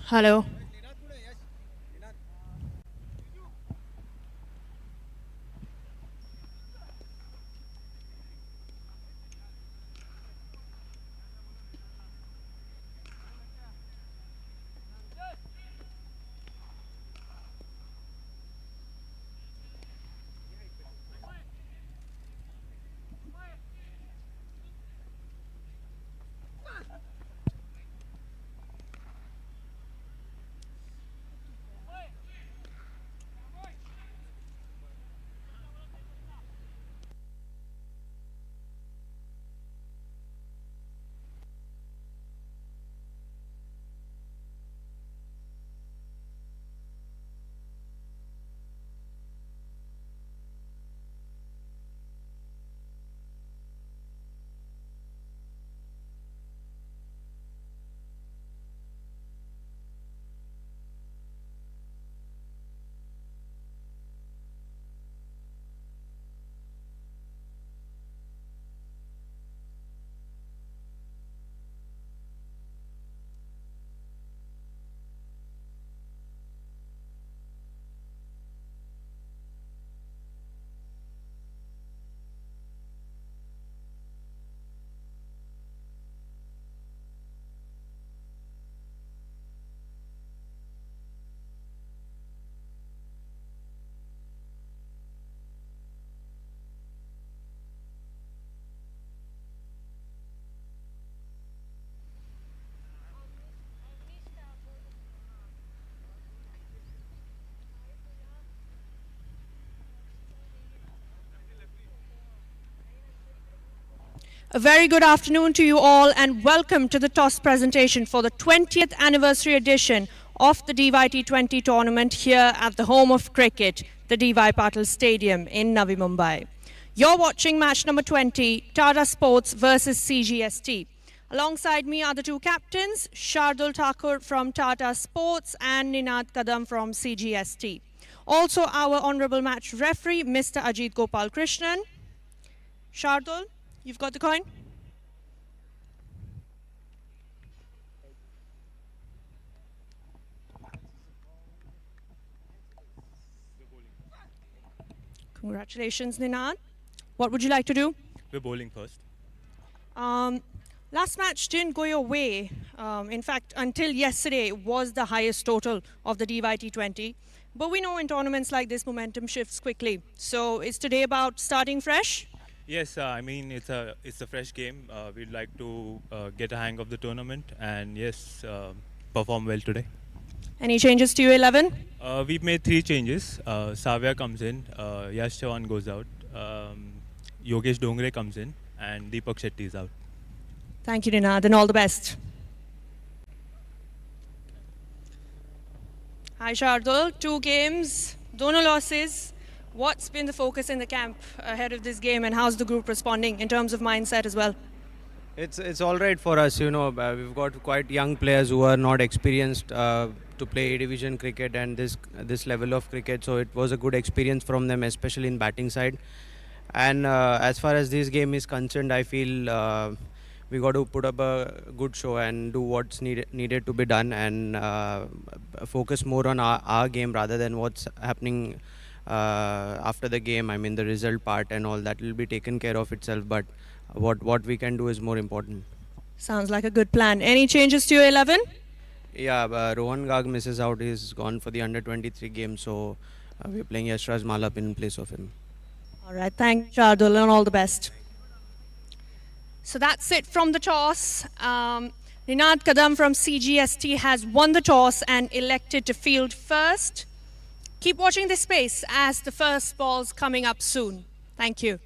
Hello. A very good afternoon to you all and welcome to the toss presentation for the 20th anniversary edition of the T20 tournament here at the home of cricket, the Patil Stadium in Navi Mumbai. You're watching match number 20, Tata Sports versus Cgst. Alongside me are the two captains, Shardul Thakur from Tata Sports and Ninad Kadam from Cgst. Also our honourable match referee, Mr. Ajit Gopal Krishnan. Shardul, you've got the coin? Congratulations, Ninad. What would you like to do? We're bowling first. Last match didn't go your way. In fact, until yesterday was the highest total of the T20. But we know in tournaments like this, momentum shifts quickly. So is today about starting fresh? Yes, I mean it's a fresh game. We'd like to get a hang of the tournament and yes, perform well today. Any changes to your 11? We've made 3 changes. Savya comes in, Yash Chavan goes out, Yogesh Dongre comes in, and Deepak Shetty is out. Thank you, Ninad, and all the best. Hi, Shardul. 2 games, dono losses. What's been the focus in the camp ahead of this game, and how's the group responding in terms of mindset as well? It's all right for us, we've got quite young players who are not experienced to play A-division cricket and this level of cricket, so it was a good experience from them, especially in batting side. And as far as this game is concerned, I feel we got to put up a good show and do what's needed to be done and focus more on our game rather than what's happening after the game. I mean, the result part and all that will be taken care of itself, but what we can do is more important. Sounds like a good plan. Any changes to your 11? Yeah, Rohan Gag misses out. He's gone for the under-23 game, so we're playing Yashraj Malap in place of him. All right, thanks, Shardul, and all the best. So that's it from the toss. Ninad Kadam from Cgst has won the toss and elected to field first. Keep watching this space as the first ball's coming up soon. Thank you.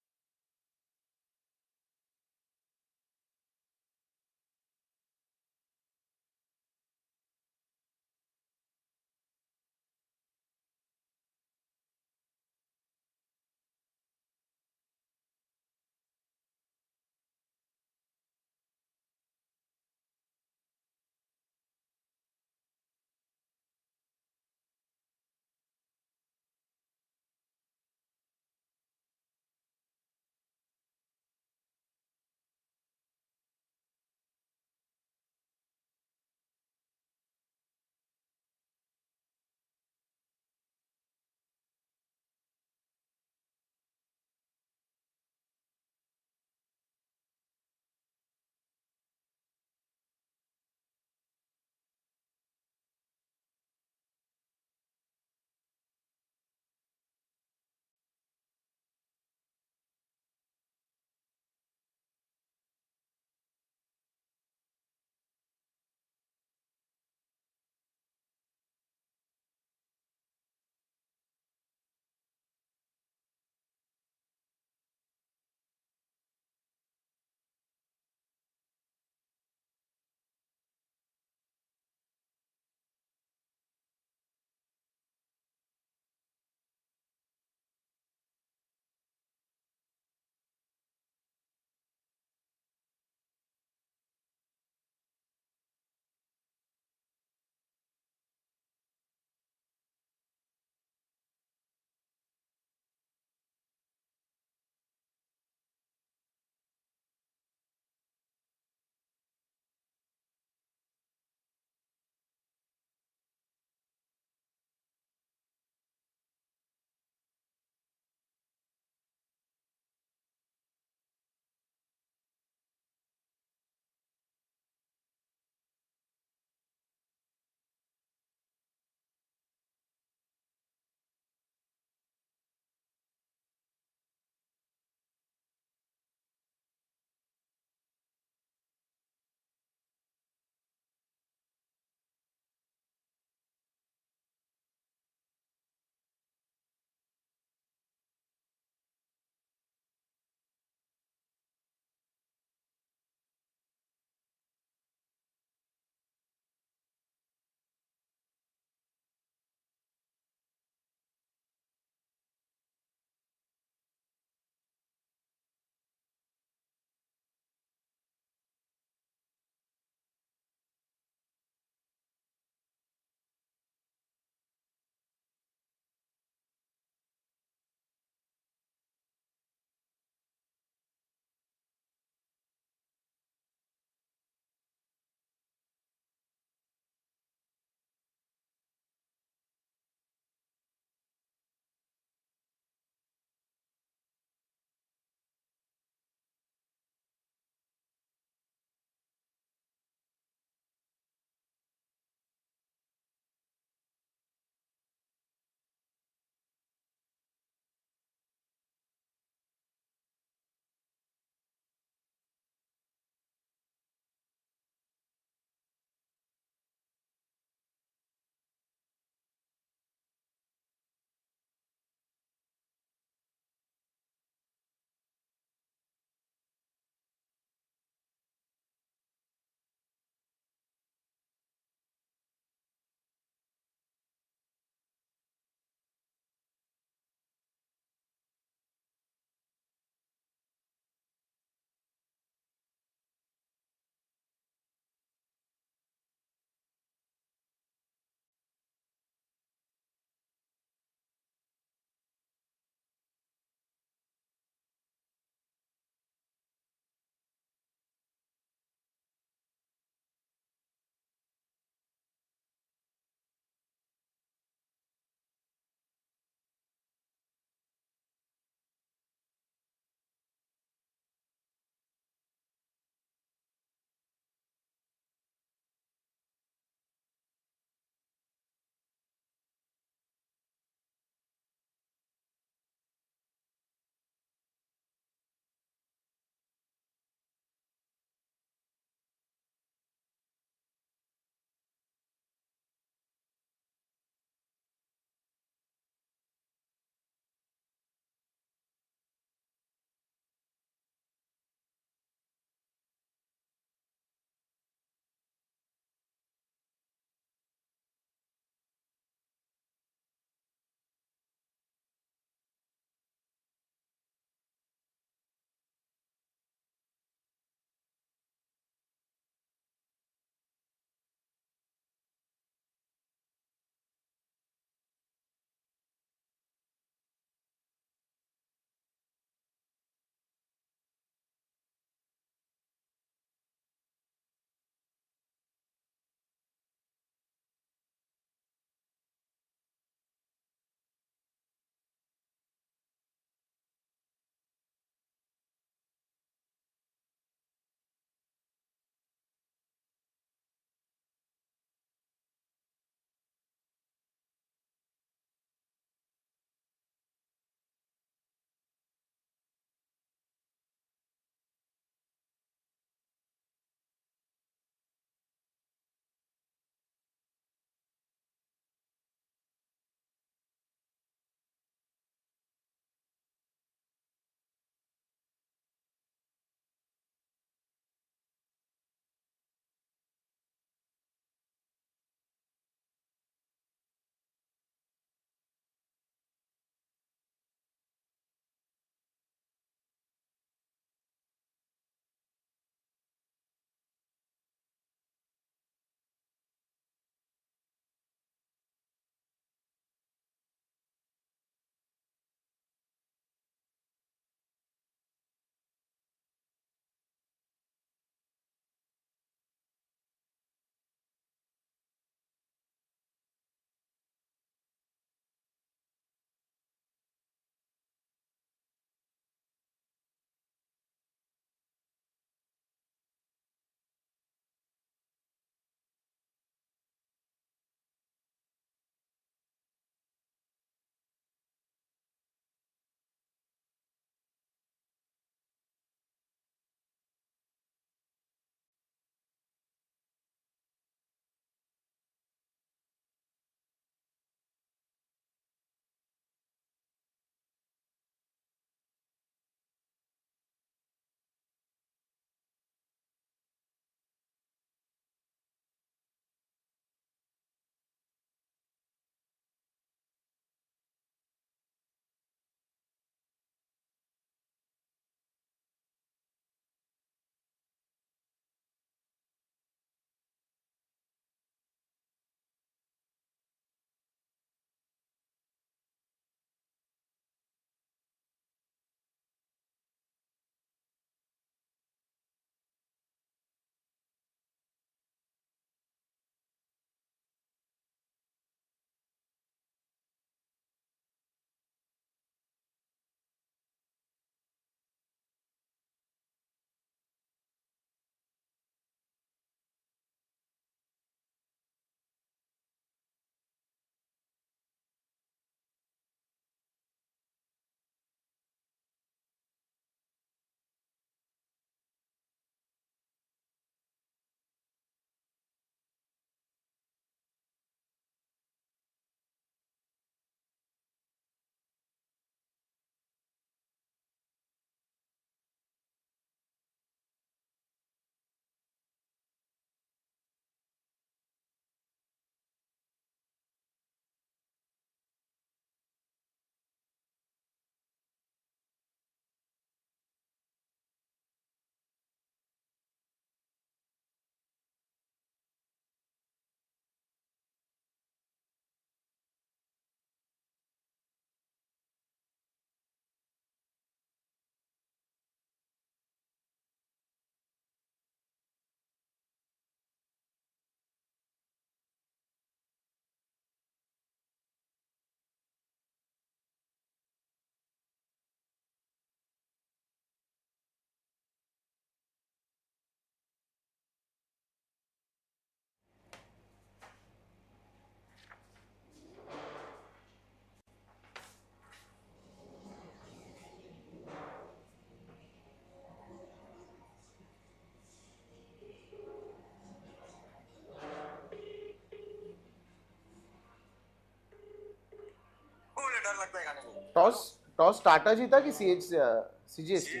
Toss Tata जीता कि CGST?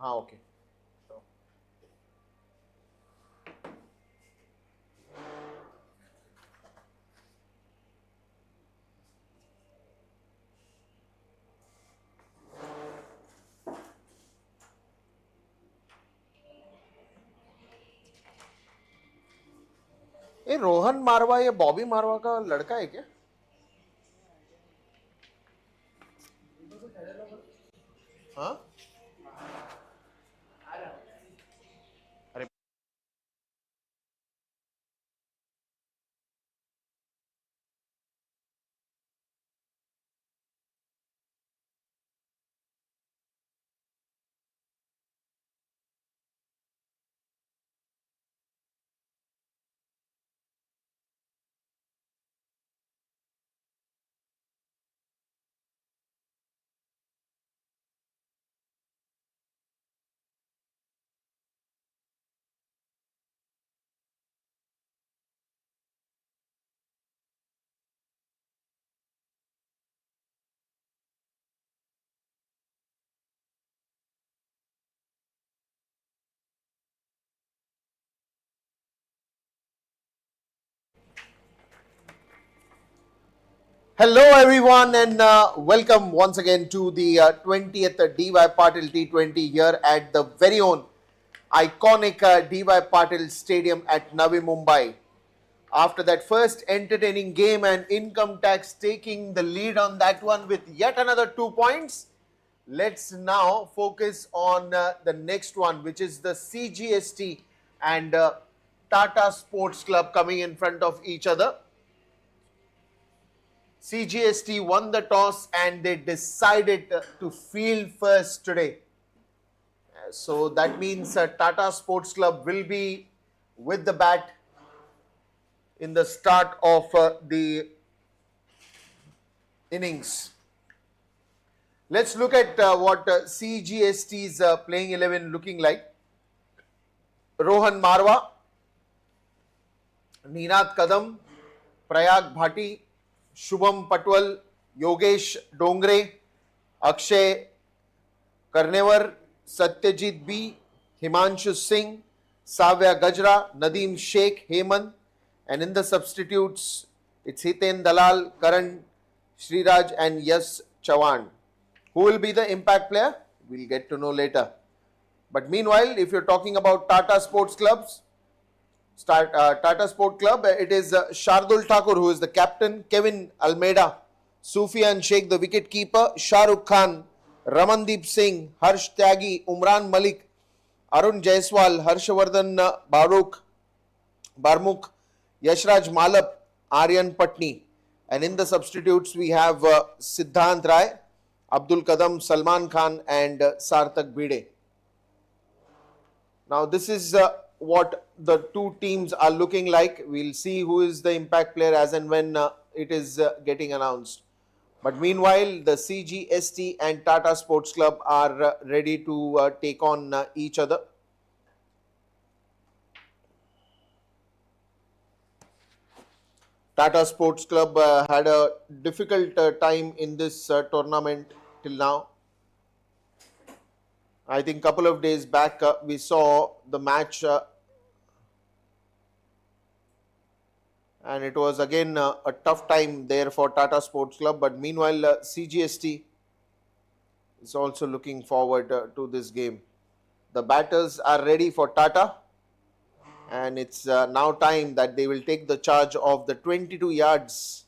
हाँ okay. ये रोहन मारवा ये बॉबी मारवा का लड़का है क्या? हाँ अरे Hello everyone and welcome once again to the 20th DY Patil T20 here at the very own iconic DY Patil Stadium at Navi Mumbai. After that first entertaining game and income tax taking the lead on that one with yet another 2 points, let's now focus on the next one, which is the Cgst and Tata Sports Club coming in front of each other. Cgst won the toss and they decided to field first today. So that means Tata Sports Club will be with the bat in the start of the innings. Let's look at what Cgst's playing 11 looking like. Rohan Marwa, Ninath Kadam, Prayag Bhati, Shubham Patwal, Yogesh Dongre, Akshay Karnevar, Satyajit B, Himanshu Singh, Savya Gajra, Nadeem Sheikh, Heyman, and in the substitutes, it's Hiten Dalal, Karan Sriraj and Yash Chavan. Who will be the impact player? We'll get to know later. But meanwhile, if you're talking about Tata Sports Clubs, Tata Sport Club, it is Shardul Thakur who is the captain, Kevin Almeida, Sufyan Shaikh the wicket keeper, Shahrukh Khan, Ramandeep Singh, Harsh Tyagi, Umran Malik, Arjun Jasal, Harshvardhan Barmukh, Yashraj Malap, Aryan Patni, and in the substitutes we have Siddhant Rai, Abdul Kadam, Salman Khan and Sarthak Bhide. Now this is what the two teams are looking like. We'll see who is the impact player as and when it is getting announced. But meanwhile, the Cgst and Tata Sports Club are ready to take on each other. Tata Sports Club had a difficult time in this tournament till now. I think couple of days back we saw the match and it was again a tough time there for Tata Sports Club. But meanwhile, Cgst is also looking forward to this game. The batters are ready for Tata and it's now time that they will take the charge of the 22 yards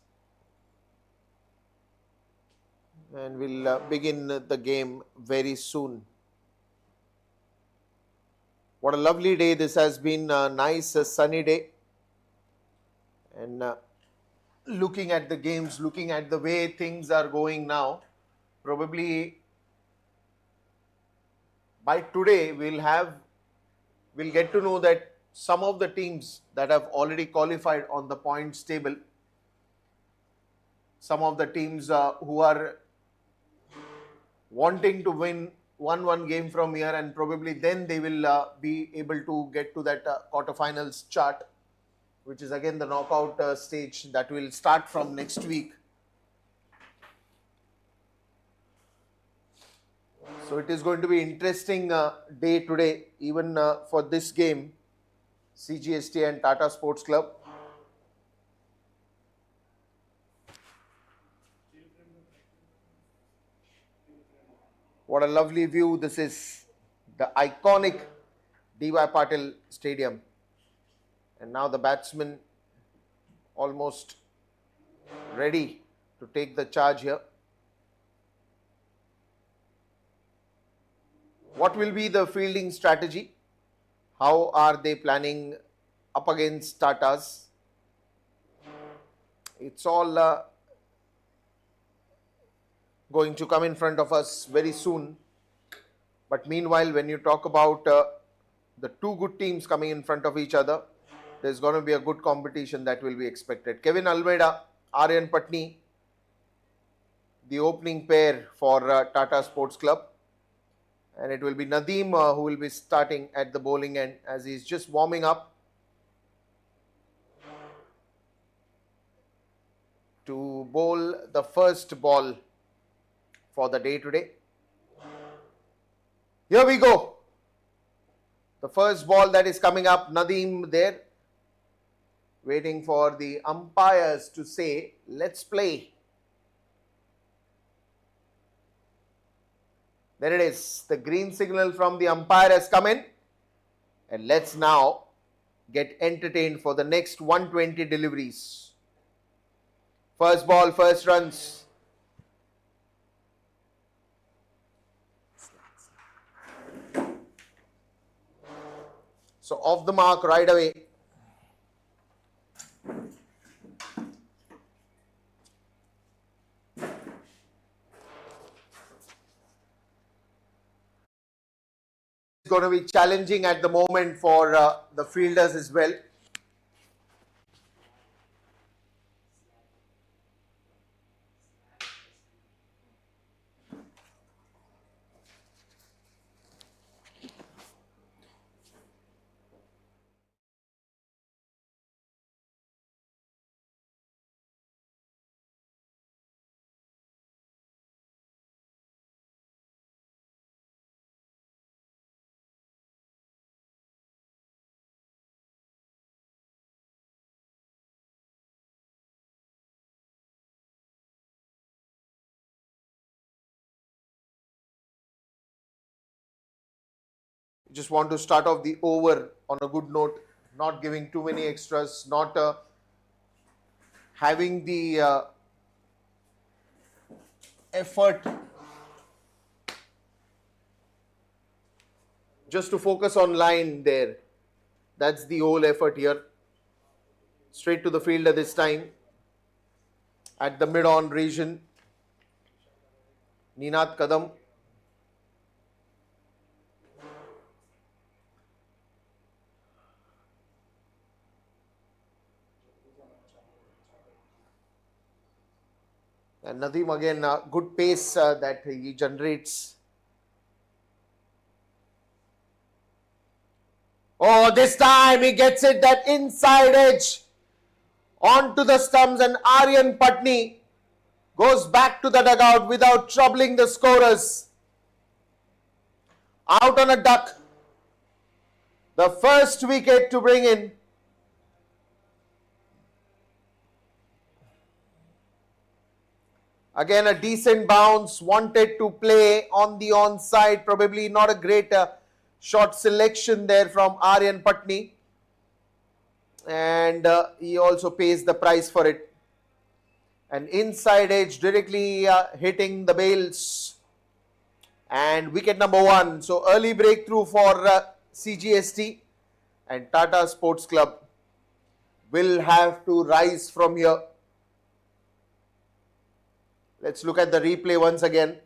and will begin the game very soon. What a lovely day this has been, a nice sunny day. And looking at the games, looking at the way things are going now, probably by today we'll get to know that some of the teams that have already qualified on the points table, some of the teams who are wanting to win one game from here, and probably then they will be able to get to that quarterfinals chart, which is again the knockout stage that will start from next week. So it is going to be interesting day today, even for this game, Cgst and Tata Sports Club. What a lovely view this is, the iconic D.Y. Patil Stadium. And now the batsman almost ready to take the charge here. What will be the fielding strategy? How are they planning up against Tatas? It's all going to come in front of us very soon. But meanwhile, when you talk about the two good teams coming in front of each other, there's going to be a good competition that will be expected. Kevin Almeida, Aryan Patni, the opening pair for Tata Sports Club. And it will be Nadeem who will be starting at the bowling end as he's just warming up to bowl the first ball for the day today. Here we go. The first ball that is coming up, Nadeem there, waiting for the umpires to say, let's play. There it is. The green signal from the umpire has come in. And let's now get entertained for the next 120 deliveries. First ball, first runs. So off the mark right away. It's going to be challenging at the moment for the fielders as well. Just want to start off the over on a good note, not giving too many extras, not having the effort, just to focus on line there. That's the whole effort here. Straight to the fielder this time at the mid-on region. Ninath Kadam. And Nadeem again, good pace that he generates. Oh, this time he gets it, that inside edge onto the stumps, and Aryan Patni goes back to the dugout without troubling the scorers. Out on a duck. The first wicket to bring in. Again, a decent bounce, wanted to play on the onside, probably not a great shot selection there from Aryan Patni. And he also pays the price for it. An inside edge directly hitting the bails. And wicket number one. So early breakthrough for Cgst, and Tata Sports Club will have to rise from here. Let's look at the replay once again.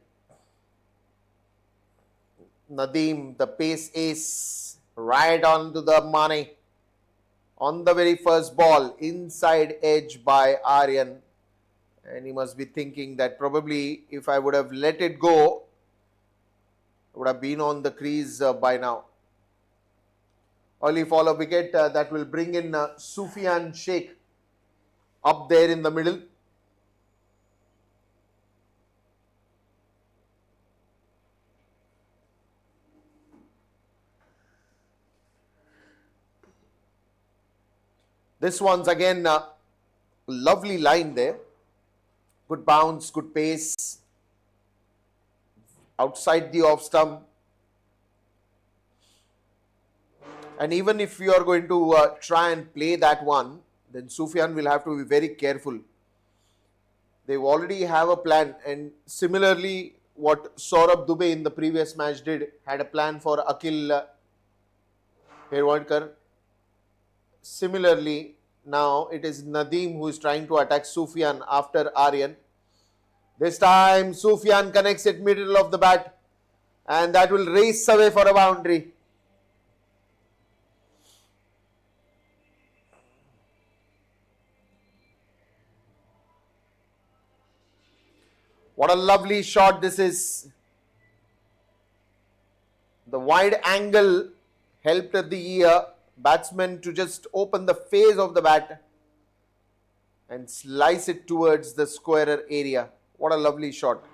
Nadeem, the pace ace, right onto the money. On the very first ball, inside edge by Aryan. And he must be thinking that probably if I would have let it go, I would have been on the crease by now. Early follow wicket that will bring in Sufyan Shaikh up there in the middle. This one's again lovely line there. Good bounce, good pace. Outside the off stump. And even if you are going to try and play that one, then Sufyan will have to be very careful. They already have a plan, and similarly what Saurabh Dubey in the previous match did, had a plan for Akhil Herwadkar. Similarly, now it is Nadeem who is trying to attack Sufyan after Aryan. This time Sufyan connects it middle of the bat, and that will race away for a boundary. What a lovely shot this is. The wide angle helped the batsman to just open the face of the bat and slice it towards the squarer area. What a lovely shot.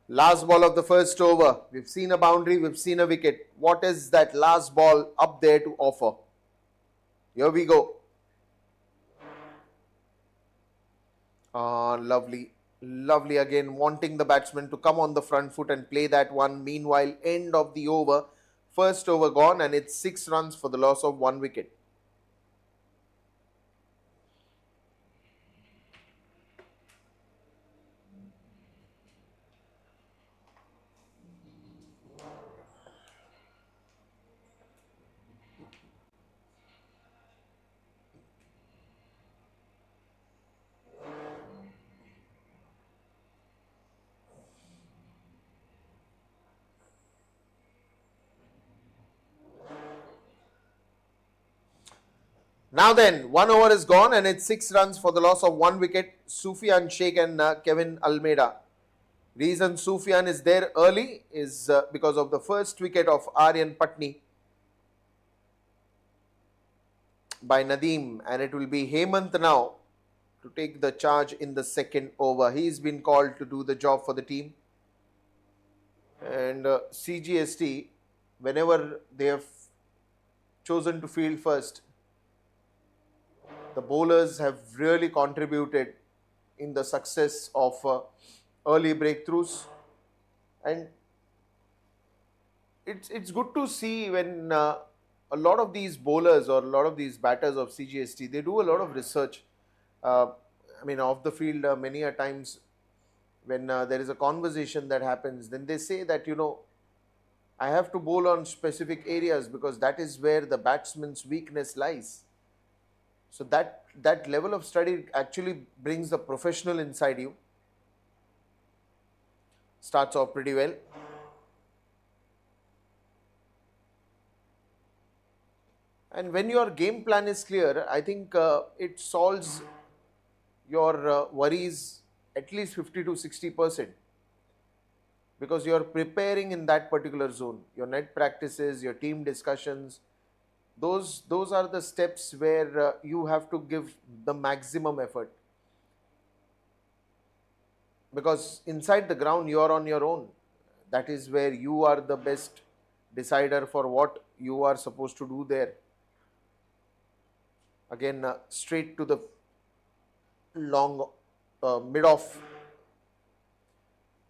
Last ball of the first over. We've seen a boundary, we've seen a wicket. What is that last ball up there to offer? Here we go. Lovely. Lovely again, wanting the batsman to come on the front foot and play that one. Meanwhile, end of the over. First over gone, and it's 6 runs for the loss of 1 wicket. Now then, 1 over is gone, and it's 6 runs for the loss of 1 wicket. Sufyan Shaikh and Kevin Almeida. Reason Sufyan is there early is because of the first wicket of Aryan Patni by Nadeem, and it will be Hemant now to take the charge in the second over. He's been called to do the job for the team. And Cgst, whenever they have chosen to field first, the bowlers have really contributed in the success of early breakthroughs, and it's good to see when a lot of these bowlers or a lot of these batters of Cgst, they do a lot of research. I mean, off the field, many a times when there is a conversation that happens, then they say that, I have to bowl on specific areas because that is where the batsman's weakness lies. So that level of study actually brings the professional inside you. Starts off pretty well. And when your game plan is clear, I think it solves your worries at least 50 to 60%. Because you are preparing in that particular zone. Your net practices, your team discussions, those are the steps where you have to give the maximum effort. Because inside the ground, you are on your own. That is where you are the best decider for what you are supposed to do there. Again, straight to the long mid-off.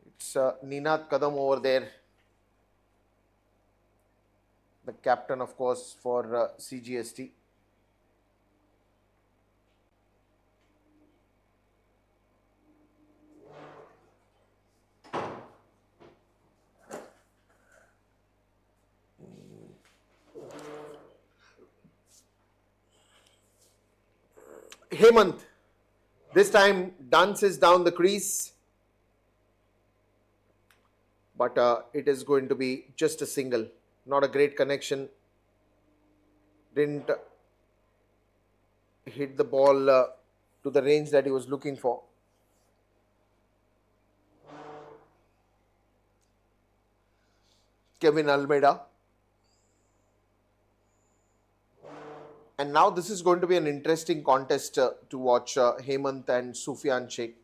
It's Ninat Kadam over there. The captain, of course, for Cgst. Hemant, this time dances down the crease, but it is going to be just a single. Not a great connection. Didn't hit the ball to the range that he was looking for. Kevin Almeida. And now this is going to be an interesting contest to watch Hemant and Sufyan Shaikh.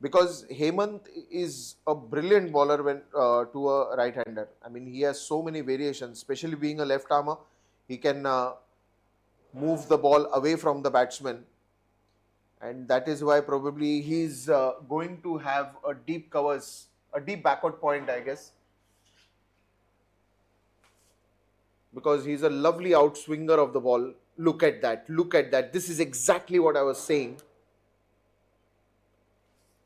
because Hemant is a brilliant bowler when to a right-hander. I mean, he has so many variations, especially being a left-armer. He can move the ball away from the batsman, and that is why probably he's going to have a deep covers, a deep backward point, I guess, because he's a lovely outswinger of the ball. Look at that, look at that. This is exactly what I was saying.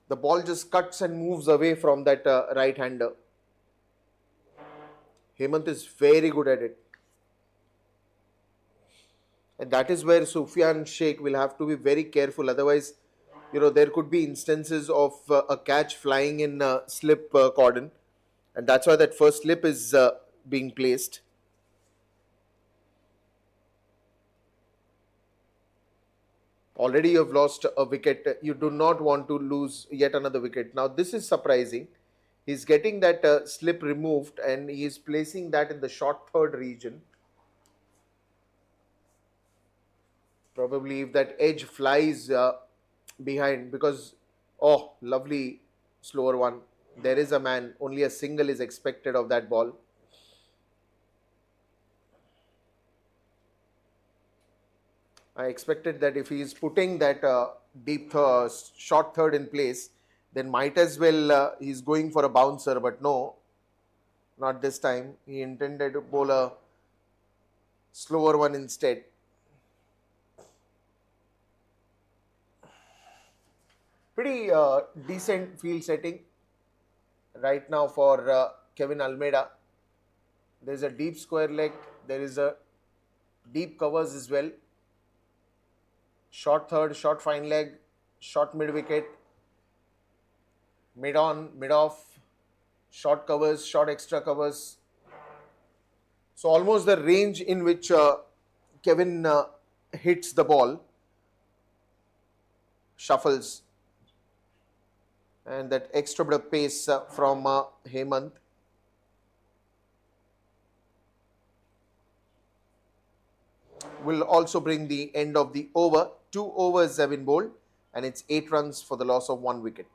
The ball just cuts and moves away from that right-hander. Hemant is very good at it. And that is where Sufyan Shaikh will have to be very careful. Otherwise, there could be instances of a catch flying in slip cordon. And that's why that first slip is being placed. Already you have lost a wicket. You do not want to lose yet another wicket. Now this is surprising. He's getting that slip removed and he is placing that in the short third region. Probably if that edge flies behind, because, oh, lovely slower one. There is a man. Only a single is expected of that ball. I expected that if he is putting that deep short third in place, then might as well he's going for a bouncer, but no, not this time. He intended to bowl a slower one instead. Pretty decent field setting right now for Kevin Almeida. There is a deep square leg. There is a deep covers as well. Short third, short fine leg, short mid wicket, mid on, mid off, short covers, short extra covers. So almost the range in which Kevin hits the ball, shuffles, and that extra bit of pace from Hemant. Will also bring the end of the over. 2 overs have been bowled and it's 8 runs for the loss of 1 wicket.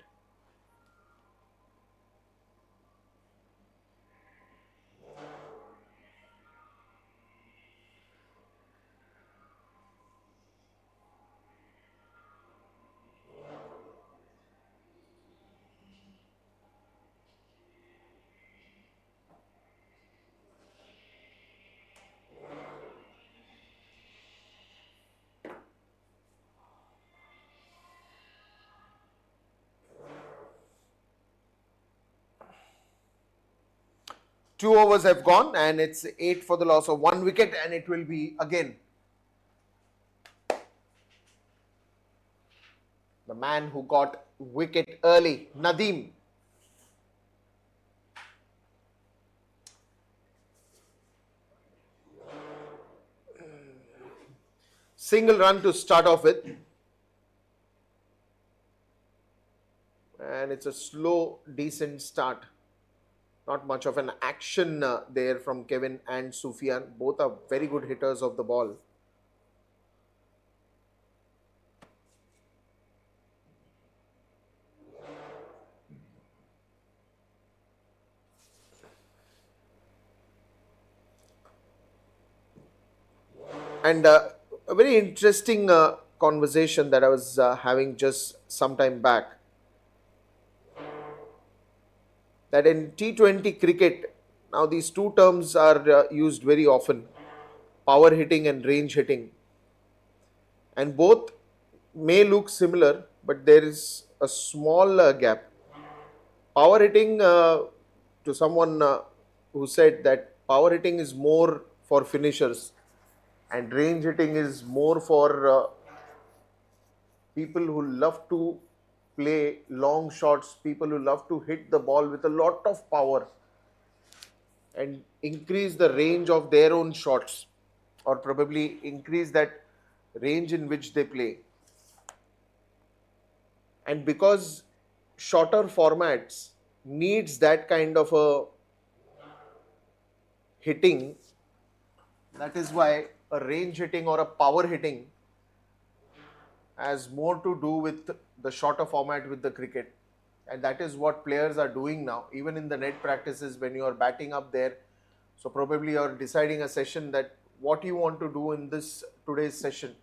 Two overs have gone and it's 8 for the loss of 1 wicket, and it will be again the man who got wicket early, Nadeem. Single run to start off with. And it's a slow, decent start. Not much of an action there from Kevin and Sufyan. Both are very good hitters of the ball. And a very interesting conversation that I was having just some time back, that in T20 cricket, now these two terms are used very often, power hitting and range hitting. And both may look similar, but there is a small gap. Power hitting, to someone who said that power hitting is more for finishers and range hitting is more for people who love to play long shots, people who love to hit the ball with a lot of power and increase the range of their own shots, or probably increase that range in which they play. And because shorter formats needs that kind of a hitting, that is why a range hitting or a power hitting has more to do with the shorter format with the cricket. And that is what players are doing now, even in the net practices when you are batting up there. So probably you are deciding a session that what you want to do in this today's session.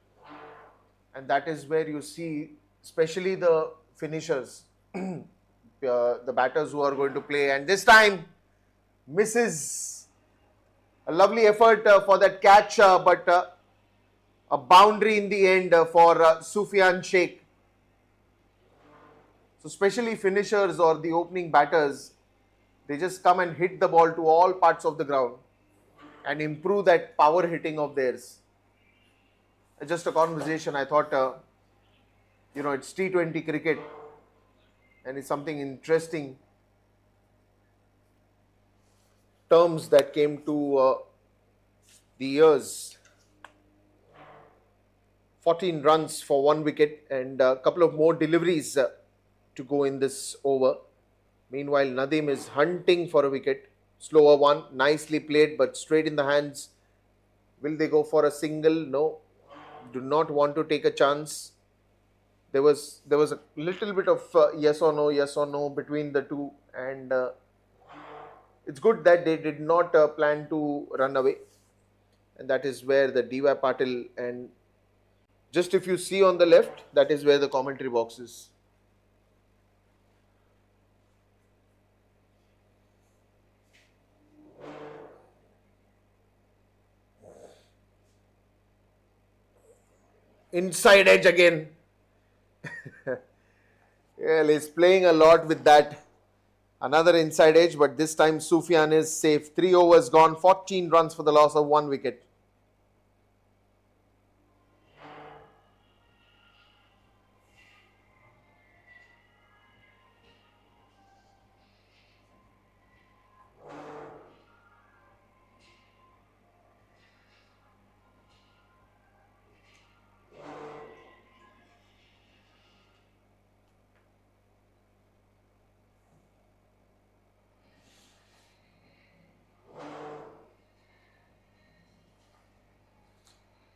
And that is where you see, especially the finishers, the batters who are going to play. And this time, misses. A lovely effort for that catch, but a boundary in the end for Sufyan Shaikh. So especially finishers or the opening batters, they just come and hit the ball to all parts of the ground and improve that power hitting of theirs. Just a conversation. I thought, it's T20 cricket and it's something interesting. Terms that came to the ears. 14 runs for 1 wicket and a couple of more deliveries to go in this over. Meanwhile, Nadeem is hunting for a wicket. Slower one, nicely played, but straight in the hands. Will they go for a single? No. Do not want to take a chance. There was a little bit of yes or no between the two, and it's good that they did not plan to run away. And that is where the DY Patil, and just if you see on the left, that is where the commentary box is. Inside edge again. Well, he's playing a lot with that. Another inside edge, but this time Sufyan is safe. 3 overs gone, 14 runs for the loss of 1 wicket.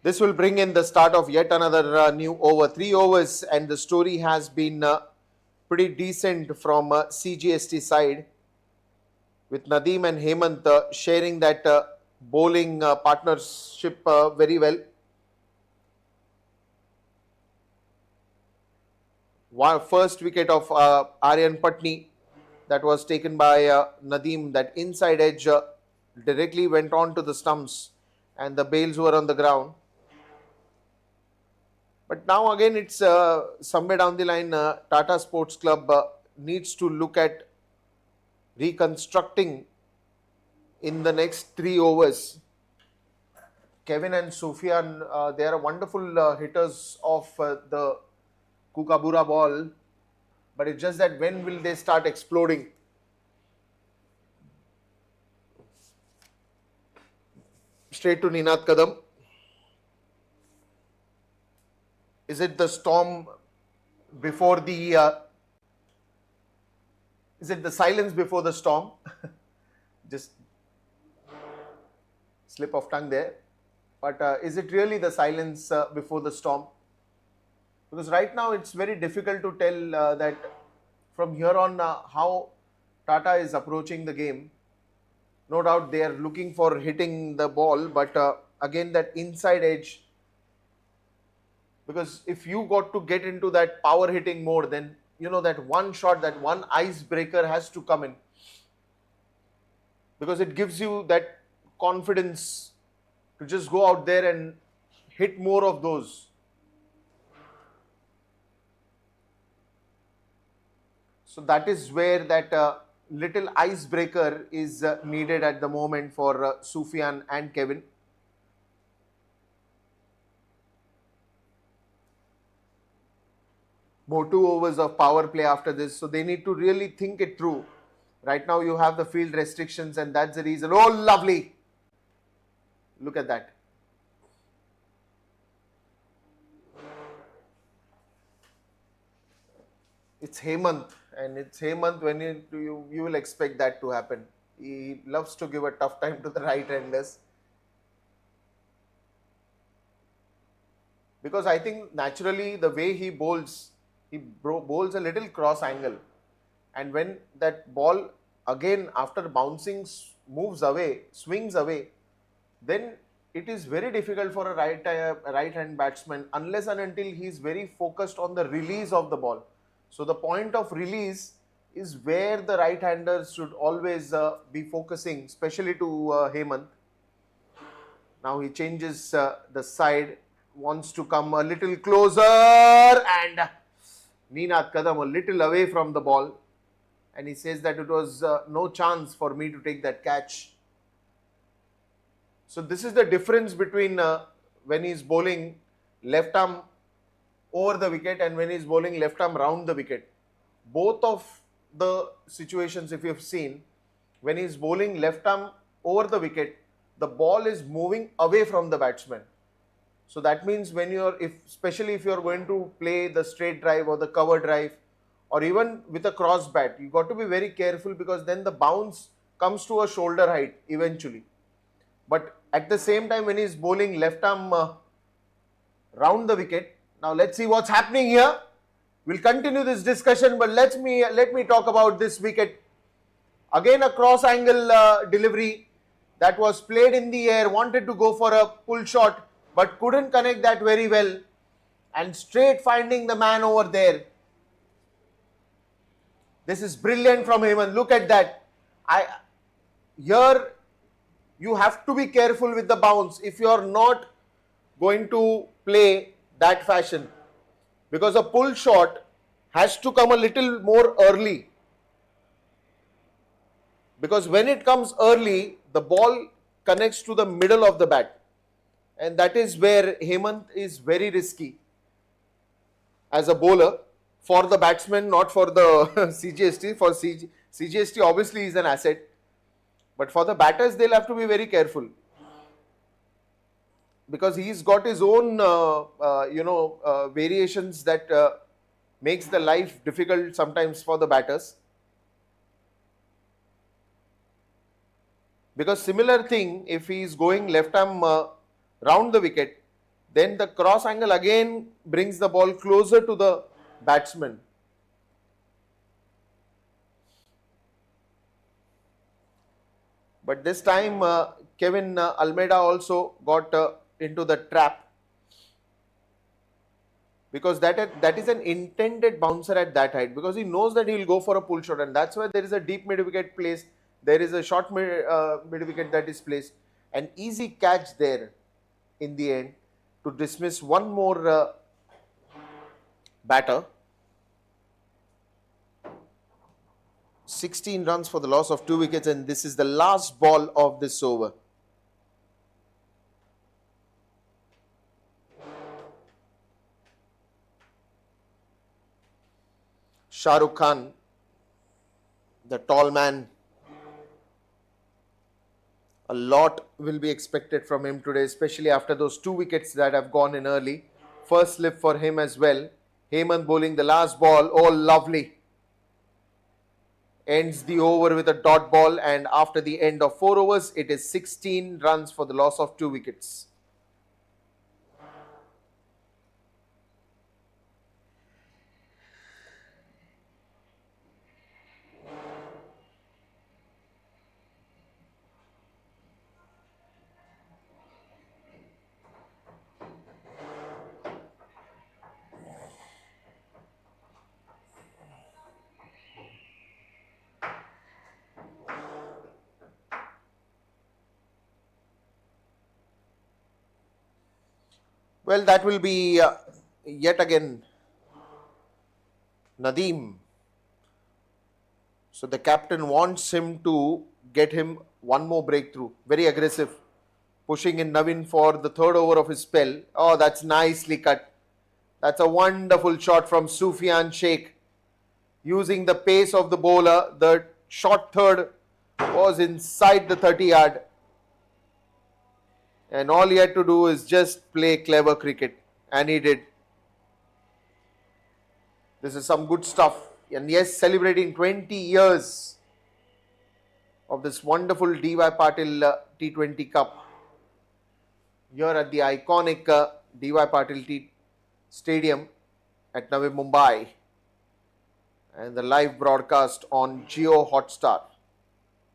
This will bring in the start of yet another new over. 3 overs, and the story has been pretty decent from Cgst side, with Nadeem and Hemant sharing that bowling partnership very well. First wicket of Aryan Patni that was taken by Nadeem. That inside edge directly went on to the stumps and the bails were on the ground. But now again, it's somewhere down the line, Tata Sports Club needs to look at reconstructing in the next 3 overs. Kevin and Sufyan, they are wonderful hitters of the Kookaburra ball, but it's just that when will they start exploding? Straight to Ninat Kadam. Is it the storm before the is it the silence before the storm? Just slip of tongue there. But is it really the silence before the storm? Because right now it's very difficult to tell that from here on how Tata is approaching the game. No doubt they are looking for hitting the ball, but again that inside edge. Because if you got to get into that power hitting mode, then that one shot, that one icebreaker has to come in. Because it gives you that confidence to just go out there and hit more of those. So that is where that little icebreaker is needed at the moment for Sufyan and Kevin. More 2 overs of power play after this, so they need to really think it through. Right now you have the field restrictions, and that's the reason. Oh, lovely! Look at that. It's Hemant, and it's Hemant when you will expect that to happen. He loves to give a tough time to the right-handers. Because I think naturally the way he bowls a little cross angle. and when that ball again after bouncing moves away, swings away, then it is very difficult for a right hand batsman unless and until he is very focused on the release of the ball. So the point of release is where the right handers should always be focusing, especially to Hemant. Now he changes the side, wants to come a little closer, and Neenath Kadam a little away from the ball, and he says that it was no chance for me to take that catch. So this is the difference between when he is bowling left arm over the wicket and when he is bowling left arm round the wicket. Both of the situations, if you have seen, when he is bowling left arm over the wicket, the ball is moving away from the batsman. So that means when you are, especially if you are going to play the straight drive or the cover drive, or even with a cross bat, you got to be very careful, because then the bounce comes to a shoulder height eventually. But at the same time, when he is bowling left arm round the wicket, now let's see what's happening here. We'll continue this discussion, but let me talk about this wicket. Again, a cross angle delivery that was played in the air, wanted to go for a pull shot, but couldn't connect that very well, and straight finding the man over there. This is brilliant from Hemant. Look at that. Here you have to be careful with the bounce if you are not going to play that fashion, because a pull shot has to come a little more early, because when it comes early, the ball connects to the middle of the bat, and that is where Hemant is very risky as a bowler for the batsman, not for the CGST. For CGST obviously is an asset, but for the batters they'll have to be very careful, because he's got his own variations that makes the life difficult sometimes for the batters. Because similar thing, if he is going left arm round the wicket, then the cross angle again brings the ball closer to the batsman. But this time Kevin Almeida also got into the trap, because that is an intended bouncer at that height, because he knows that he will go for a pull shot, and that's why there is a deep mid wicket placed. There is a short mid wicket that is placed. An easy catch there in the end to dismiss one more batter. 16 runs for the loss of 2 wickets, and this is the last ball of this over. Shah Rukh Khan, the tall man, a lot will be expected from him today, especially after those 2 wickets that have gone in early. First slip for him as well. Hemant bowling the last ball. Oh, lovely. Ends the over with a dot ball, and after the end of 4 overs, it is 16 runs for the loss of 2 wickets. Well, that will be yet again Nadeem. So the captain wants him to get him one more breakthrough. Very aggressive. Pushing in Navin for the 3rd over of his spell. Oh, that's nicely cut. That's a wonderful shot from Sufyan Shaikh. Using the pace of the bowler, the short third was inside the 30-yard. And all he had to do is just play clever cricket. And he did. This is some good stuff. And yes, celebrating 20 years of this wonderful D.Y. Patil T20 Cup. Here at the iconic D.Y. Patil Stadium at Navi Mumbai. and the live broadcast on Geo Hotstar.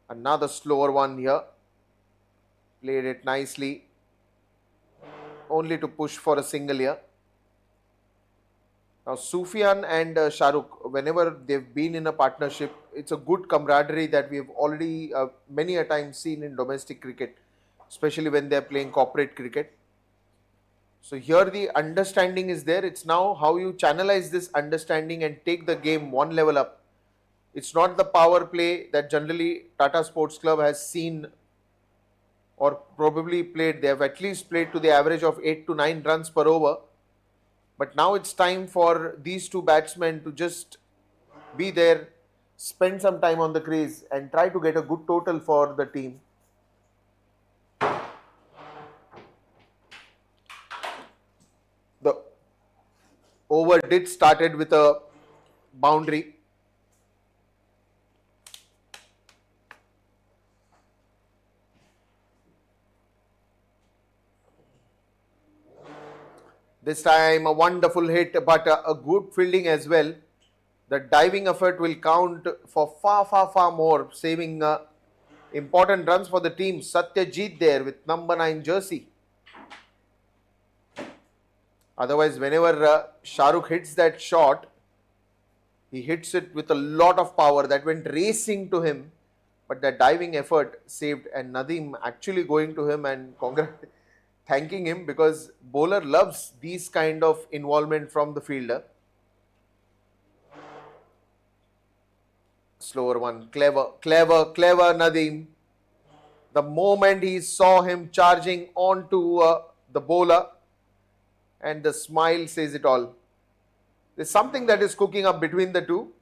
Another slower one here. Played it nicely. Only to push for a single here. Now Sufyan and Shahrukh, whenever they've been in a partnership, it's a good camaraderie that we have already many a time seen in domestic cricket, especially when they're playing corporate cricket. So here the understanding is there. It's now how you channelize this understanding and take the game one level up. It's not the power play that generally Tata Sports Club has seen or probably played. They have at least played to the average of 8 to 9 runs per over. But now it's time for these two batsmen to just be there, spend some time on the crease and try to get a good total for the team. The over did started with a boundary. This time a wonderful hit, but a good fielding as well. The diving effort will count for far more, saving important runs for the team. Satyajit there with number 9 jersey. Otherwise, whenever Shahrukh hits that shot, he hits it with a lot of power that went racing to him. But the diving effort saved, and Nadeem actually going to him and thanking him, because bowler loves these kind of involvement from the fielder. Slower one, clever Nadeem. The moment he saw him charging onto the bowler, and the smile says it all. There's something that is cooking up between the two.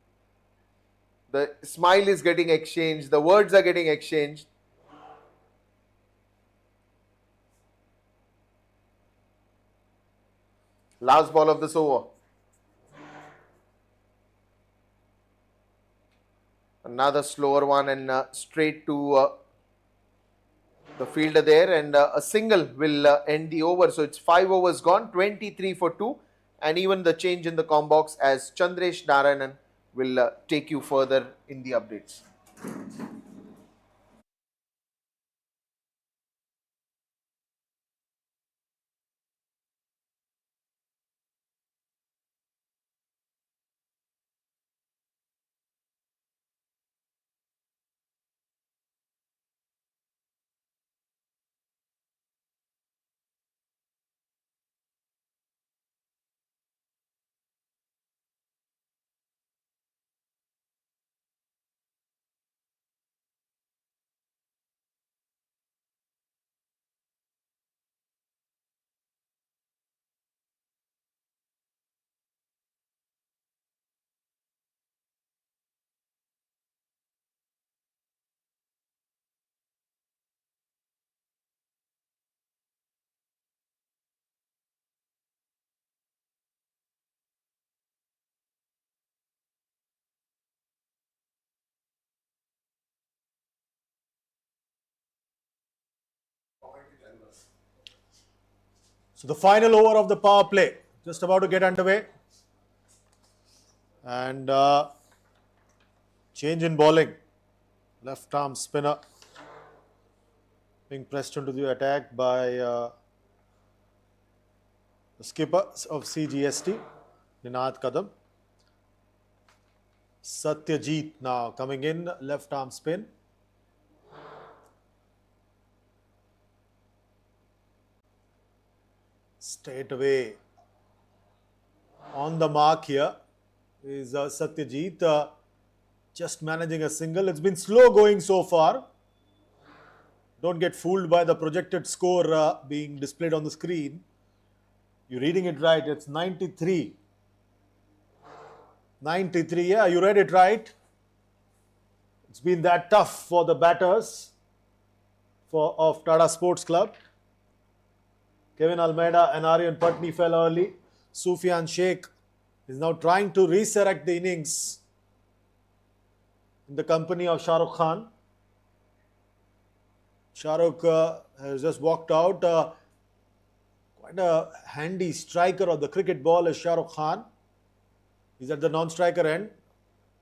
The smile is getting exchanged, the words are getting exchanged. Last ball of this over. Another slower one, and straight to the fielder there, and a single will end the over. So it's 5 overs gone, 23 for 2, and even the change in the com box as Chandresh Narayanan will take you further in the updates. So the final over of the power play just about to get underway, and change in bowling. Left arm spinner being pressed into the attack by the skipper of Cgst, Ninad Kadam. Satyajit now coming in, left arm spin. Straight away on the mark here is Satyajit, just managing a single. It's been slow going so far. Don't get fooled by the projected score being displayed on the screen. You're reading it right. It's 93. 93, yeah, you read it right. It's been that tough for the batters of Tata Sports Club. Kevin Almeida and Aryan Patni fell early. Sufyan Shaikh is now trying to resurrect the innings in the company of Shahrukh Khan. Shahrukh has just walked out. Quite a handy striker of the cricket ball is Shahrukh Khan. He's at the non-striker end.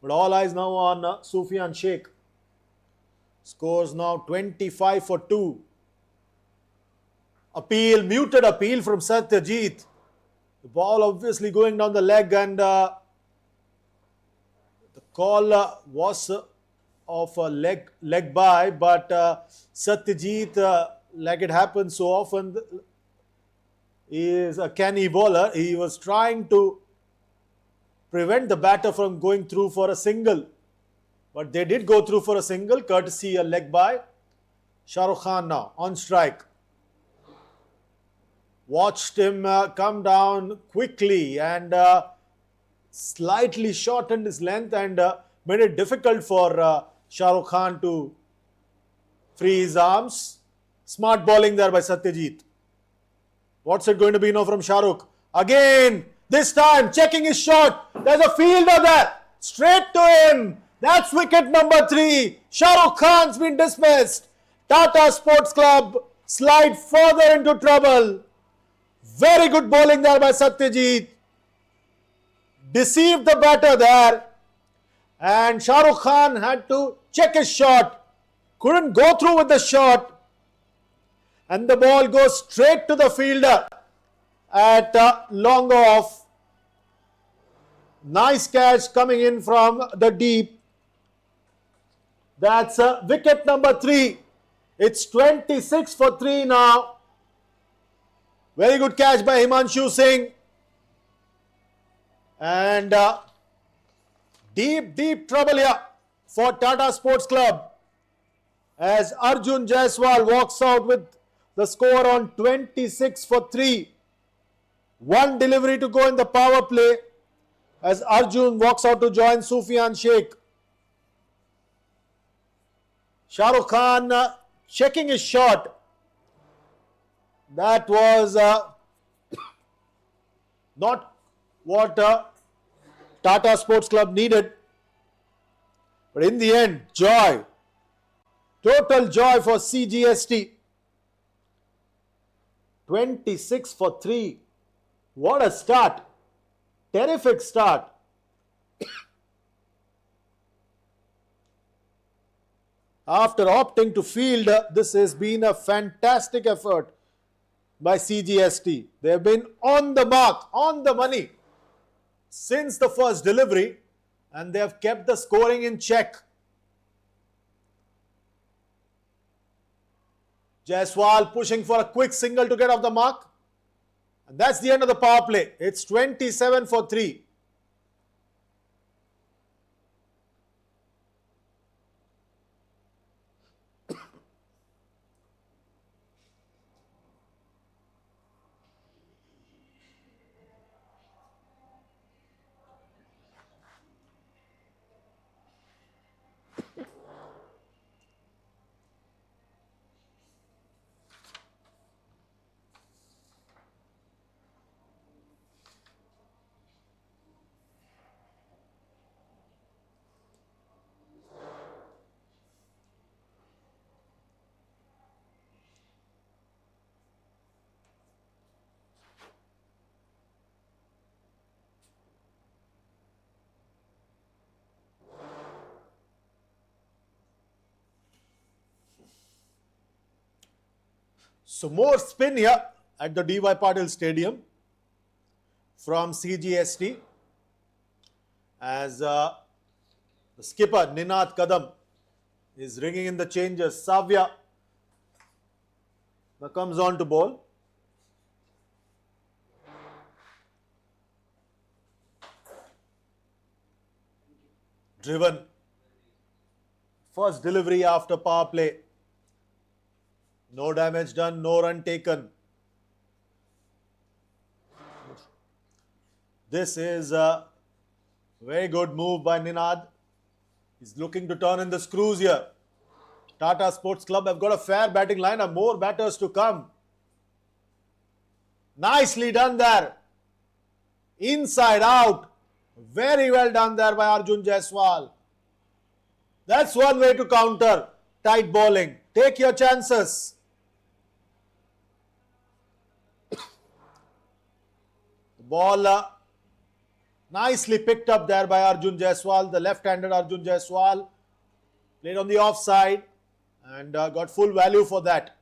But all eyes now on Sufyan Shaikh. Scores now 25 for 2. Muted appeal from Satyajit. The ball obviously going down the leg, and the call was of a leg by, but Satyajit, like it happens so often, is a canny bowler. He was trying to prevent the batter from going through for a single, but they did go through for a single, courtesy a leg by. Shah Rukh Khan now on strike. Watched him come down quickly and slightly shortened his length and made it difficult for Shah Rukh Khan to free his arms. Smart bowling there by Satyajit. What's it going to be now from Shah Rukh? Again, this time checking his shot. There's a fielder there. Straight to him. That's wicket number 3. Shah Rukh Khan's been dismissed. Tata Sports Club slide further into trouble. Very good bowling there by Satyajit. Deceived the batter there. And Shah Rukh Khan had to check his shot. Couldn't go through with the shot. And the ball goes straight to the fielder at long off. Nice catch coming in from the deep. That's wicket number 3. It's 26 for 3 now. Very good catch by Himanshu Singh. And deep trouble here for Tata Sports Club as Arjun Jasal walks out with the score on 26 for 3. One delivery to go in the power play as Arjun walks out to join Sufyan Shaikh. Shah Rukh Khan checking his shot. That was not what Tata Sports Club needed. But in the end, joy. Total joy for Cgst. 26 for 3. What a start. Terrific start. After opting to field, this has been a fantastic effort by Cgst. They have been on the mark, on the money since the first delivery, and they have kept the scoring in check. Jaiswal pushing for a quick single to get off the mark. And that's the end of the power play. It's 27 for 3. So more spin here at the D.Y. Patil Stadium from Cgst as the skipper Ninad Kadam is ringing in the changes. Savya now comes on to bowl. Driven. First delivery after power play. No damage done, no run taken. This is a very good move by Ninad. He's looking to turn in the screws here. Tata Sports Club have got a fair batting lineup, more batters to come. Nicely done there. Inside out. Very well done there by Arjun Jasal. That's one way to counter tight bowling. Take your chances. Ball Nicely picked up there by Arjun Jasal, the left-handed Arjun Jasal. Played on the offside and got full value for that.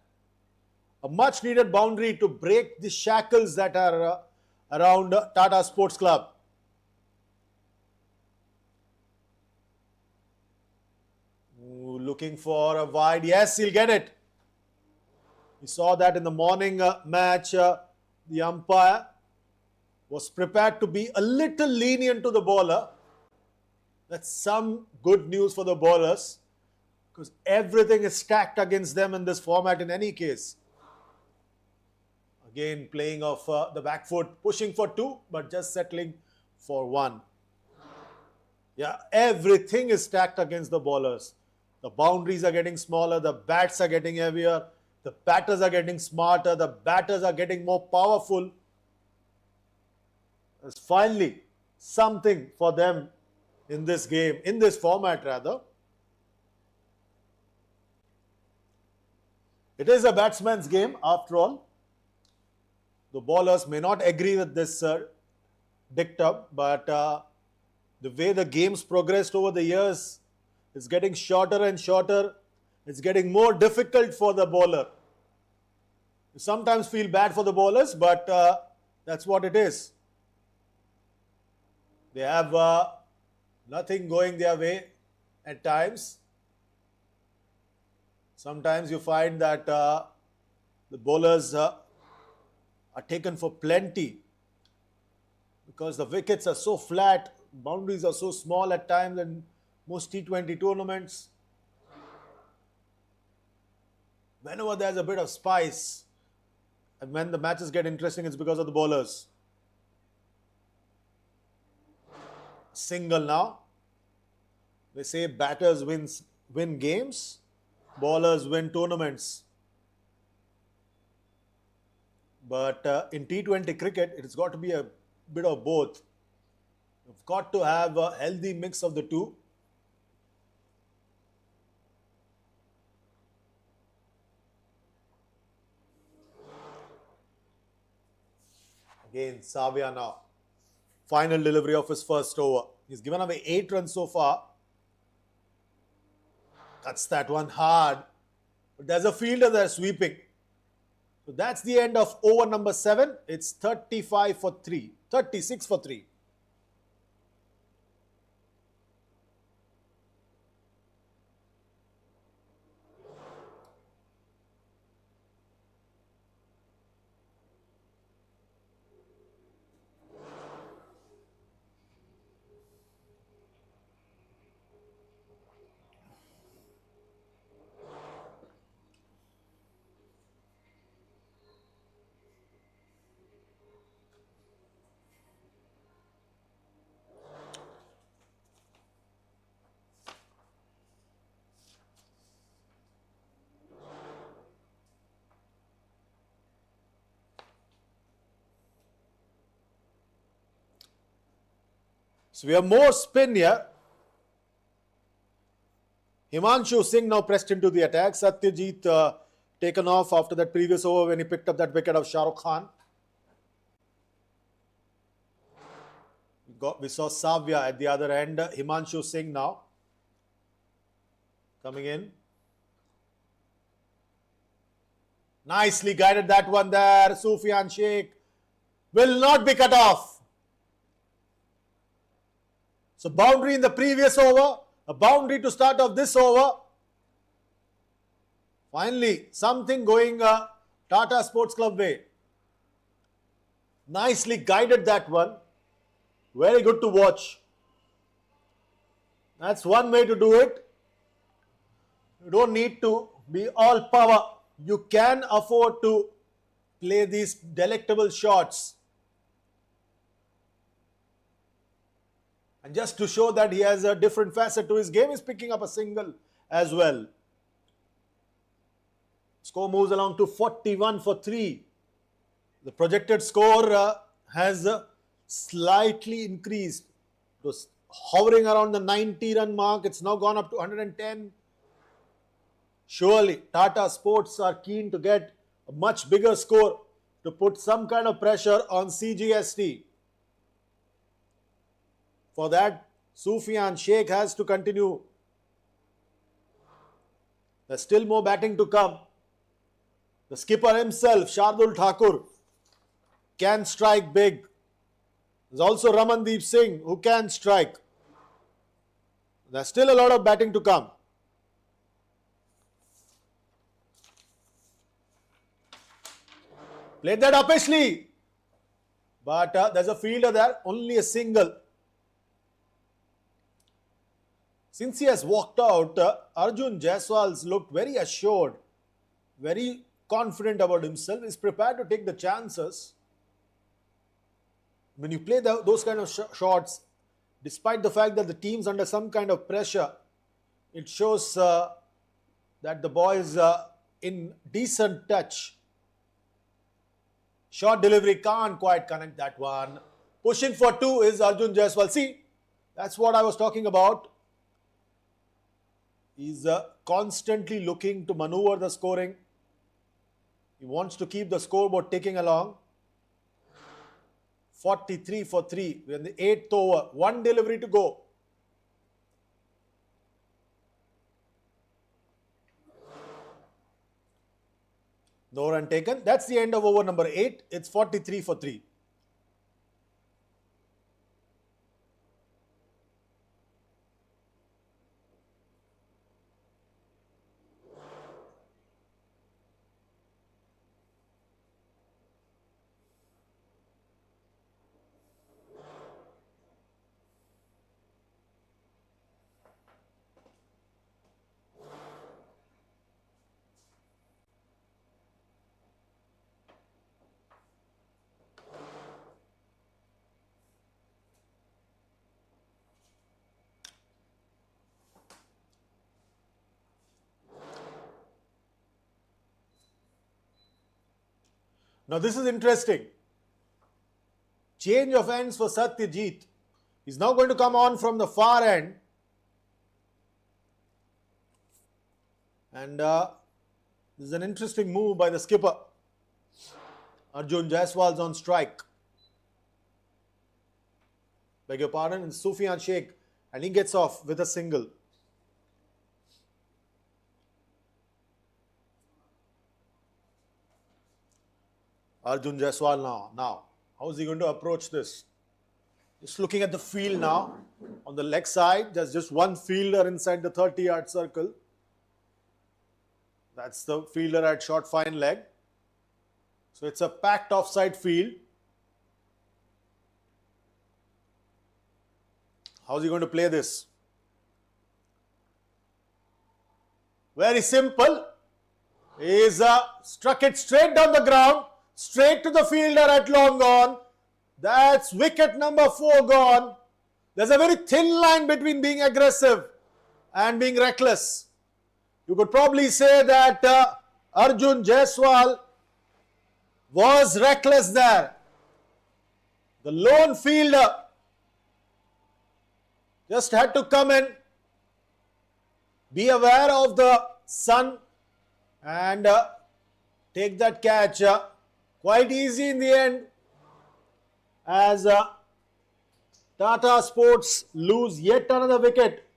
A much needed boundary to break the shackles that are around Tata Sports Club. Ooh, looking for a wide. Yes, he'll get it. We saw that in the morning match. The umpire was prepared to be a little lenient to the bowler. That's some good news for the bowlers, because everything is stacked against them in this format in any case. Again, playing off the back foot, pushing for 2, but just settling for 1. Yeah, everything is stacked against the bowlers. The boundaries are getting smaller, the bats are getting heavier, the batters are getting smarter, the batters are getting more powerful. There's finally something for them in this game, in this format rather. It is a batsman's game after all. The bowlers may not agree with this dictum, but the way the game's progressed over the years, it's getting shorter and shorter. It's getting more difficult for the bowler. You sometimes feel bad for the bowlers, but that's what it is. They have nothing going their way at times. Sometimes you find that the bowlers are taken for plenty because the wickets are so flat, boundaries are so small at times in most T20 tournaments. Whenever there's a bit of spice and when the matches get interesting, it's because of the bowlers. Single now. They say batters win games, bowlers win tournaments. But in T20 cricket, it's got to be a bit of both. You've got to have a healthy mix of the two. Again, Savia now. Final delivery of his first over. He's given away 8 runs so far. Cuts that one hard. But there's a fielder there sweeping. So that's the end of over number 7. It's 35 for 3. 36 for 3. So we have more spin here. Himanshu Singh now pressed into the attack. Satyajit taken off after that previous over when he picked up that wicket of Shah Rukh Khan. We saw Savia at the other end. Himanshu Singh now coming in. Nicely guided that one there. Sufyan Shaikh will not be cut off. So boundary in the previous over, a boundary to start off this over. Finally, something going Tata Sports Club way. Nicely guided that one. Very good to watch. That's one way to do it. You don't need to be all power. You can afford to play these delectable shots. And just to show that he has a different facet to his game, he's picking up a single as well. Score moves along to 41 for 3. The projected score has slightly increased. It was hovering around the 90-run mark. It's now gone up to 110. Surely, Tata Sports are keen to get a much bigger score to put some kind of pressure on Cgst. For that, Sufyan Shaikh has to continue. There's still more batting to come. The skipper himself, Shardul Thakur, can strike big. There's also Ramandeep Singh who can strike. There's still a lot of batting to come. Played that uppishly. But there's a fielder there, only a single. Since he has walked out, Arjun Jasal's looked very assured, very confident about himself. He's prepared to take the chances. When you play those kind of shots, despite the fact that the team's under some kind of pressure, it shows that the boy is in decent touch. Short delivery, can't quite connect that one. Pushing for 2 is Arjun Jasal. See, that's what I was talking about. He's constantly looking to maneuver the scoring. He wants to keep the scoreboard ticking along. 43 for 3. We're in the 8th over. 1 delivery to go. No run taken. That's the end of over number 8. It's 43 for 3. Now this is interesting. Change of ends for Satyajit. He's now going to come on from the far end. And this is an interesting move by the skipper. Arjun Jasal's on strike. Beg your pardon, and Sufyan Shaikh. And he gets off with a single. Arjun Jasal now. How is he going to approach this? Just looking at the field now. On the leg side, there's just one fielder inside the 30-yard circle. That's the fielder at short fine leg. So it's a packed offside field. How's he going to play this? Very simple. He's struck it straight down the ground. Straight to the fielder at long on. That's wicket number 4 gone. There's a very thin line between being aggressive and being reckless. You could probably say that Arjun Jasal was reckless there. The lone fielder just had to come in, be aware of the sun and take that catch. Quite easy in the end, as Tata Sports lose yet another wicket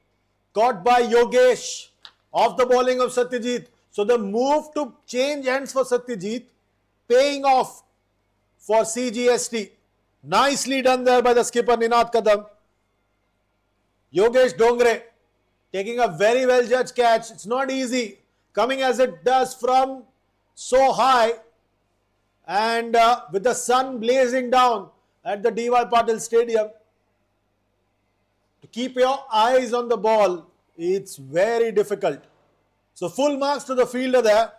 caught by Yogesh off the bowling of Satyajit. So the move to change ends for Satyajit paying off for Cgst. Nicely done there by the skipper Ninad Kadam. Yogesh Dongre taking a very well judged catch. It's not easy coming as it does from so high. And with the sun blazing down at the D.Y. Patil Stadium, to keep your eyes on the ball, it's very difficult. So full marks to the fielder there.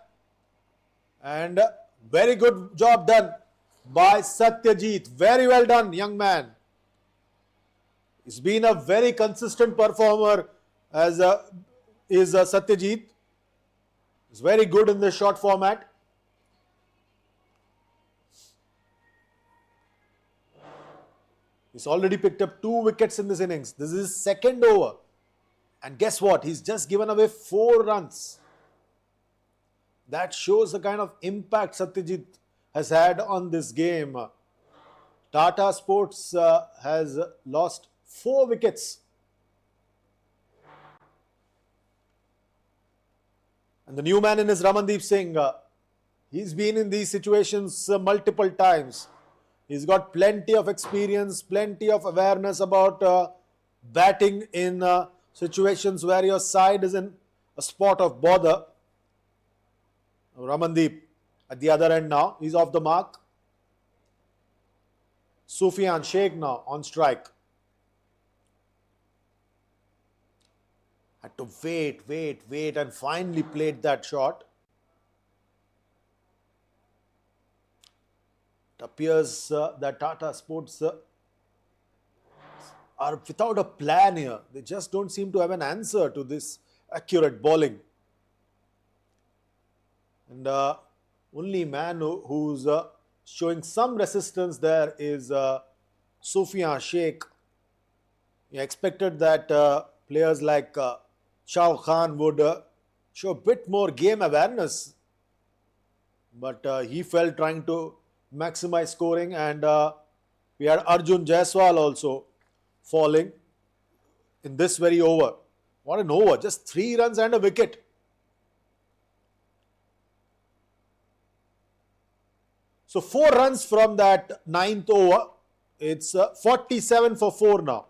And very good job done by Satyajit. Very well done, young man. He's been a very consistent performer as is Satyajit. He's very good in the short format. He's already picked up 2 wickets in this innings. This is his second over. And guess what? He's just given away 4 runs. That shows the kind of impact Satyajit has had on this game. Tata Sports has lost 4 wickets. And the new man in is Ramandeep Singh. He's been in these situations multiple times. He's got plenty of experience, plenty of awareness about batting in situations where your side is in a spot of bother. Ramandeep at the other end now. He's off the mark. Sufyan Shaikh now on strike. Had to wait and finally played that shot. It appears that Tata Sports are without a plan here. They just don't seem to have an answer to this accurate bowling. And only man who's showing some resistance there is Sufyan Shaikh. You expected that players like Shah Khan would show a bit more game awareness, but he felt trying to maximize scoring, and we had Arjun Jasal also falling in this very over. What an over, just 3 runs and a wicket. So 4 runs from that 9th over. It's 47 for 4 now.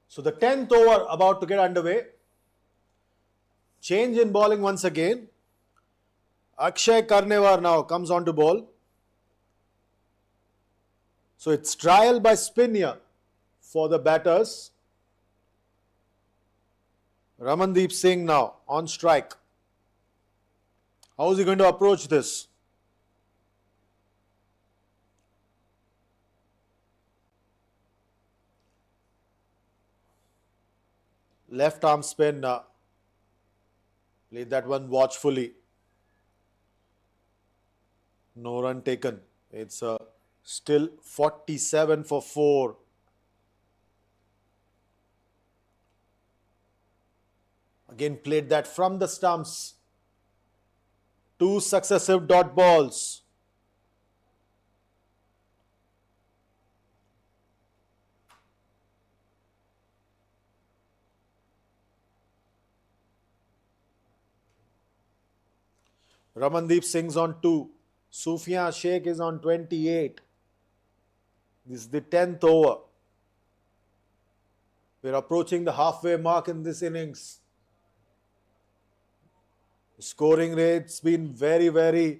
So the 10th over about to get underway. Change in bowling once again. Akshay Karnewar now comes on to bowl. So it's trial by spin here for the batters. Ramandeep Singh now on strike. How is he going to approach this? Left arm spin. Played that one watchfully. No run taken. It's still 47 for 4. Again played that from the stumps. 2 successive dot balls. Ramandeep Singh's on 2. Sufyan Shaikh is on 28. This is the 10th over. We're approaching the halfway mark in this innings. Scoring rate's been very, very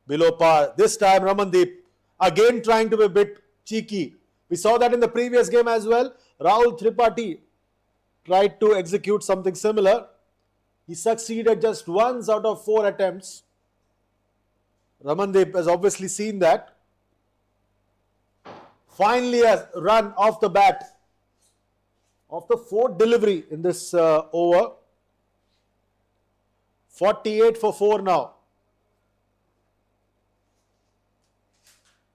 below par. This time Ramandeep again trying to be a bit cheeky. We saw that in the previous game as well. Rahul Tripathi tried to execute something similar. He succeeded just once out of 4 attempts. Ramandeep has obviously seen that. Finally a run off the bat of the 4th delivery in this over. 48 for 4 now.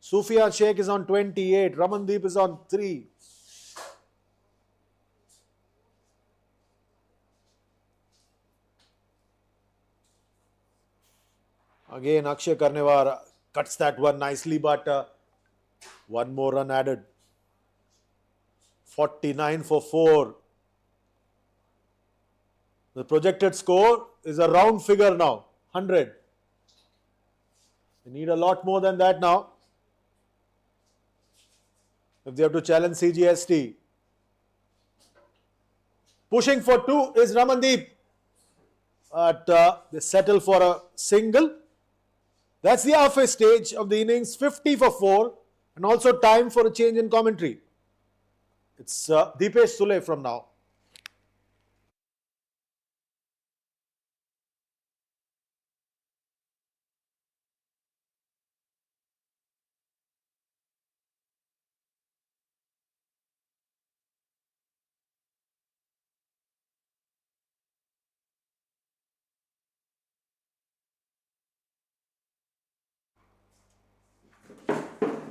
Sufyan Shaikh is on 28. Ramandeep is on 3. Again, Akshay Karnewar cuts that one nicely, but one more run added. 49 for 4. The projected score is a round figure now, 100. We need a lot more than that now. if they have to challenge CGST. Pushing for 2 is Ramandeep. But they settle for a single. That's the halfway stage of the innings, 50 for 4, and also time for a change in commentary. It's Deepesh Sule from now.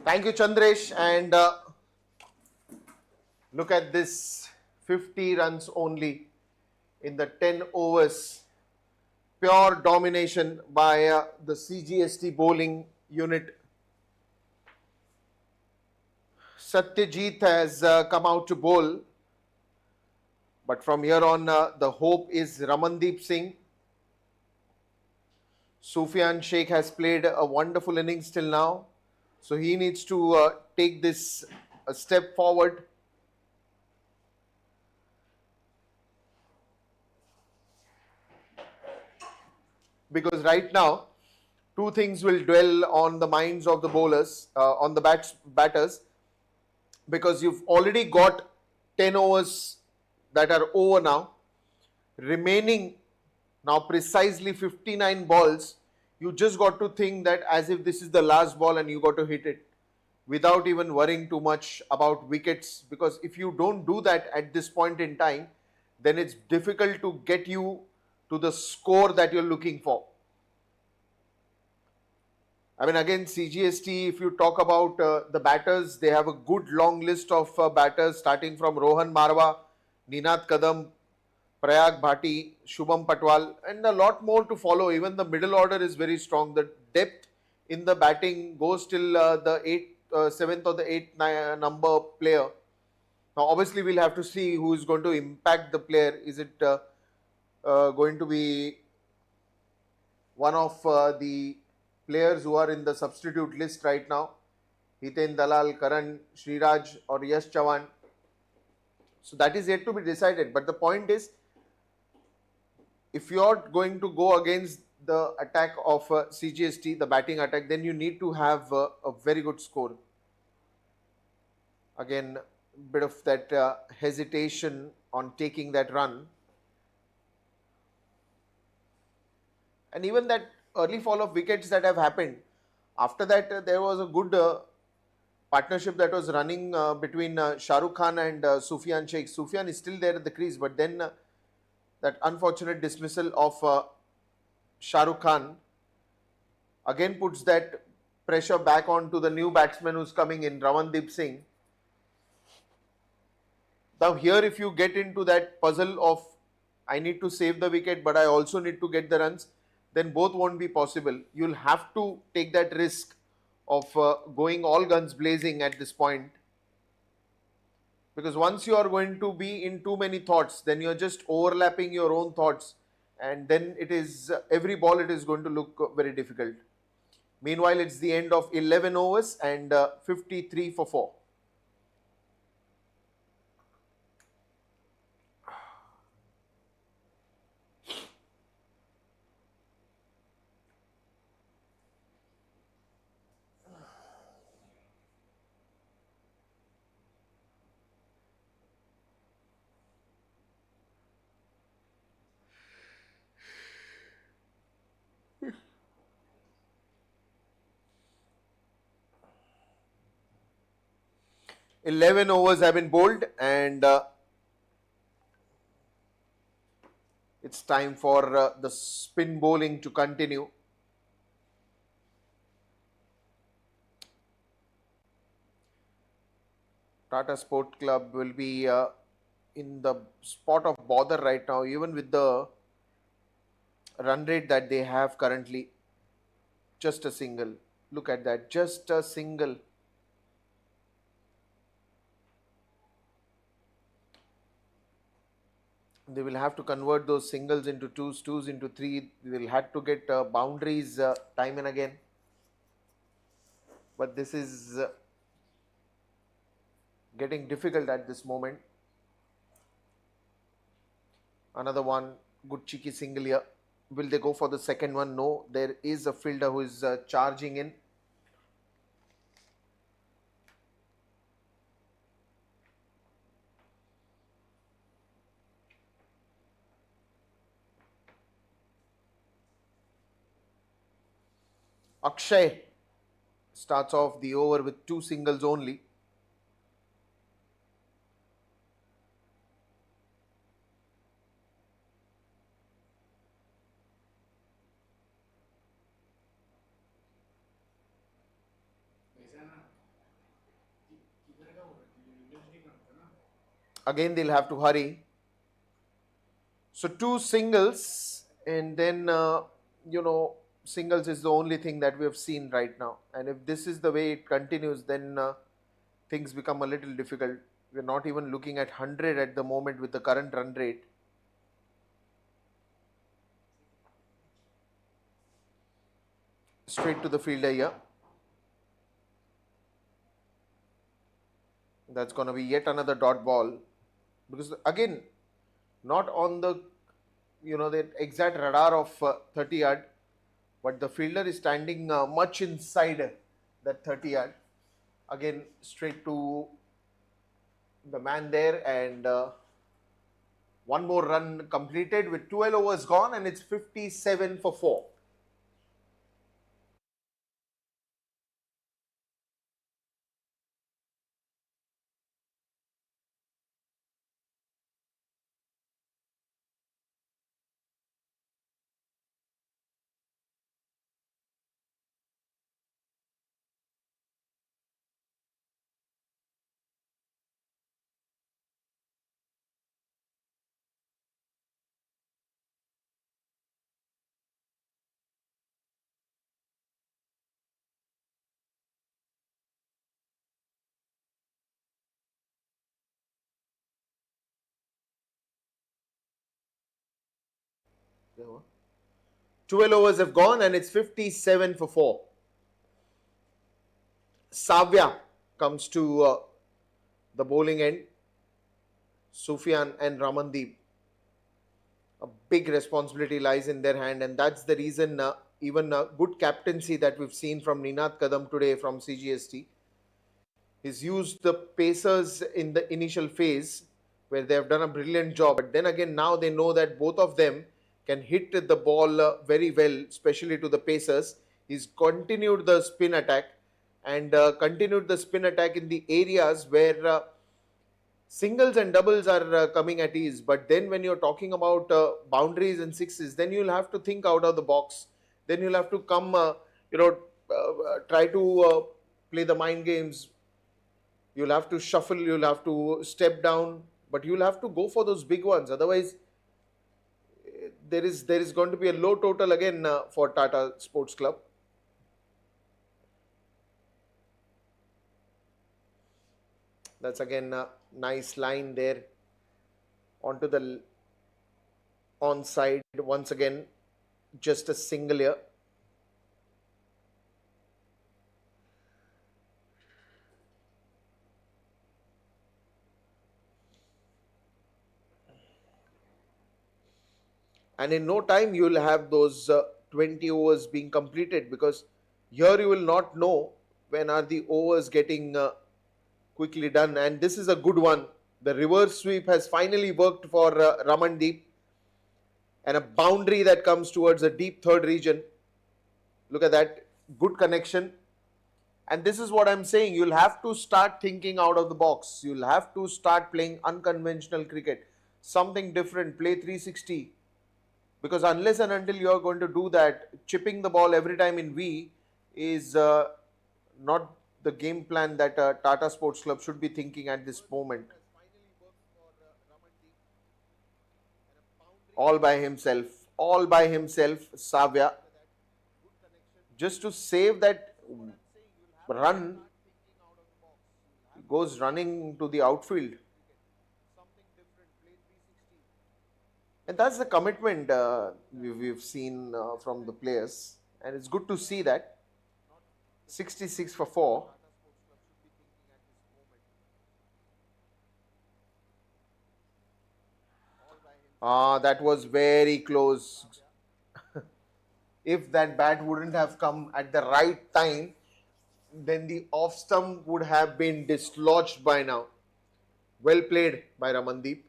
Thank you, Chandresh. And look at this, 50 runs only in the 10 overs. Pure domination by the CGST bowling unit. Satyajit has come out to bowl. But from here on, the hope is Ramandeep Singh. Sufyan Shaikh has played a wonderful innings till now. So he needs to take this a step forward. Because right now, two things will dwell on the minds of the bowlers, on the batters. Because you've already got 10 overs that are over now. Remaining now precisely 59 balls. You just got to think that as if this is the last ball and you got to hit it without even worrying too much about wickets. Because if you don't do that at this point in time, then it's difficult to get you to the score that you're looking for. I mean, again, CGST, if you talk about the batters, they have a good long list of batters starting from Rohan Marwa, Ninath Kadam, Prayag Bhati, Shubham Patwal, and a lot more to follow. Even the middle order is very strong. The depth in the batting goes till the 7th or the 8th number player. Now, obviously, we'll have to see who is going to impact the player. Is it going to be one of the players who are in the substitute list right now? Hiten Dalal, Karan, Sriraj or Yash Chavan. So that is yet to be decided. But the point is, if you are going to go against the attack of CGST, the batting attack, then you need to have a very good score. Again, bit of that hesitation on taking that run. And even that early fall of wickets that have happened, after that there was a good partnership that was running between Shah Rukh Khan and Sufyan Shaikh. Sufyan is still there at the crease, but then that unfortunate dismissal of Shah Rukh Khan again puts that pressure back onto the new batsman who's coming in, Ramandeep Singh. Now here, if you get into that puzzle of I need to save the wicket but I also need to get the runs, then both won't be possible. You'll have to take that risk of going all guns blazing at this point. Because once you are going to be in too many thoughts, then you're just overlapping your own thoughts, and then it is every ball it is going to look very difficult. Meanwhile, it's the end of 11 overs and 53 for 4. Eleven overs have been bowled, and it's time for the spin bowling to continue. Tata Sport Club will be in the spot of bother right now, even with the run rate that they have currently. Just a single. Look at that. Just a single. They will have to convert those singles into twos, twos into three. They will have to get boundaries time and again. But this is getting difficult at this moment. Another one, good cheeky single here. Will they go for the second one? No, there is a fielder who is charging in. Akshay starts off the over with 2 singles only. Again, they'll have to hurry. So 2 singles, and then singles is the only thing that we have seen right now. And if this is the way it continues, then things become a little difficult. We're not even looking at 100 at the moment with the current run rate. Straight to the fielder here. That's going to be yet another dot ball, because again, not on the the exact radar of 30 yard, but the fielder is standing much inside that 30 yard. Again, straight to the man there, and one more run completed with 12 overs gone, and it's 57 for 4. There were 12 overs have gone, and it's 57 for 4. Savya comes to the bowling end. Sufyan and Ramandeep. A big responsibility lies in their hand, and that's the reason even good captaincy that we've seen from Ninad Kadam today from Cgst. He's used the pacers in the initial phase where they have done a brilliant job. But then again, now they know that both of them can hit the ball very well, especially to the pacers. He's continued the spin attack and continued the spin attack in the areas where singles and doubles are coming at ease. But then when you're talking about boundaries and sixes, then you'll have to think out of the box. Then you'll have to come, try to play the mind games. You'll have to shuffle, you'll have to step down, but you'll have to go for those big ones. Otherwise, there is going to be a low total again for Tata Sports Club. That's again a nice line there onto the onside. Once again, just a single here. And in no time you will have those 20 overs being completed, because here you will not know when are the overs getting quickly done. And this is a good one. The reverse sweep has finally worked for Ramandeep, and a boundary that comes towards a deep third region. Look at that, good connection. And this is what I'm saying, you'll have to start thinking out of the box. You'll have to start playing unconventional cricket, something different, play 360. Because unless and until you are going to do that, chipping the ball every time in V is not the game plan that Tata Sports Club should be thinking at this moment. All by himself, Savya. Just to save that run, goes running to the outfield. And that's the commitment we've seen from the players. And it's good to see that. 66 for 4. That was very close. If that bat wouldn't have come at the right time, then the off stump would have been dislodged by now. Well played by Ramandeep.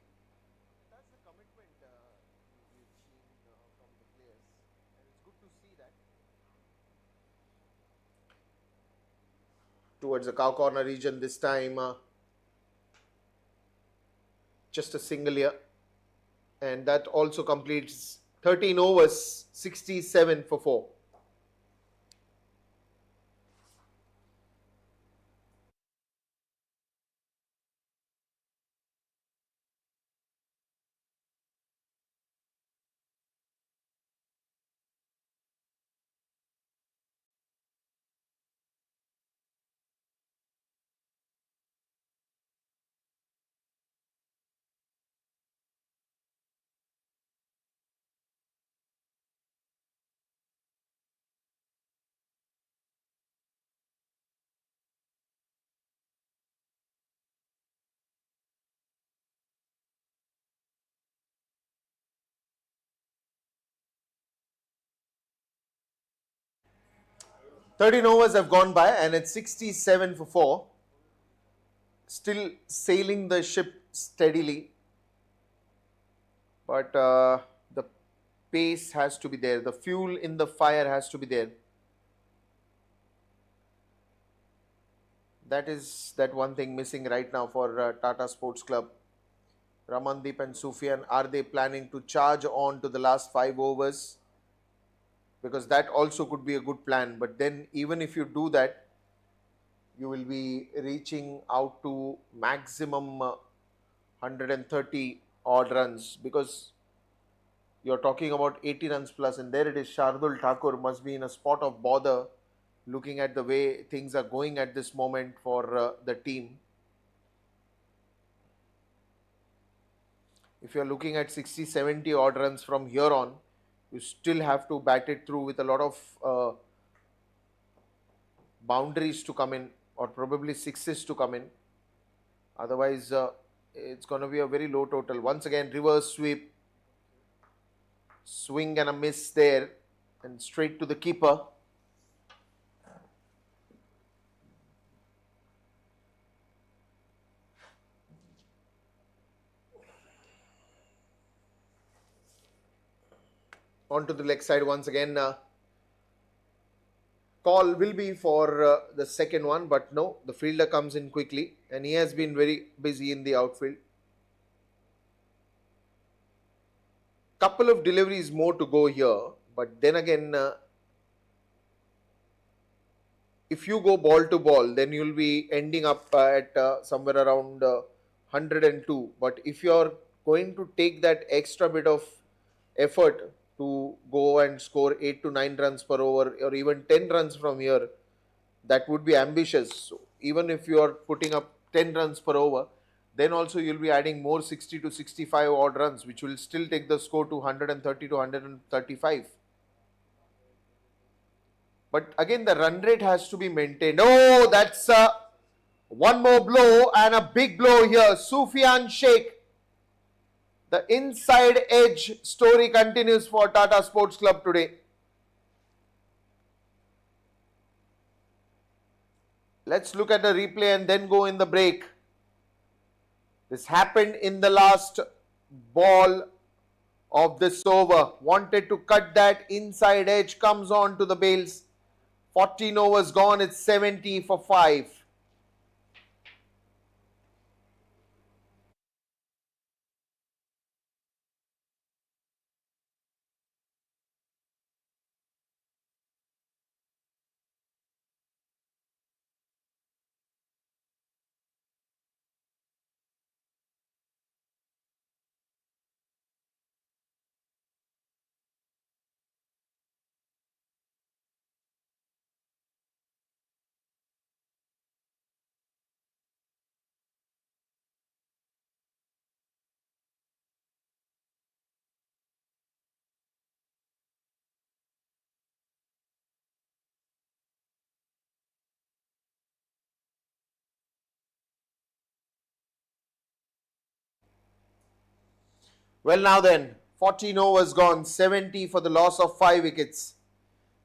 That's the commitment we've seen from the players, and it's good to see that. Towards the cow corner region this time, just a single here, and that also completes 13 overs, 67 for 4. Thirteen overs have gone by, and it's 67 for 4. Still sailing the ship steadily, but the pace has to be there. The fuel in the fire has to be there. That is that one thing missing right now for Tata Sports Club. Ramandeep and Sufyan, are they planning to charge on to the last 5 overs? Because that also could be a good plan. But then even if you do that, you will be reaching out to maximum 130 odd runs, because you're talking about 80 runs plus, and there it is. Shardul Thakur must be in a spot of bother looking at the way things are going at this moment for the team. If you're looking at 60, 70 odd runs from here on, you still have to bat it through with a lot of boundaries to come in, or probably sixes to come in. Otherwise, it's going to be a very low total. Once again, reverse sweep, swing and a miss there, and straight to the keeper. On to the leg side once again. Call will be for the second one, but no, the fielder comes in quickly, and he has been very busy in the outfield. Couple of deliveries more to go here, but then again, if you go ball to ball, then you'll be ending up at somewhere around 102. But if you're going to take that extra bit of effort to go and score 8 to 9 runs per over, or even 10 runs from here, that would be ambitious. So even if you are putting up 10 runs per over, then also you'll be adding more 60 to 65 odd runs, which will still take the score to 130 to 135. But again, the run rate has to be maintained. Oh, that's one more blow, and a big blow here. Sufyan Shaikh. The inside edge story continues for Tata Sports Club today. Let's look at the replay and then go in the break. This happened in the last ball of this over. Wanted to cut that inside edge, comes on to the bails. 14 overs gone, it's 70 for 5. Well, now then, 14 overs gone, 70 for the loss of 5 wickets.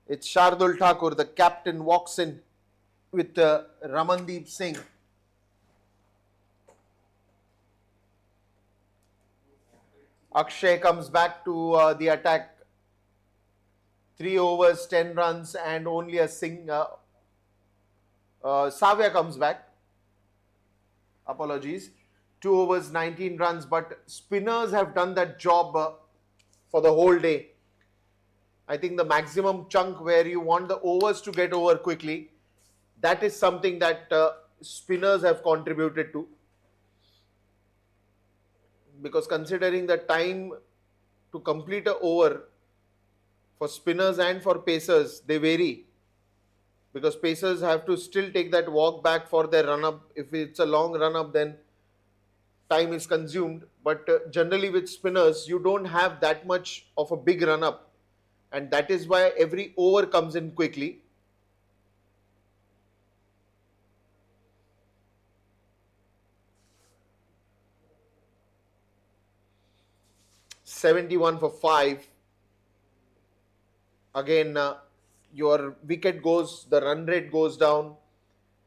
It's Shardul Thakur, the captain, walks in with Ramandeep Singh. Akshay comes back to the attack. 3 overs, 10 runs and only a single. Savya comes back. Apologies. 2 overs, 19 runs, but spinners have done that job for the whole day. I think the maximum chunk where you want the overs to get over quickly, that is something that spinners have contributed to. Because considering the time to complete an over for spinners and for pacers, they vary. Because pacers have to still take that walk back for their run-up. If it's a long run-up, then time is consumed. But generally with spinners, you don't have that much of a big run-up. And that is why every over comes in quickly. $71 for 5. Again, your wicket goes, the run rate goes down.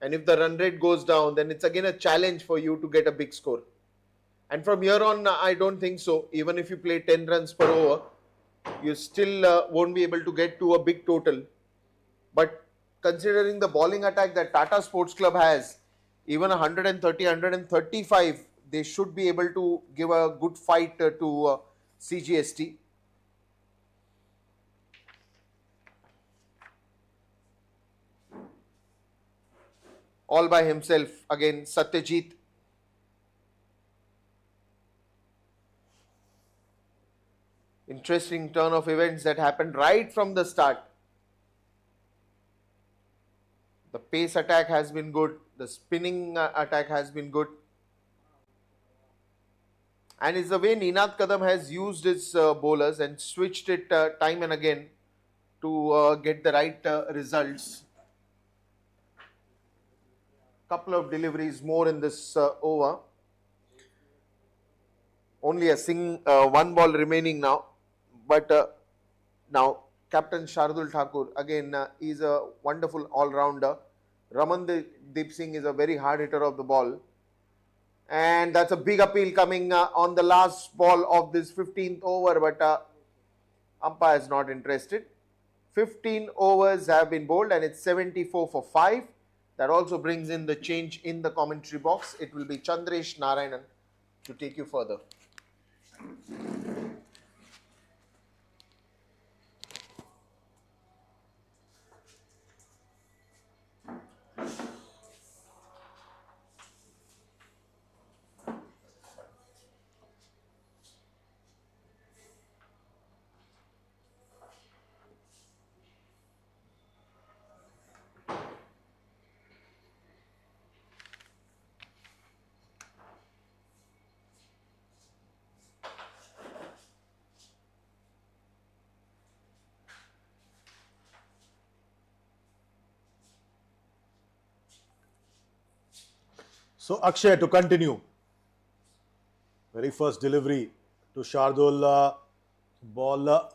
And if the run rate goes down, then it's again a challenge for you to get a big score. And from here on, I don't think so. Even if you play 10 runs per over, you still won't be able to get to a big total. But considering the bowling attack that Tata Sports Club has, even 130, 135, they should be able to give a good fight to Cgst. All by himself. Again, Satyajit. Interesting turn of events that happened right from the start. The pace attack has been good. The spinning attack has been good. And it's the way Ninad Kadam has used his bowlers and switched it time and again to get the right results. Couple of deliveries more in this over. Only one ball remaining now. But now Captain Shardul Thakur, again, is a wonderful all-rounder. Ramandeep Singh is a very hard hitter of the ball. And that's a big appeal coming on the last ball of this 15th over, but umpire is not interested. 15 overs have been bowled and it's 74 for 5. That also brings in the change in the commentary box. It will be Chandresh Narayanan to take you further. So Akshay to continue. Very first delivery to Shardul. Ball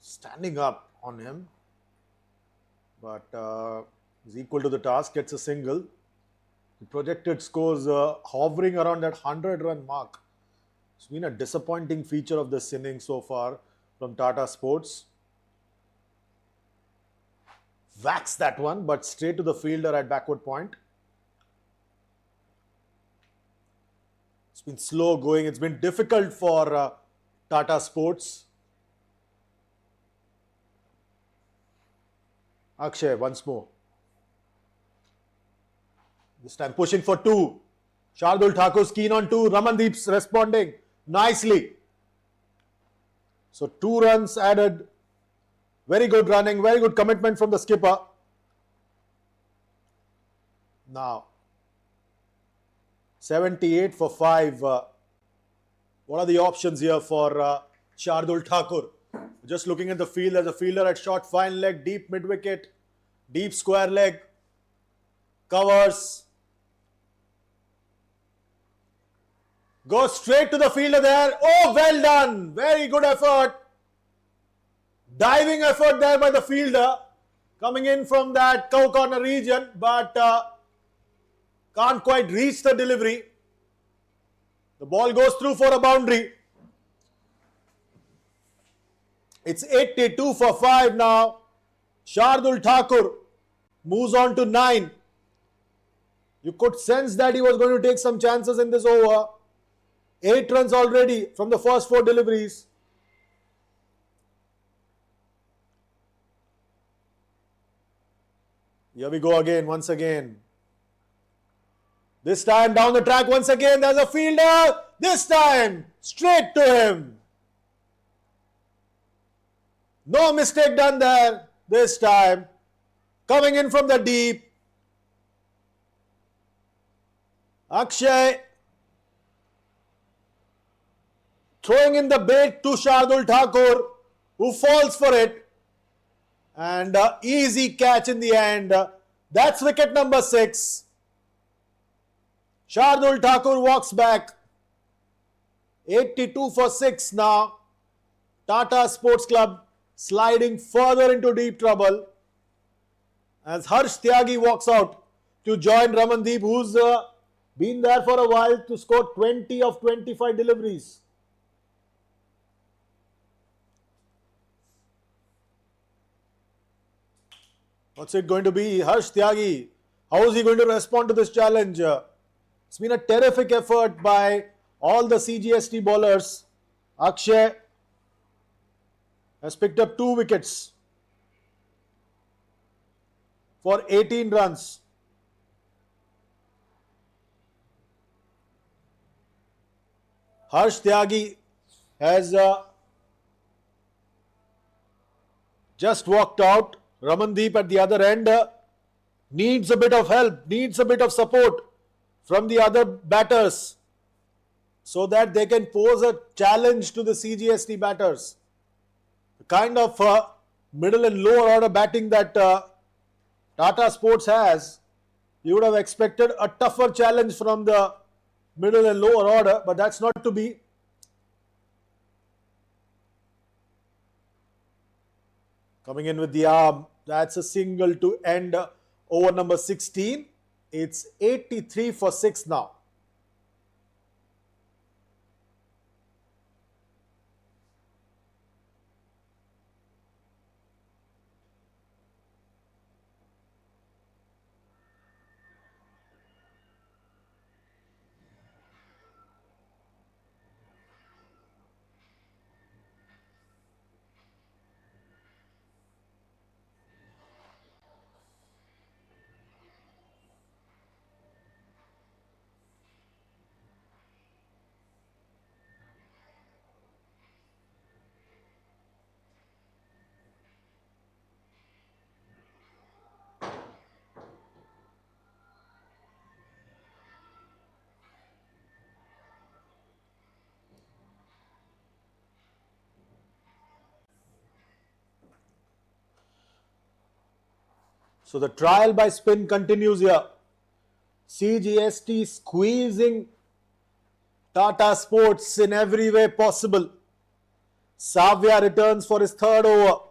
standing up on him. But is equal to the task, gets a single. The projected scores hovering around that 100-run mark. It's been a disappointing feature of this inning so far from Tata Sports. Whacks that one, but straight to the fielder at backward point. It's been slow going. It's been difficult for Tata Sports. Akshay once more. This time pushing for 2. Shardul Thakur's keen on 2. Ramandeep's responding nicely. So 2 runs added. Very good running. Very good commitment from the skipper. Now 78 for 5. What are the options here for Shardul Thakur? Just looking at the field, there's a fielder at short fine leg, deep mid wicket, deep square leg, covers. Goes straight to the fielder there. Oh, well done. Very good effort. Diving effort there by the fielder. Coming in from that cow corner region, but can't quite reach the delivery. The ball goes through for a boundary. It's 82 for 5 now. Shardul Thakur moves on to 9. You could sense that he was going to take some chances in this over. 8 runs already from the first 4 deliveries. Here we go again, once again. This time down the track once again, there's a fielder. This time, straight to him. No mistake done there this time. Coming in from the deep. Akshay throwing in the bait to Shardul Thakur, who falls for it. And easy catch in the end. That's wicket number 6. Shardul Thakur walks back. 82 for 6 now. Tata Sports Club sliding further into deep trouble as Harsh Tyagi walks out to join Ramandeep, who's been there for a while, to score 20 of 25 deliveries. What's it going to be? Harsh Tyagi. How is he going to respond to this challenge? It's been a terrific effort by all the CGST bowlers. Akshay has picked up 2 wickets for 18 runs. Harsh Tyagi has just walked out. Ramandeep at the other end needs a bit of help, needs a bit of support from the other batters so that they can pose a challenge to the CGST batters. The kind of middle and lower order batting that Tata Sports has, you would have expected a tougher challenge from the middle and lower order, but that's not to be. Coming in with the arm, that's a single to end over number 16. It's 83 for 6 now. So the trial by spin continues here. CGST squeezing Tata Sports in every way possible. Savya returns for his 3rd over.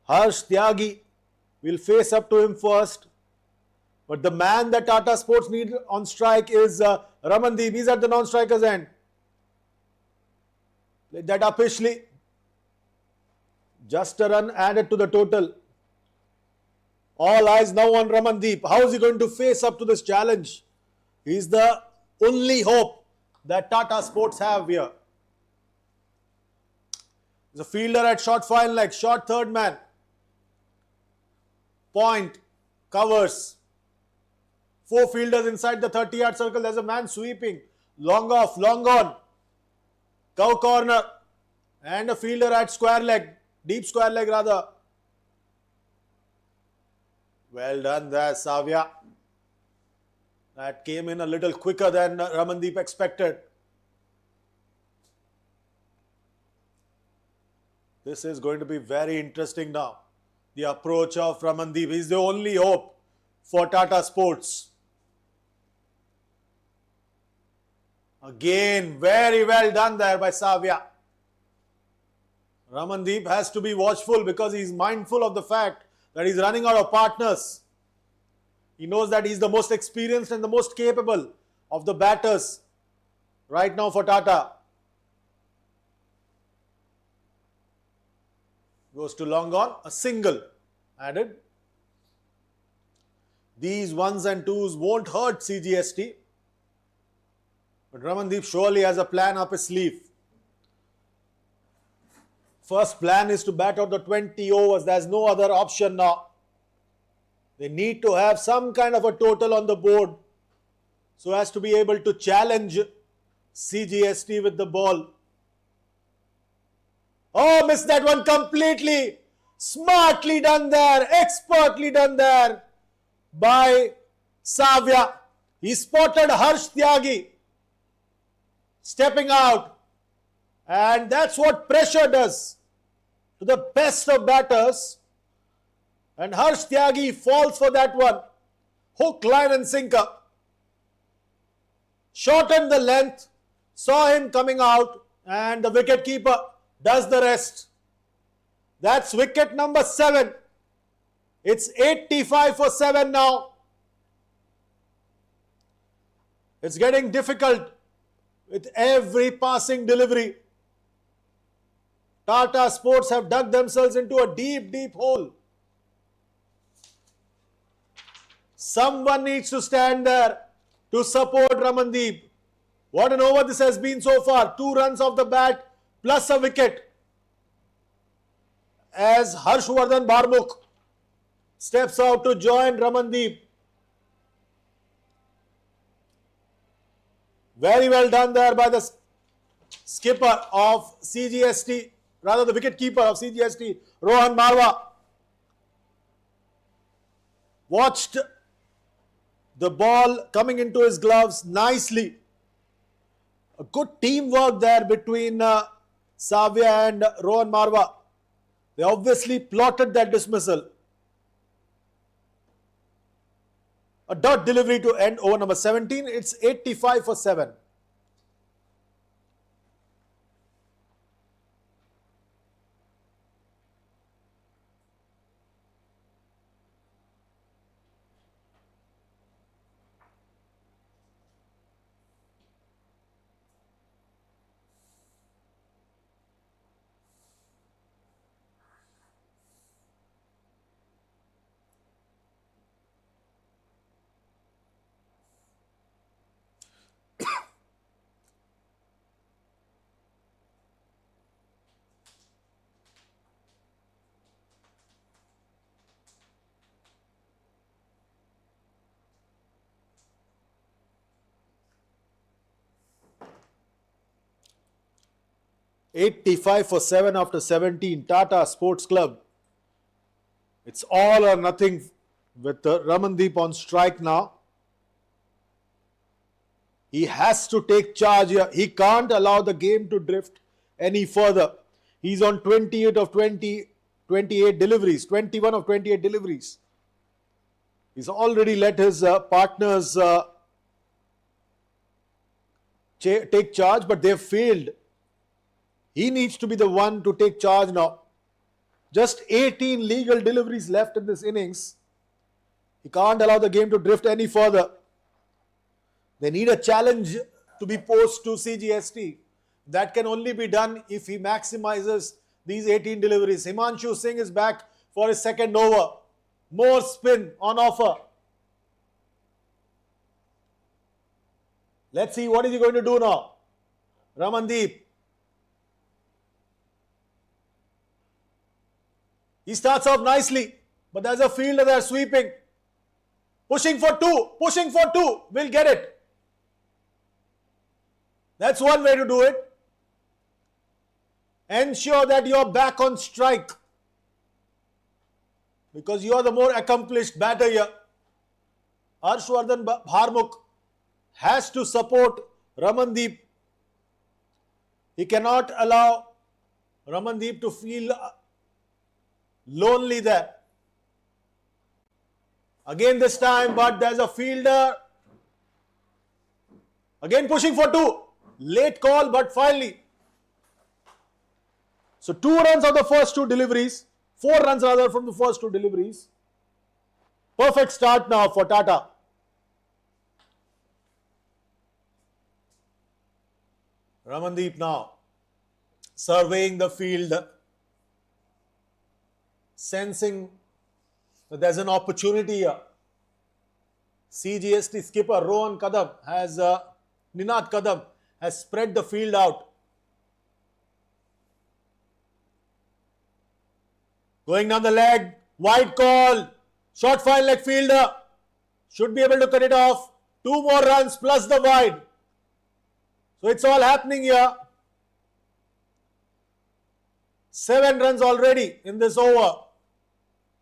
Harsh Tyagi will face up to him first. But the man that Tata Sports need on strike is Ramandeep. He's at the non-striker's end. Played that uppishly. Just a run added to the total. All eyes now on Ramandeep. How is he going to face up to this challenge? He's the only hope that Tata Sports have here. There's a fielder at short fine leg, short third man. Point, covers. 4 fielders inside the 30-yard circle. There's a man sweeping. Long off, long on. Cow corner. And a fielder at square leg. Deep square leg rather. Well done there, Savya. That came in a little quicker than Ramandeep expected. This is going to be very interesting now. The approach of Ramandeep is the only hope for Tata Sports. Again, very well done there by Savia. Ramandeep has to be watchful because he's mindful of the fact that he's running out of partners. He knows that he's the most experienced and the most capable of the batters right now for Tata. Goes to long on, a single added. These ones and twos won't hurt Cgst. But Ramandeep surely has a plan up his sleeve. First plan is to bat out the 20 overs. There's no other option now. They need to have some kind of a total on the board so as to be able to challenge Cgst with the ball. Oh, missed that one completely. Smartly done there. Expertly done there by Savia. He spotted Harsh Tyagi stepping out. And that's what pressure does to the best of batters. And Harsh Tyagi falls for that one. Hook, line and sinker. Shortened the length. Saw him coming out. And the wicket keeper does the rest. That's wicket number 7. It's 85 for 7 now. It's getting difficult with every passing delivery. Tata Sports have dug themselves into a deep, deep hole. Someone needs to stand there to support Ramandeep. What an over this has been so far. 2 runs off the bat plus a wicket. As Harshvardhan Bharmukh steps out to join Ramandeep. Very well done there by the skipper of Cgst, rather the wicket keeper of Cgst, Rohan Marwa. Watched the ball coming into his gloves nicely. A good teamwork there between Savia and Rohan Marwa. They obviously plotted that dismissal. A dot delivery to end over number 17. It's 85 for 7. $85 for 7 after 17. Tata Sports Club. It's all or nothing with Ramandeep on strike now. He has to take charge here. He can't allow the game to drift any further. He's on 28 of 28 deliveries. 21 of 28 deliveries. He's already let his partners take charge, but they've failed. He needs to be the one to take charge now. Just 18 legal deliveries left in this innings. He can't allow the game to drift any further. They need a challenge to be posed to Cgst. That can only be done if he maximizes these 18 deliveries. Himanshu Singh is back for his second over. More spin on offer. Let's see what is he going to do now. Ramandeep. He starts off nicely, but there's a fielder there sweeping. Pushing for 2. Pushing for 2. We'll get it. That's one way to do it. Ensure that you're back on strike. Because you are the more accomplished batter here. Harshvardhan Bharmukh has to support Ramandeep. He cannot allow Ramandeep to feel lonely there. Again this time, but there's a fielder. Again pushing for 2. Late call, but finally. So 2 runs of the first 2 deliveries. 4 runs rather from the first 2 deliveries. Perfect start now for Tata. Ramandeep now surveying the field, sensing that there's an opportunity here. Cgst skipper Ninad Kadam has spread the field out. Going down the leg, wide call, short fine leg fielder, should be able to cut it off. 2 more runs plus the wide. So it's all happening here. 7 runs already in this over.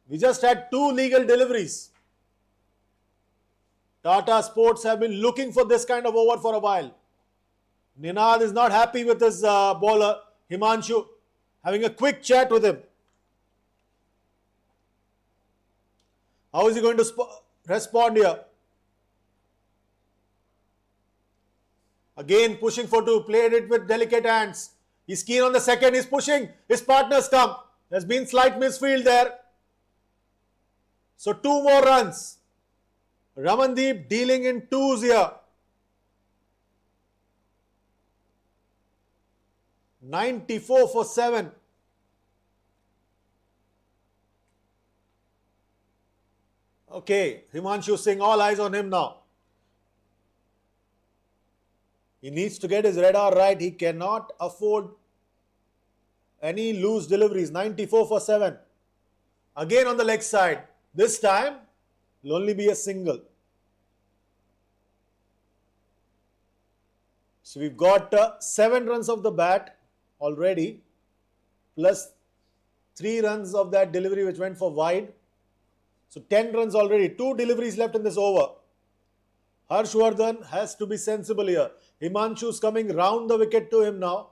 We just had 2 legal deliveries. Tata Sports have been looking for this kind of over for a while. Ninad is not happy with his bowler, Himanshu, having a quick chat with him. How is he going to respond here? Again pushing for 2, played it with delicate hands. He's keen on the second, he's pushing, his partners come. There's been slight misfield there. So 2 more runs. Ramandeep dealing in 2s here. 94 for 7. Okay, Himanshu Singh, all eyes on him now. He needs to get his radar right. He cannot afford any loose deliveries. 94 for 7. Again on the leg side. This time, will only be a single. So we've got 7 runs of the bat already, plus 3 runs of that delivery which went for wide. So 10 runs already. 2 deliveries left in this over. Harshvardhan has to be sensible here. Himanshu's coming round the wicket to him now.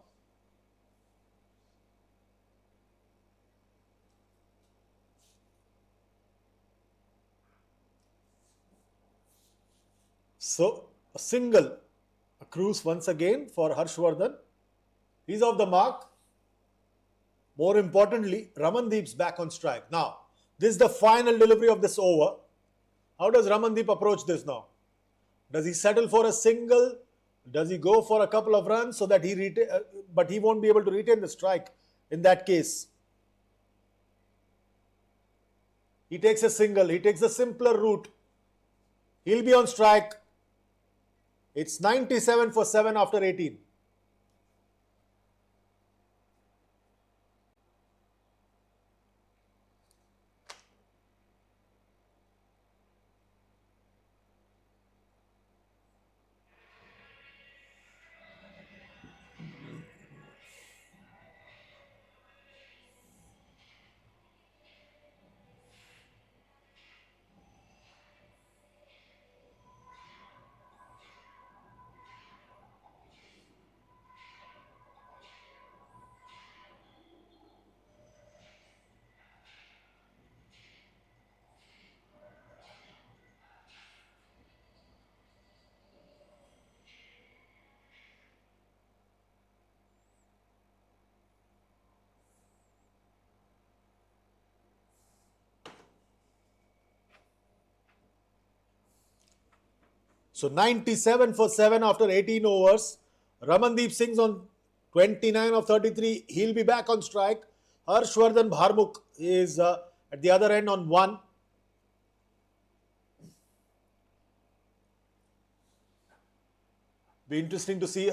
So a single, a cruise once again for Harshvardhan. He's off the mark. More importantly, Ramandeep's back on strike. Now, this is the final delivery of this over. How does Ramandeep approach this now? Does he settle for a single? Does he go for a couple of runs so that but he won't be able to retain the strike in that case? He takes a single. He takes the simpler route. He'll be on strike. It's 97 for 7 after 18. So 97 for 7 after 18 overs. Ramandeep Singh's on 29 of 33. He'll be back on strike. Harshvardhan Bharmukh is at the other end on 1. Be interesting to see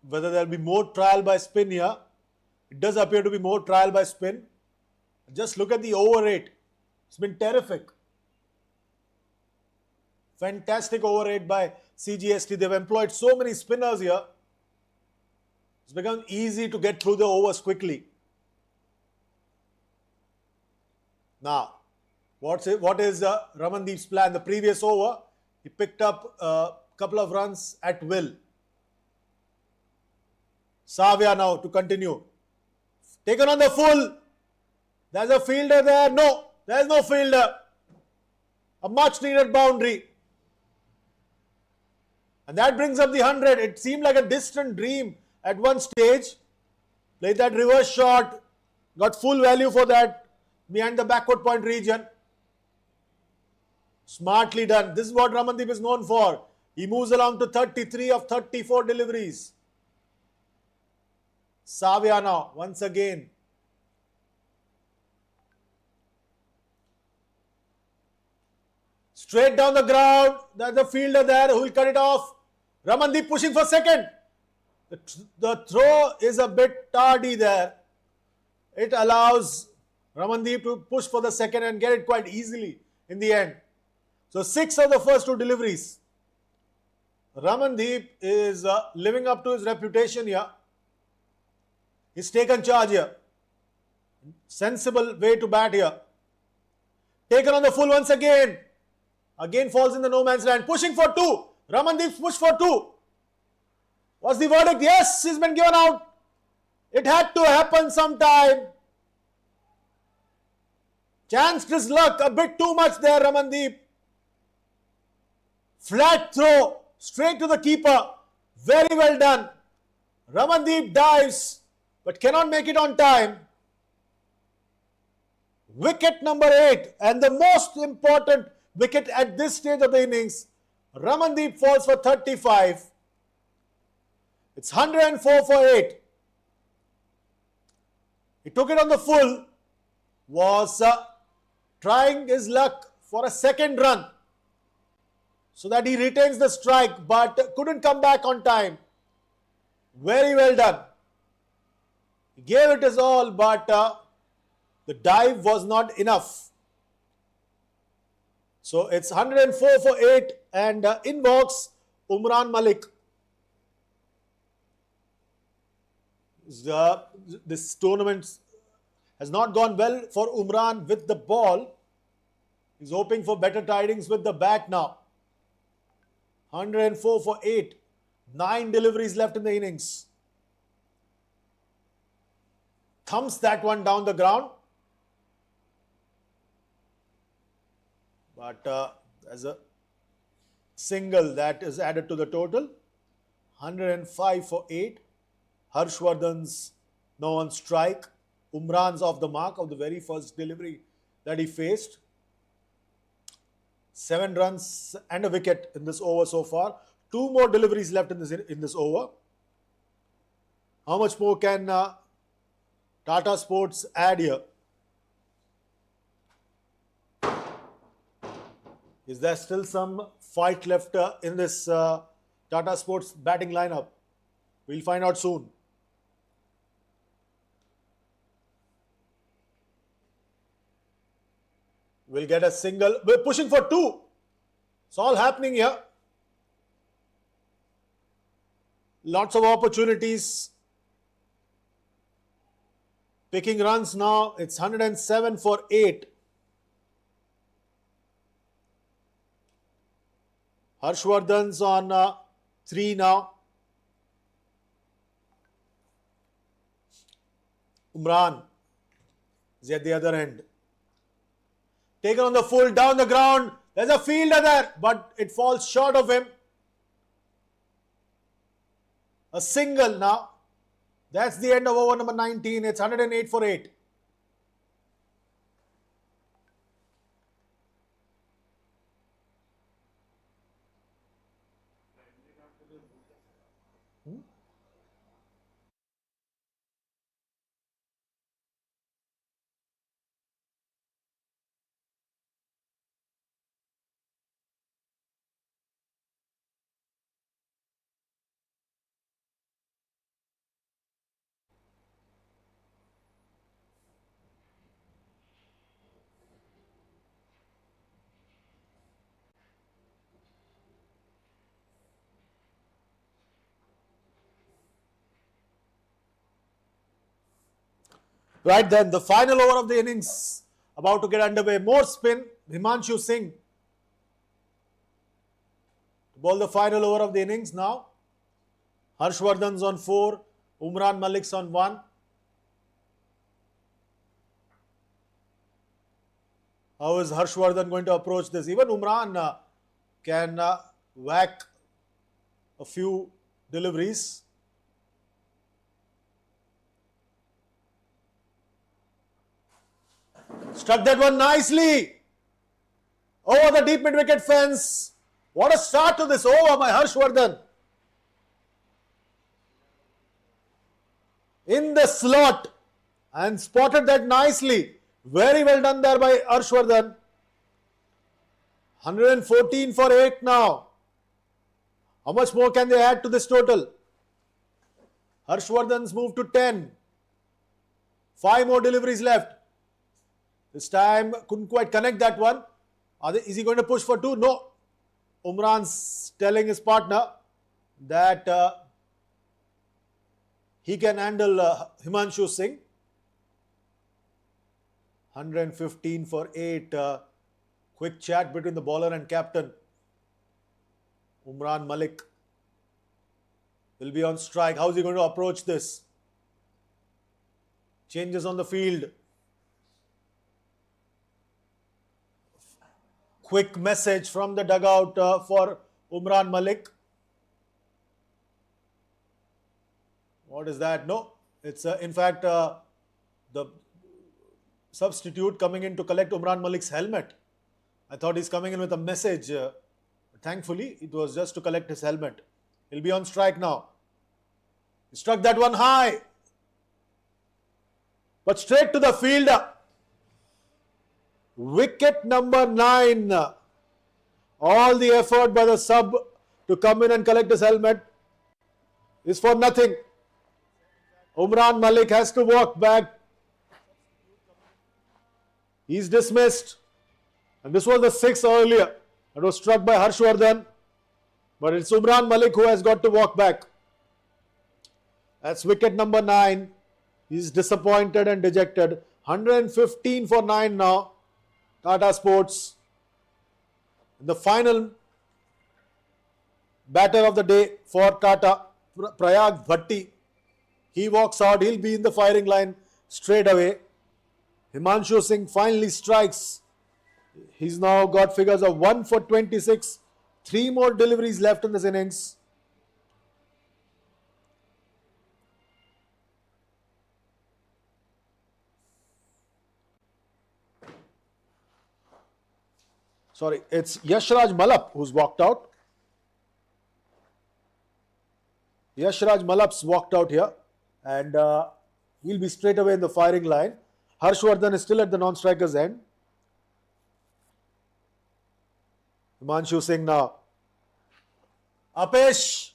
whether there will be more trial by spin here. It does appear to be more trial by spin. Just look at the over rate. It's been terrific. Fantastic over rate by Cgst. They've employed so many spinners here. It's become easy to get through the overs quickly. Now, what is Ramandeep's plan? The previous over, he picked up a couple of runs at will. Savya now to continue. Taken on the full. There's a fielder there. No, there's no fielder. A much needed boundary. And that brings up the 100. It seemed like a distant dream at one stage. Played that reverse shot, got full value for that behind the backward point region. Smartly done. This is what Ramandeep is known for. He moves along to 33 of 34 deliveries. Savia now, once again. Straight down the ground. There's a fielder there who will cut it off. Ramandeep pushing for second. The throw is a bit tardy there. It allows Ramandeep to push for the second and get it quite easily in the end. So 6 of the first 2 deliveries. Ramandeep is living up to his reputation here. He's taken charge here. Sensible way to bat here. Taken on the full once again. Again falls in the no man's land. Pushing for 2. Ramandeep's push for 2. What's the verdict? Yes, he's been given out. It had to happen sometime. Chanced his luck a bit too much there, Ramandeep. Flat throw, straight to the keeper. Very well done. Ramandeep dives, but cannot make it on time. Wicket number 8, and the most important wicket at this stage of the innings. Ramandeep falls for 35. It's 104 for 8. He took it on the full, was trying his luck for a second run so that he retains the strike, but couldn't come back on time. Very well done. He gave it his all, but the dive was not enough. So it's 104 for 8, and in walks Umran Malik. This tournament has not gone well for Umran with the ball. He's hoping for better tidings with the bat now. 104 for 8. 9 deliveries left in the innings. Thumps that one down the ground. But as a single, that is added to the total. 105 for 8. Harshvardhan's now on strike. Umran's off the mark of the very first delivery that he faced. 7 runs and a wicket in this over so far. 2 more deliveries left in this over. How much more can Tata Sports add here? Is there still some fight left in this Tata Sports batting lineup? We'll find out soon. We'll get a single. We're pushing for 2. It's all happening here. Lots of opportunities. Picking runs now. It's 107 for 8. Harshvardhan's on 3 now. Umran is at the other end. Taken on the full, down the ground. There's a fielder there, but it falls short of him. A single now. That's the end of over number 19. It's 108 for 8. Right then, the final over of the innings about to get underway. More spin. Himanshu Singh to bowl the final over of the innings now. Harshvardhan's on 4. Umran Malik's on 1. How is Harshvardhan going to approach this? Even Umran can whack a few deliveries. Struck that one nicely over the deep mid-wicket fence. What a start to this over by Harshvardhan. In the slot and spotted that nicely. Very well done there by Harshvardhan. 114 for 8 now. How much more can they add to this total? Harshvardhan's moved to 10. 5 more deliveries left. This time couldn't quite connect that one. Is he going to push for 2? No. Umran's telling his partner that he can handle Himanshu Singh. 115 for 8. Quick chat between the bowler and captain. Umran Malik will be on strike. How is he going to approach this? Changes on the field. Quick message from the dugout for Umran Malik. What is that? No, it's in fact the substitute coming in to collect Umran Malik's helmet. I thought he's coming in with a message. Thankfully, it was just to collect his helmet. He'll be on strike now. He struck that one high, but straight to the fielder. Wicket number 9. All the effort by the sub to come in and collect his helmet is for nothing. Umran Malik has to walk back. He's dismissed. And this was the 6th earlier. It was struck by Harshvardhan. But it's Umran Malik who has got to walk back. That's wicket number 9. He's disappointed and dejected. 115 for 9 now. Tata Sports. The final batter of the day for Tata, Prayag Bhatti. He walks out. He'll be in the firing line straight away. Himanshu Singh finally strikes. He's now got figures of 1 for 26. 3 more deliveries left in this innings. Sorry, it's Yashraj Malap who's walked out. Yashraj Malap's walked out here, and he'll be straight away in the firing line. Harshvardhan is still at the non-striker's end. Himanshu Singh now. Apesh,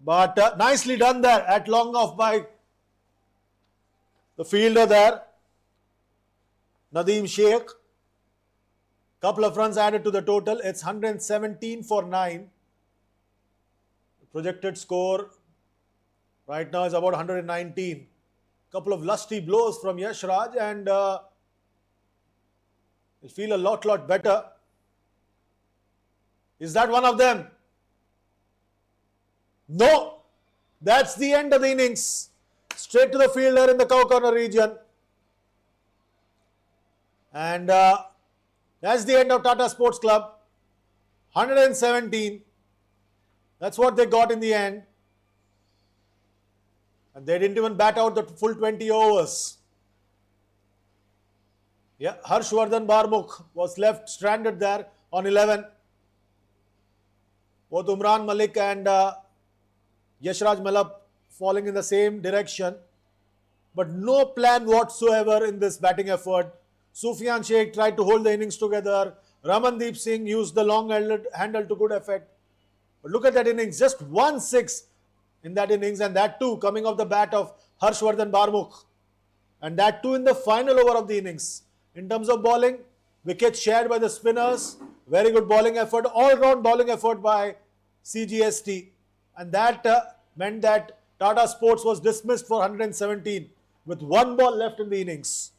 but nicely done there at long off by the fielder there. Nadeem Sheikh. Couple of runs added to the total. It's 117 for 9. The projected score right now is about 119. Couple of lusty blows from Yashraj, and he'll feel a lot better. Is that one of them? No. That's the end of the innings. Straight to the fielder in the cow corner region. And that's the end of Tata Sports Club. 117. That's what they got in the end. And they didn't even bat out the full 20 overs. Yeah, Harshvardhan Barmukh was left stranded there on 11. Both Umran Malik and Yashraj Malap falling in the same direction. But no plan whatsoever in this batting effort. Sufyan Shaikh tried to hold the innings together. Ramandeep Singh used the long handle to good effect. But look at that innings, just 1 6 in that innings, and that too coming off the bat of Harshvardhan Barmukh. And that too in the final over of the innings. In terms of bowling, wickets shared by the spinners. Very good bowling effort, all-round bowling effort by Cgst. And that meant that Tata Sports was dismissed for 117 with 1 ball left in the innings.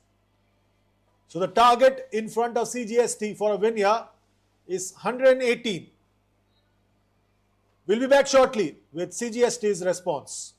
So the target in front of Cgst for a win here is 118. We'll be back shortly with Cgst's response.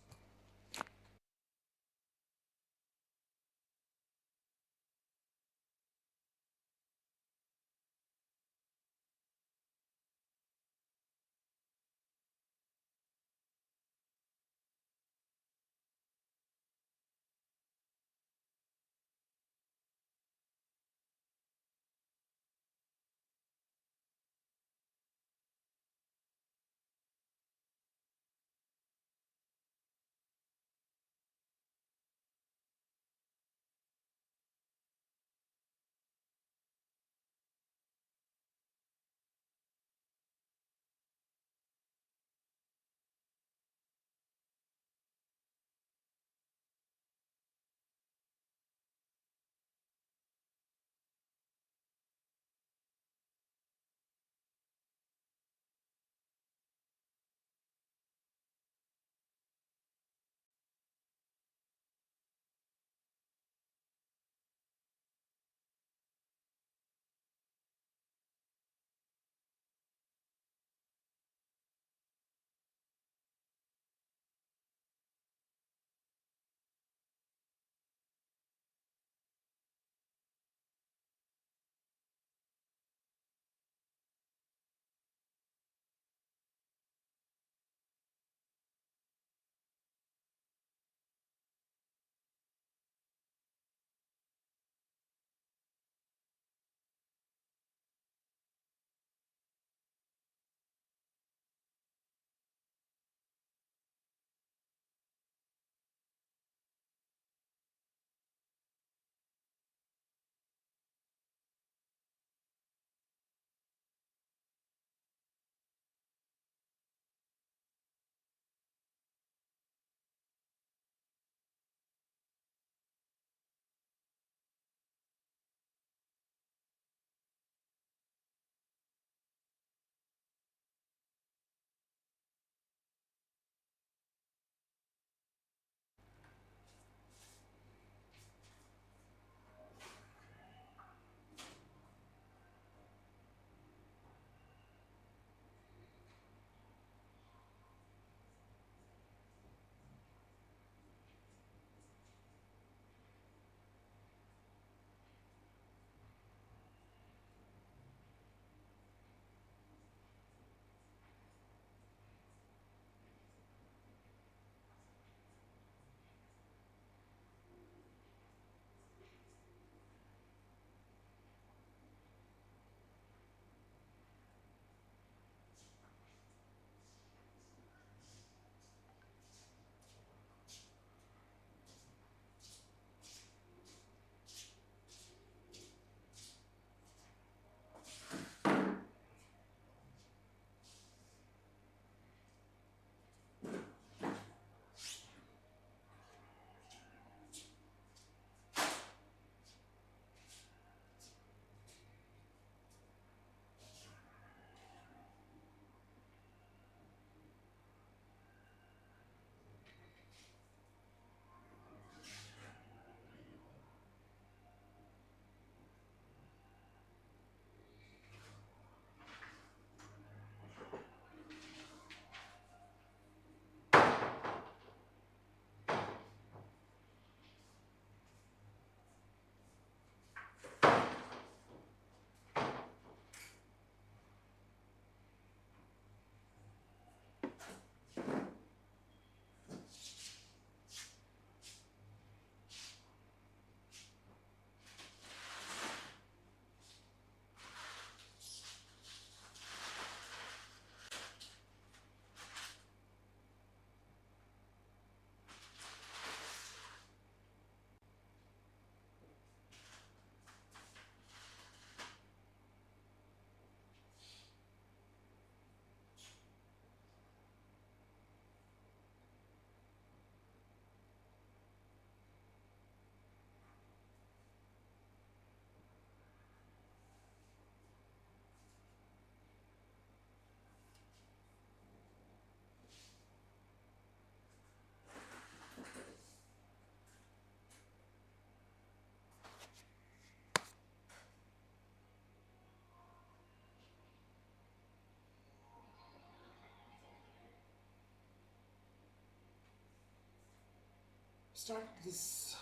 start this.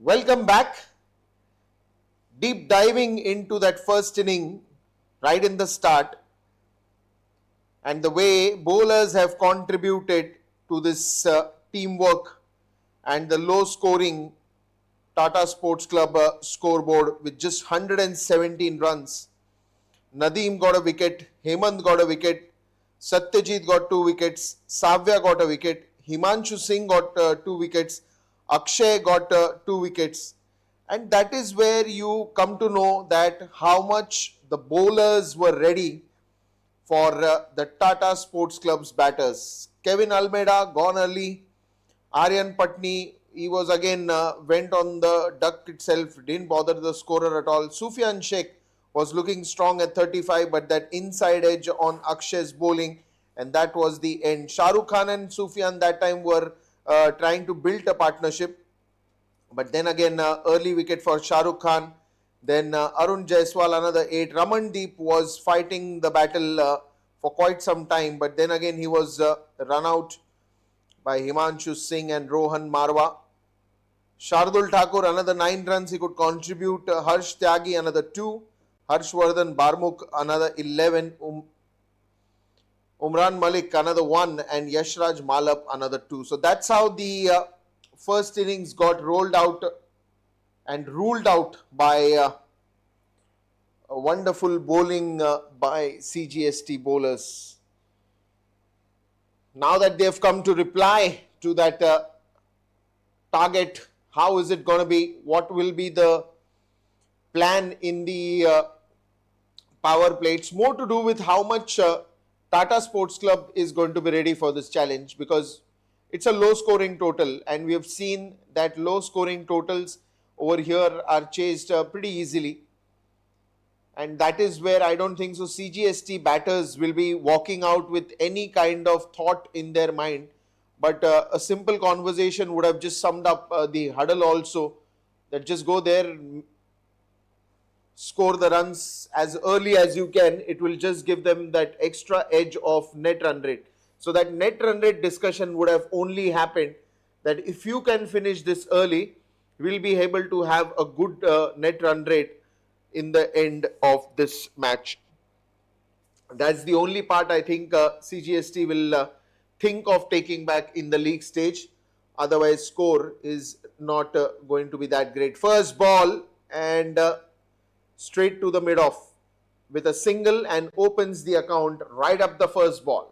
Welcome back. Deep diving into that first inning right in the start, and the way bowlers have contributed to this teamwork and the low scoring Tata Sports Club scoreboard with just 117 runs. Nadeem got a wicket, Hemant got a wicket, Satyajit got 2 wickets, Savya got a wicket, Himanshu Singh got 2 wickets, Akshay got 2 wickets. And that is where you come to know that how much the bowlers were ready for the Tata Sports Club's batters. Kevin Almeida gone early. Aryan Patni, he was again went on the duck itself, didn't bother the scorer at all. Sufyan Shaikh was looking strong at 35, but that inside edge on Akshay's bowling, and that was the end. Shah Rukh Khan and Sufyan that time were trying to build a partnership. But then again, early wicket for Shah Rukh Khan. Then Arjun Jasal, another 8. Ramandeep was fighting the battle for quite some time. But then again, he was run out by Himanshu Singh and Rohan Marwa. Shardul Thakur, another 9 runs he could contribute. Harsh Tyagi, another 2. Harshvardhan Barmuk, another 11. Umran Malik, another 1. And Yashraj Malap, another 2. So that's how the first innings got rolled out and ruled out by a wonderful bowling by Cgst bowlers. Now that they've come to reply to that target, how is it going to be? What will be the plan in the power play? It's more to do with how much Tata Sports Club is going to be ready for this challenge, because it's a low scoring total, and we have seen that low scoring totals over here are chased pretty easily. And that is where I don't think so Cgst batters will be walking out with any kind of thought in their mind. But a simple conversation would have just summed up the huddle also, that just go there, score the runs as early as you can. It will just give them that extra edge of net run rate. So that net run rate discussion would have only happened that if you can finish this early, we'll be able to have a good net run rate in the end of this match. That's the only part I think Cgst will think of taking back in the league stage. Otherwise, score is not going to be that great. First ball, and straight to the mid-off with a single, and opens the account right up the first ball.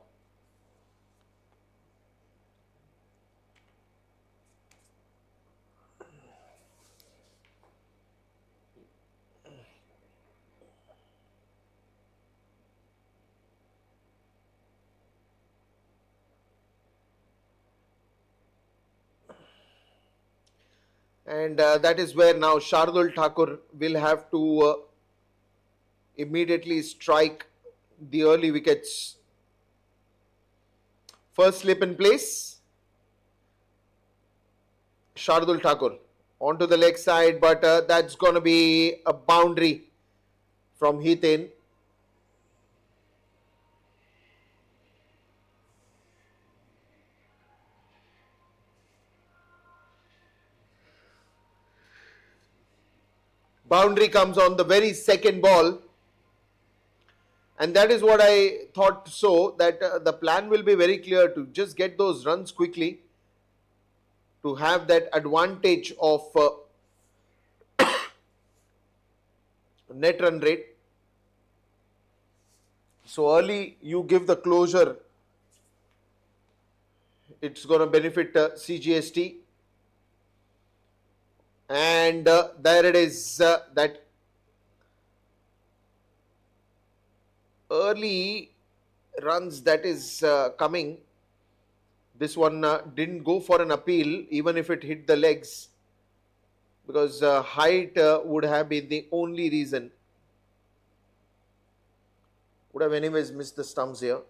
And that is where now Shardul Thakur will have to immediately strike the early wickets. First slip in place. Shardul Thakur onto the leg side, but that's going to be a boundary from Hitin. Boundary comes on the very second ball, and that is what I thought, so that the plan will be very clear to just get those runs quickly to have that advantage of net run rate. So early you give the closure, it's going to benefit Cgst. And there it is, that early runs that is coming. This one didn't go for an appeal, even if it hit the legs, because height would have been the only reason. Would have anyways missed the stumps here.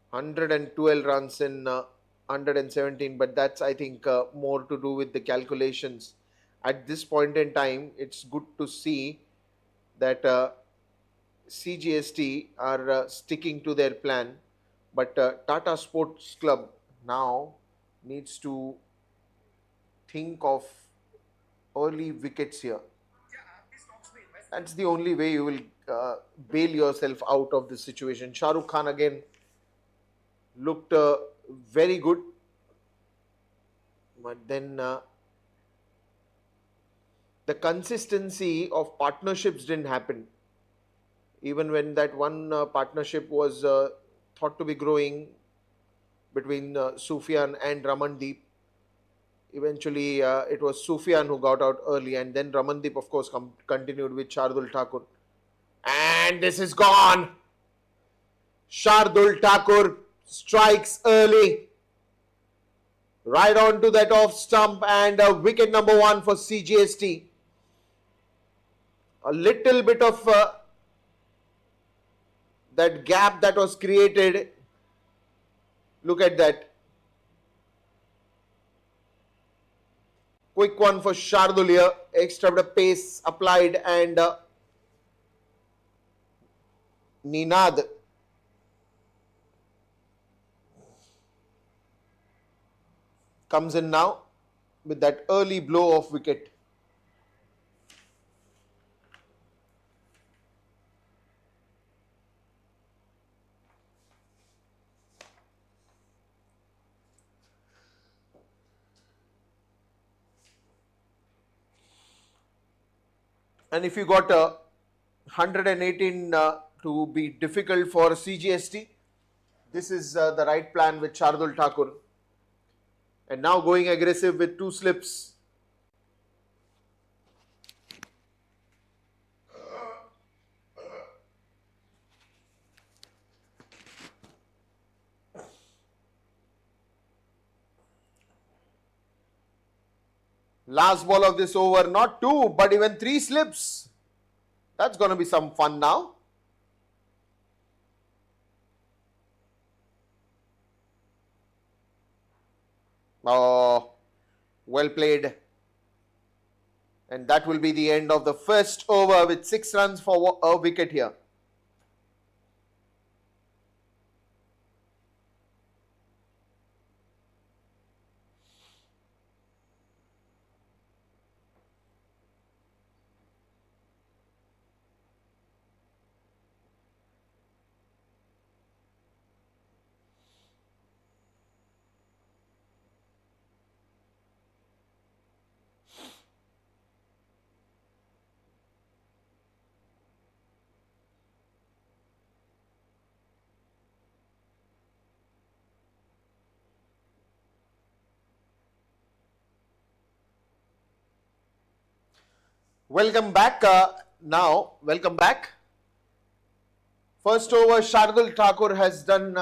112 runs in 117, but that's, I think, more to do with the calculations. At this point in time, it's good to see that Cgst are sticking to their plan, but Tata Sports Club now needs to think of early wickets here. That's the only way you will bail yourself out of this situation. Shah Rukh Khan again looked very good, but then the consistency of partnerships didn't happen. Even when that one partnership was thought to be growing between Sufyan and Ramandeep, eventually it was Sufyan who got out early, and then Ramandeep, of course, continued with Shardul Thakur. And this is gone. Shardul Thakur strikes early, right onto that off stump, and wicket number 1 for Cgst. A little bit of that gap that was created. Look at that. Quick one for Shardul here. Extra bit of pace applied, and Ninad comes in now with that early blow of wicket. And if you got 118 to be difficult for Cgst, this is the right plan with Shardul Thakur. And now going aggressive with 2 slips. Last ball of this over, not 2, but even 3 slips. That's going to be some fun now. Oh, well played. And that will be the end of the first over with 6 runs for a wicket here. Welcome back welcome back. First over, Shardul Thakur has done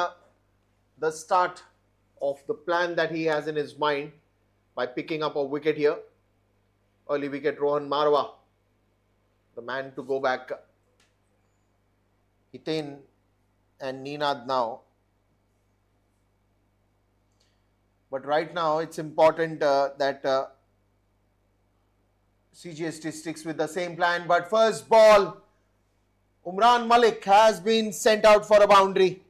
the start of the plan that he has in his mind by picking up a wicket here. Early wicket, Rohan Marwa, the man to go back. Hitain and Ninad now. But right now it's important that Cgst sticks with the same plan. But first ball, Umran Malik has been sent out for a boundary.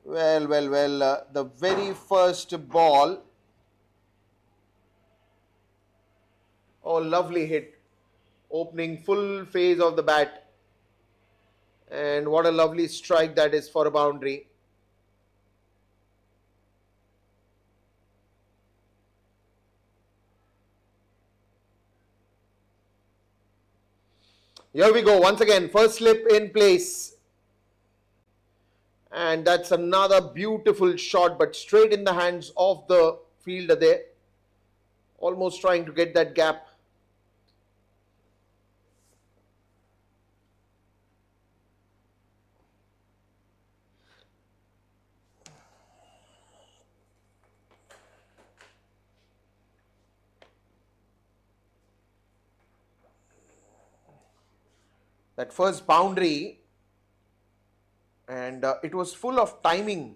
Well, the very first ball. Oh, lovely hit. Opening full phase of the bat. And what a lovely strike that is for a boundary. Here we go once again, first slip in place. And that's another beautiful shot, but straight in the hands of the fielder there. Almost trying to get that gap. That first boundary, and it was full of timing,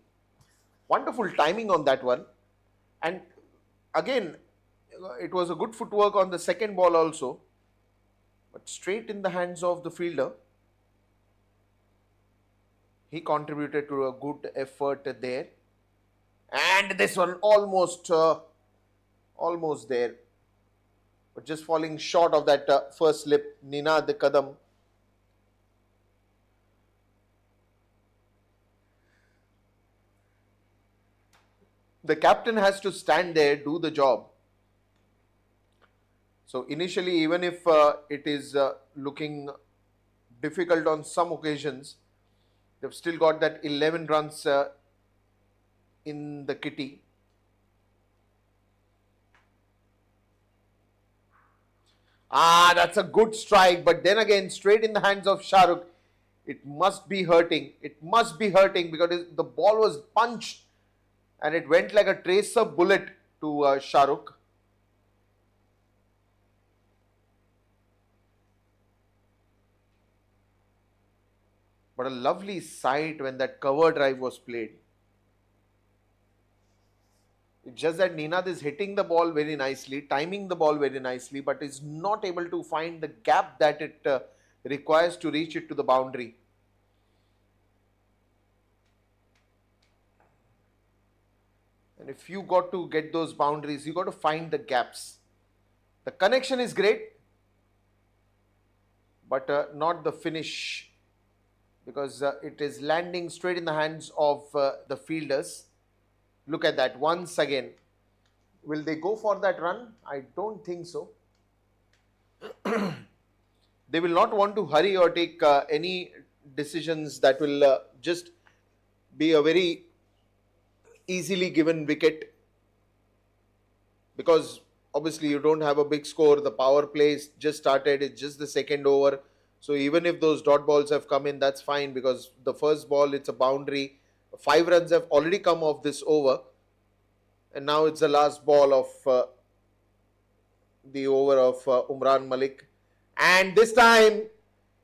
wonderful timing on that one. And again, it was a good footwork on the second ball also, but straight in the hands of the fielder. He contributed to a good effort there. And this one almost there, but just falling short of that first slip. Nina the Kadam. The captain has to stand there, do the job. So initially, even if it is looking difficult on some occasions, they've still got that 11 runs in the kitty. That's a good strike, but then again, straight in the hands of Shahrukh. It must be hurting. It must be hurting because the ball was punched and it went like a tracer bullet to Shahrukh. But a lovely sight when that cover drive was played. It's just that Ninad is hitting the ball very nicely, timing the ball very nicely, but is not able to find the gap that it requires to reach it to the boundary. And if you got to get those boundaries, you got to find the gaps. The connection is great, but not the finish, because it is landing straight in the hands of the fielders. Look at that once again. Will they go for that run? I don't think so. They will not want to hurry or take any decisions that will just be a very easily given wicket, because obviously you don't have a big score. The power play just started. It's just the second over. So even if those dot balls have come in, that's fine, because the first ball, it's a boundary. 5 runs have already come off this over, and now it's the last ball of the over of Umran Malik, and this time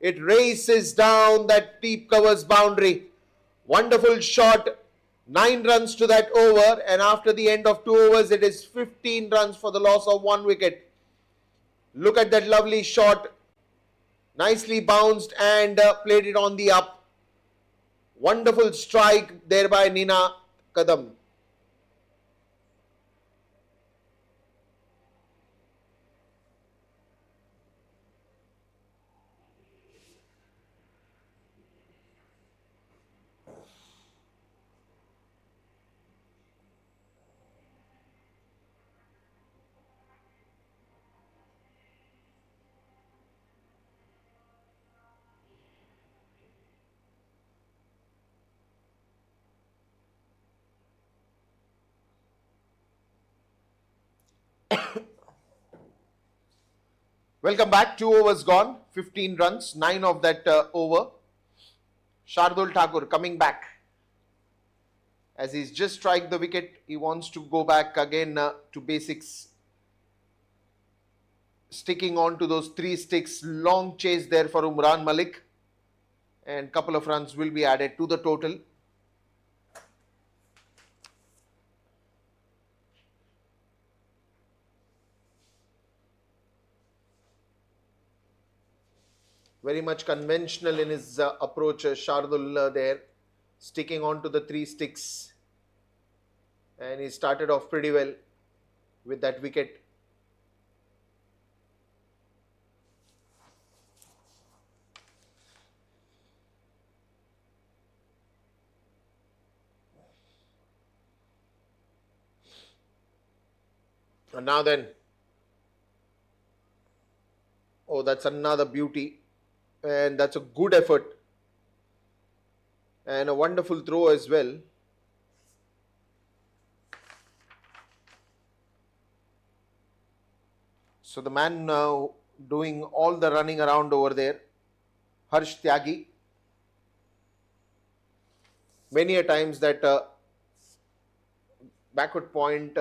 it races down that deep covers boundary. Wonderful shot. 9 runs to that over, and after the end of 2 overs, it is 15 runs for the loss of 1 wicket. Look at that lovely shot. Nicely bounced and played it on the up. Wonderful strike there by Nina Kadam. Welcome back. 2 overs gone, 15 runs, 9 of that over. Shardul Thakur coming back. As he's just struck the wicket, he wants to go back again to basics. Sticking on to those 3 sticks. Long chase there for Umran Malik. And couple of runs will be added to the total. Very much conventional in his approach, Shardul there, sticking on to the 3 sticks. And he started off pretty well with that wicket. And now then, oh, that's another beauty. And that's a good effort. And a wonderful throw as well. So the man doing all the running around over there, Harsh Tyagi. Many a times that backward point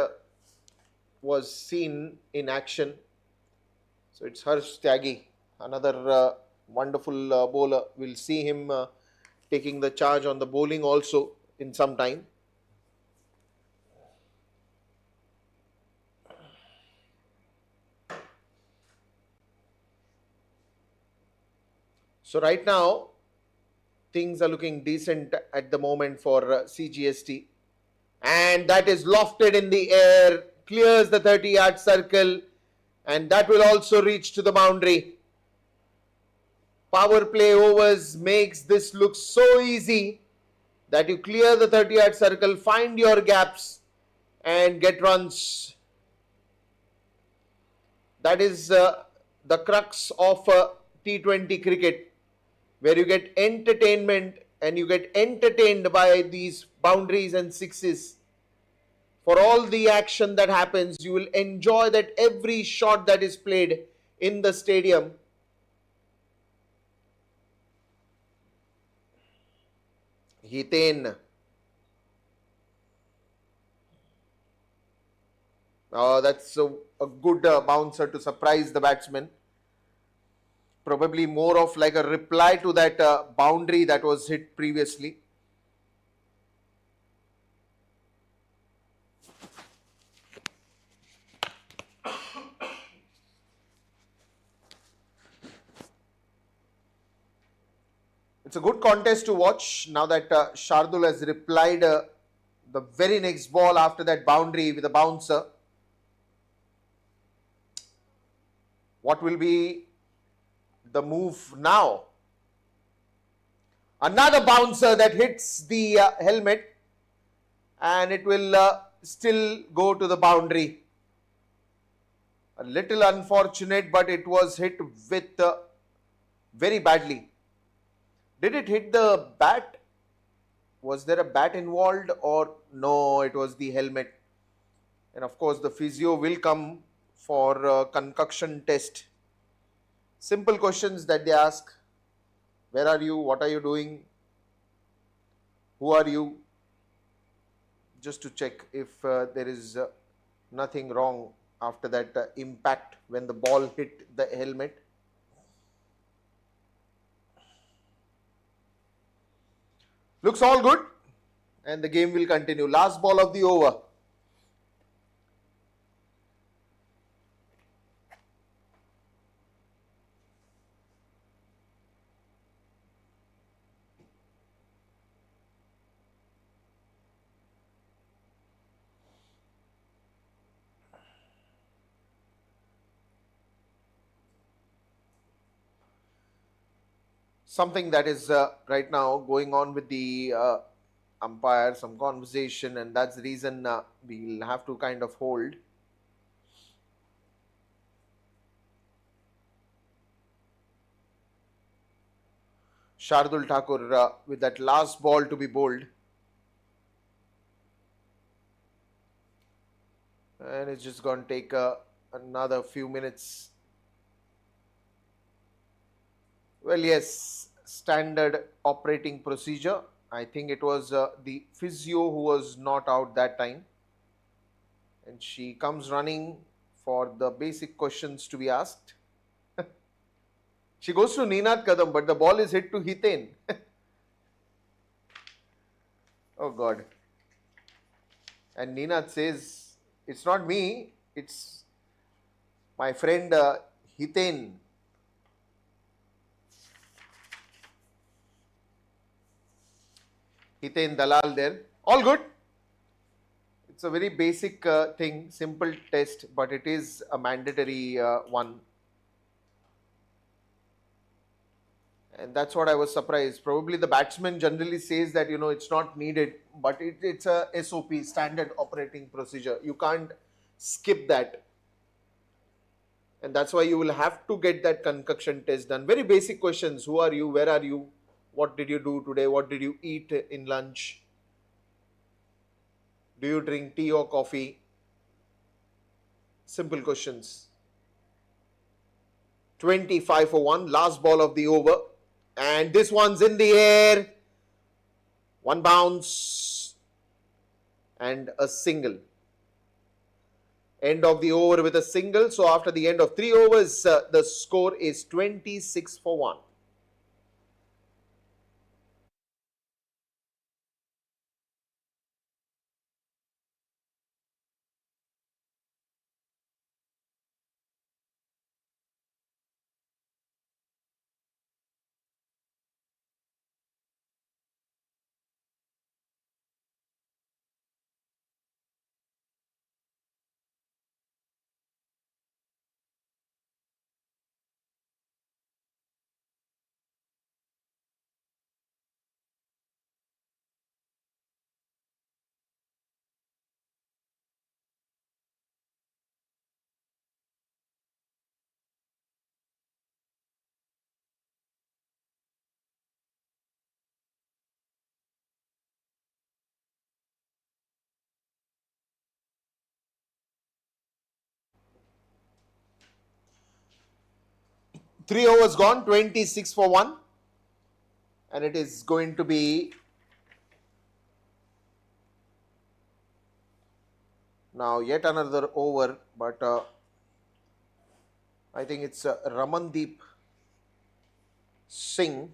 was seen in action. So it's Harsh Tyagi, another wonderful bowler. We'll see him taking the charge on the bowling also in some time. So right now, things are looking decent at the moment for Cgst. and that is lofted in the air, clears the 30-yard circle, and that will also reach to the boundary. Power play overs makes this look so easy that you clear the 30-yard circle, find your gaps and get runs. That is the crux of T20 cricket, where you get entertainment and you get entertained by these boundaries and sixes. For all the action that happens, you will enjoy that every shot that is played in the stadium. Hiten. That's a good bouncer to surprise the batsman. Probably more of like a reply to that boundary that was hit previously. It's a good contest to watch now that Shardul has replied the very next ball after that boundary with a bouncer. What will be the move now? Another bouncer that hits the helmet, and it will still go to the boundary. A little unfortunate, but it was hit with very badly. Did it hit the bat? Was there a bat involved or no? It was the helmet. And of course, the physio will come for concussion test. Simple questions that they ask. Where are you? What are you doing? Who are you? Just to check if there is nothing wrong after that impact when the ball hit the helmet. Looks all good, and the game will continue. Last ball of the over. Something that is right now going on with the umpire, some conversation, and that's the reason we'll have to kind of hold. Shardul Thakur with that last ball to be bowled. And it's just going to take another few minutes. Well, yes, standard operating procedure. I think it was the physio who was not out that time. And she comes running for the basic questions to be asked. She goes to Ninath Kadam, but the ball is hit to Hiten. Oh God. And Ninath says, it's not me, it's my friend Hiten. Hiten Dalal there. All good. It's a very basic thing, simple test, but it is a mandatory one. And that's what I was surprised. Probably the batsman generally says that, it's not needed, but it's a SOP, standard operating procedure. You can't skip that. And that's why you will have to get that concussion test done. Very basic questions. Who are you? Where are you? What did you do today? What did you eat in lunch? Do you drink tea or coffee? Simple questions. 25 for 1, last ball of the over. And this one's in the air. One bounce and a single. End of the over with a single. So after the end of 3 overs, the score is 26 for 1. 3 overs gone, 26 for 1. And it is going to be now yet another over, but I think it's Ramandeep Singh.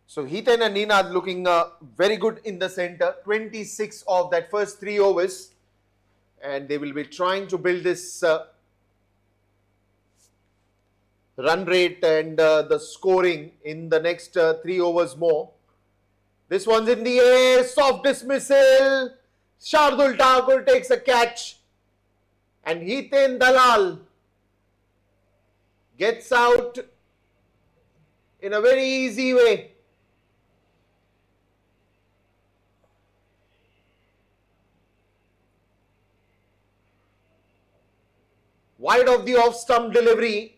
So Heathen and Ninad looking very good in the center. 26 of that first 3 overs. And they will be trying to build this run rate and the scoring in the next 3 overs more. This one's in the air. Soft dismissal. Shardul Thakur takes a catch. And Heathen Dalal gets out in a very easy way. Wide of the off-stump delivery,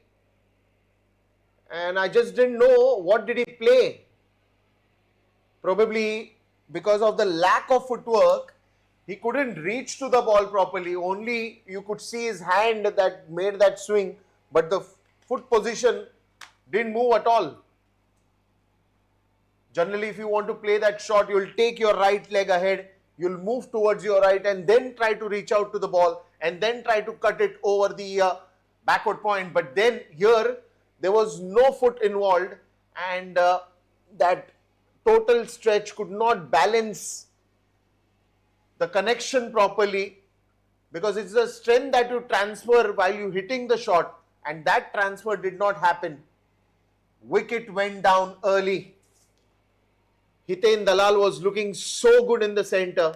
and I just didn't know what did he play. Probably because of the lack of footwork, he couldn't reach to the ball properly. Only you could see his hand that made that swing, but the foot position didn't move at all. Generally, if you want to play that shot, you'll take your right leg ahead, you'll move towards your right and then try to reach out to the ball and then try to cut it over the backward point. But then here, there was no foot involved, and that total stretch could not balance the connection properly, because it's the strength that you transfer while you hitting the shot, and that transfer did not happen. Wicket went down early. Heathen Dalal was looking so good in the center.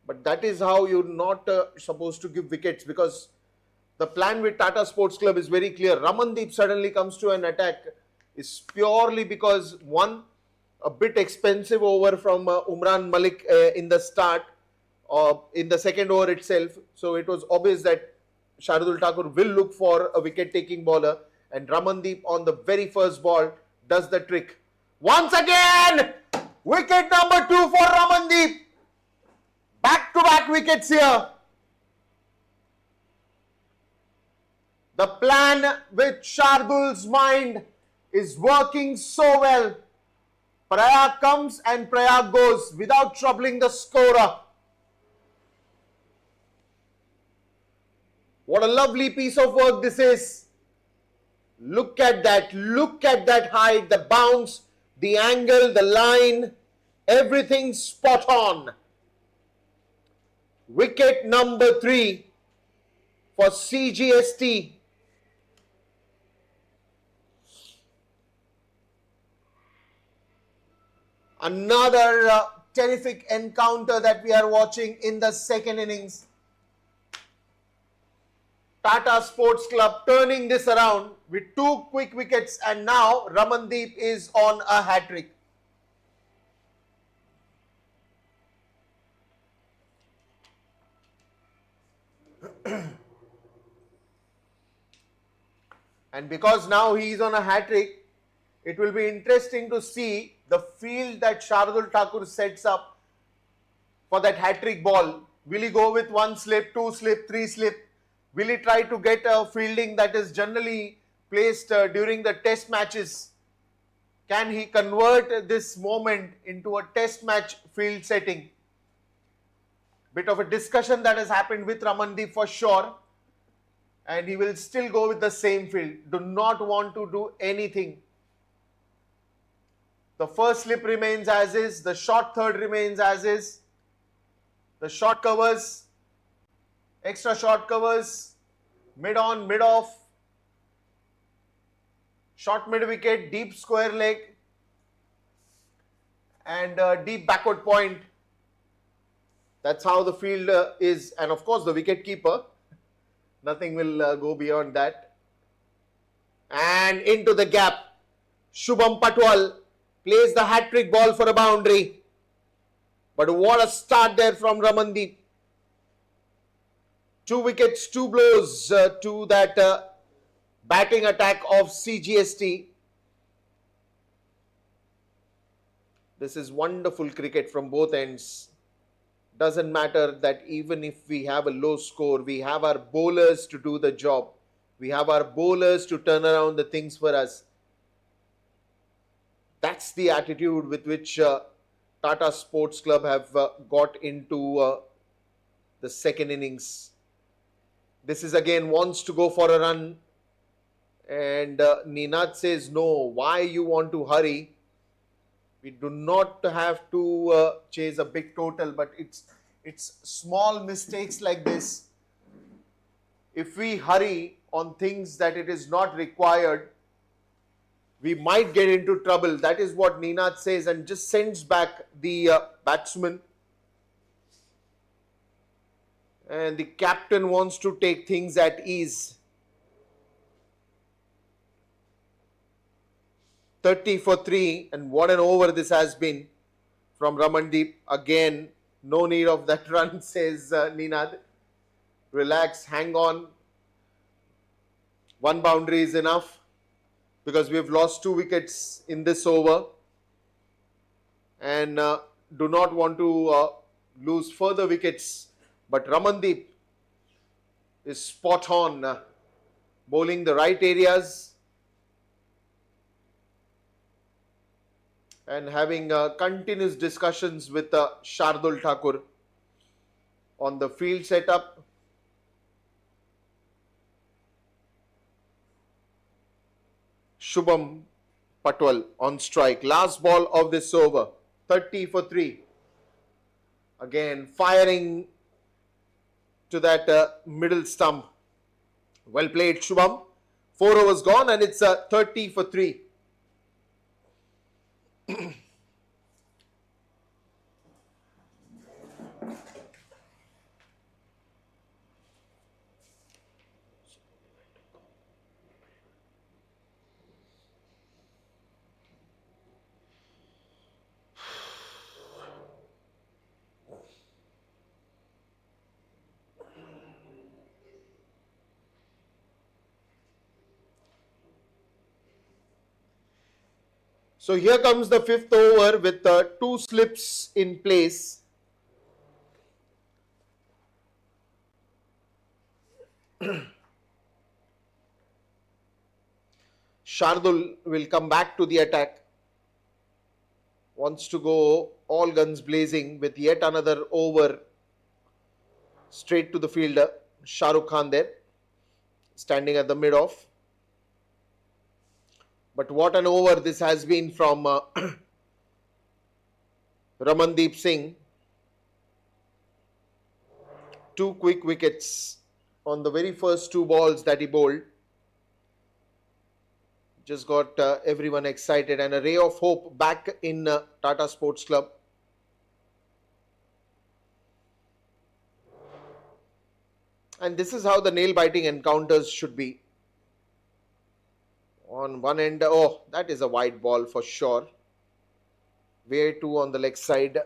But that is how you're not supposed to give wickets, because the plan with Tata Sports Club is very clear. Ramandeep suddenly comes to an attack is purely because, one, a bit expensive over from Umran Malik in the start, in the second over itself. So it was obvious that Shardul Thakur will look for a wicket-taking bowler, and Ramandeep on the very first ball does the trick. Once again, wicket number 2 for Ramandeep. Back-to-back wickets here. The plan with Shardul's mind is working so well. Prayag comes and Prayag goes without troubling the scorer. What a lovely piece of work this is. Look at that. Look at that height, the bounce, the angle, the line, everything spot on. Wicket number 3 for Cgst. Another terrific encounter that we are watching in the second innings. Tata Sports Club turning this around with 2 quick wickets, and now Ramandeep is on a hat-trick. And because now he is on a hat-trick, it will be interesting to see the field that Shardul Thakur sets up for that hat-trick ball. Will he go with 1 slip, 2 slip, 3 slip? Will he try to get a fielding that is generally placed during the test matches? Can he convert this moment into a test match field setting? Bit of a discussion that has happened with Ramandeep for sure. And he will still go with the same field. Do not want to do anything. The first slip remains as is. The short third remains as is. The short covers, extra short covers, mid on, mid off, short mid wicket, deep square leg, and deep backward point. That's how the field is. And of course, the wicket keeper. Nothing will go beyond that. And into the gap. Shubham Patwal plays the hat-trick ball for a boundary. But what a start there from Ramandeep. 2 wickets, 2 blows to that batting attack of Cgst. This is wonderful cricket from both ends. Doesn't matter that even if we have a low score, we have our bowlers to do the job. We have our bowlers to turn around the things for us. That's the attitude with which Tata Sports Club have got into the second innings. This is again wants to go for a run, and Ninad says no. Why you want to hurry? We do not have to chase a big total, but it's small mistakes like this. If we hurry on things that it is not required, we might get into trouble. That is what Ninad says, and just sends back the batsman. And the captain wants to take things at ease. 30 for 3, and what an over this has been from Ramandeep. Again, no need of that run, says Ninad. Relax, hang on. One boundary is enough because we have lost 2 wickets in this over and do not want to lose further wickets. But Ramandeep is spot on, bowling the right areas and having continuous discussions with Shardul Thakur on the field setup. Shubham Patil on strike. Last ball of this over. 30 for 3. Again, firing to that middle stump. Well played, Shubham. 4 overs gone, and it's 30 for 3. So here comes the 5th over with 2 slips in place. Shardul will come back to the attack. Wants to go all guns blazing with yet another over straight to the fielder. Shahrukh Khan there, standing at the mid-off. But what an over this has been from Ramandeep Singh. 2 quick wickets on the very first 2 balls that he bowled. Just got everyone excited, and a ray of hope back in Tata Sports Club. And this is how the nail-biting encounters should be. On one end, oh, that is a wide ball for sure. Way too on the leg side.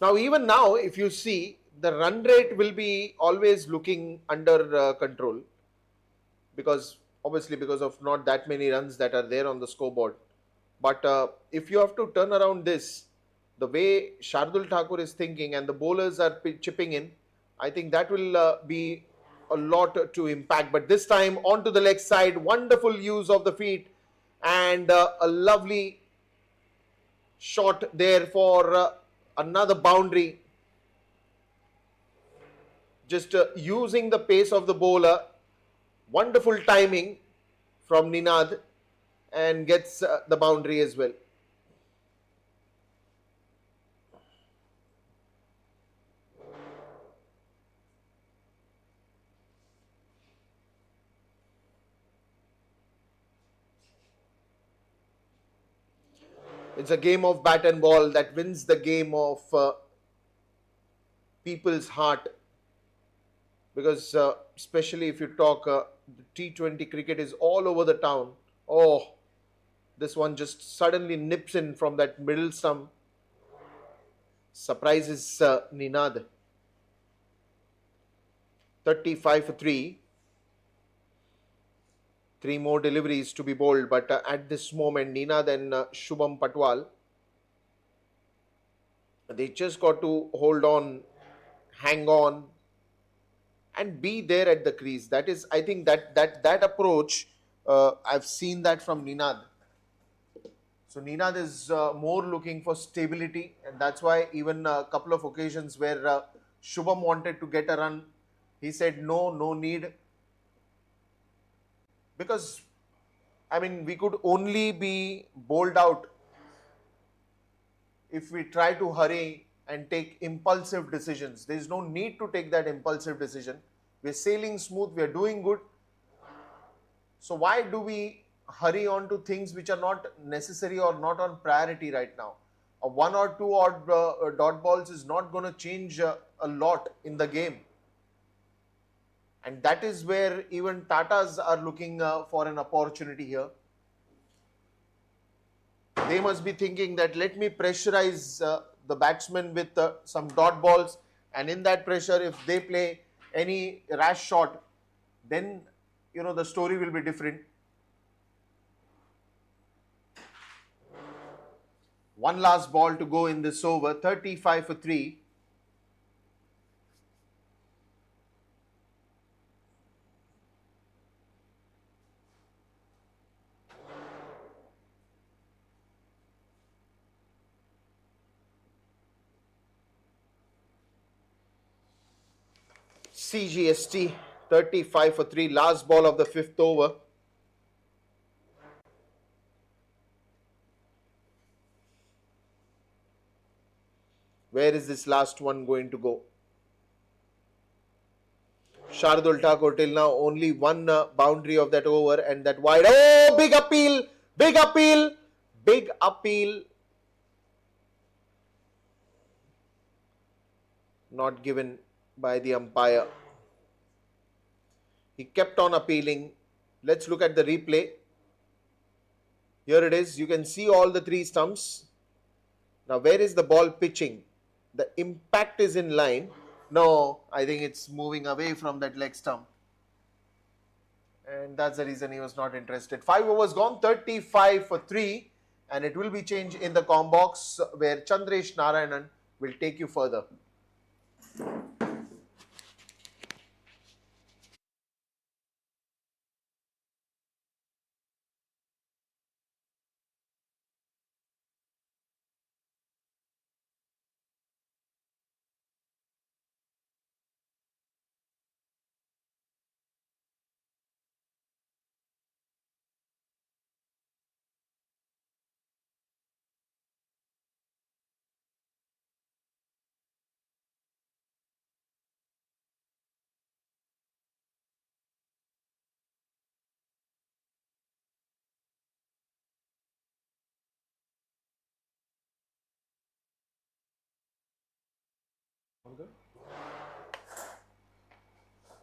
Now, even now, if you see, the run rate will be always looking under control. Because obviously because of not that many runs that are there on the scoreboard. But if you have to turn around this, the way Shardul Thakur is thinking and the bowlers are chipping in, I think that will be a lot to impact. But this time onto the leg side, wonderful use of the feet and a lovely shot there for another boundary. Just using the pace of the bowler. Wonderful timing from Ninad and gets the boundary as well. It's a game of bat and ball that wins the game of people's heart, because especially if you talk T20 cricket is all over the town. Oh, this one just suddenly nips in from that middle stump, surprises Ninad. 35 for 3. 3 more deliveries to be bowled, but at this moment Ninad and Shubham Patwal, they just got to hold on, hang on, and be there at the crease. That is, I think that approach, I've seen that from Ninad. So Ninad is more looking for stability, and that's why even a couple of occasions where Shubham wanted to get a run, he said no need, because I mean we could only be bowled out if we try to hurry and take impulsive decisions. There is no need to take that impulsive decision. We're sailing smooth, we're doing good. So why do we hurry on to things which are not necessary or not on priority right now? A 1 or 2 odd dot balls is not going to change a lot in the game. And that is where even Tatas are looking for an opportunity here. They must be thinking that let me pressurize the batsmen with some dot balls, and in that pressure, if they play any rash shot, then the story will be different. One last ball to go in this over. 35 for 3. Cgst 35 for 3, last ball of the 5th over. Where is this last one going to go? Shardul Thakur till now only one boundary of that over, and that wide. Oh, big appeal, big appeal, big appeal. Not given by the umpire. He kept on appealing. Let's look at the replay. Here it is. You can see all the 3 stumps. Now, where is the ball pitching? The impact is in line. No, I think it's moving away from that leg stump. And that's the reason he was not interested. 5 overs gone, 35 for 3. And it will be changed in the com box where Chandresh Narayanan will take you further.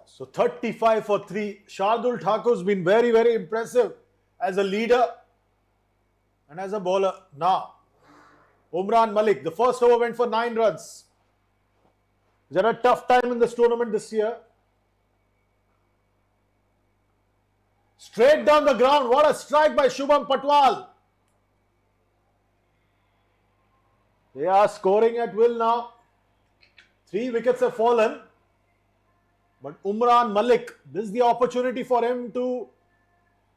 So 35 for 3. Shardul Thakur's been very, very impressive as a leader and as a bowler. Now, Umran Malik, the first over went for 9 runs. He's had a tough time in this tournament this year. Straight down the ground. What a strike by Shubham Patwal. They are scoring at will now. 3 wickets have fallen. But Umran Malik, this is the opportunity for him to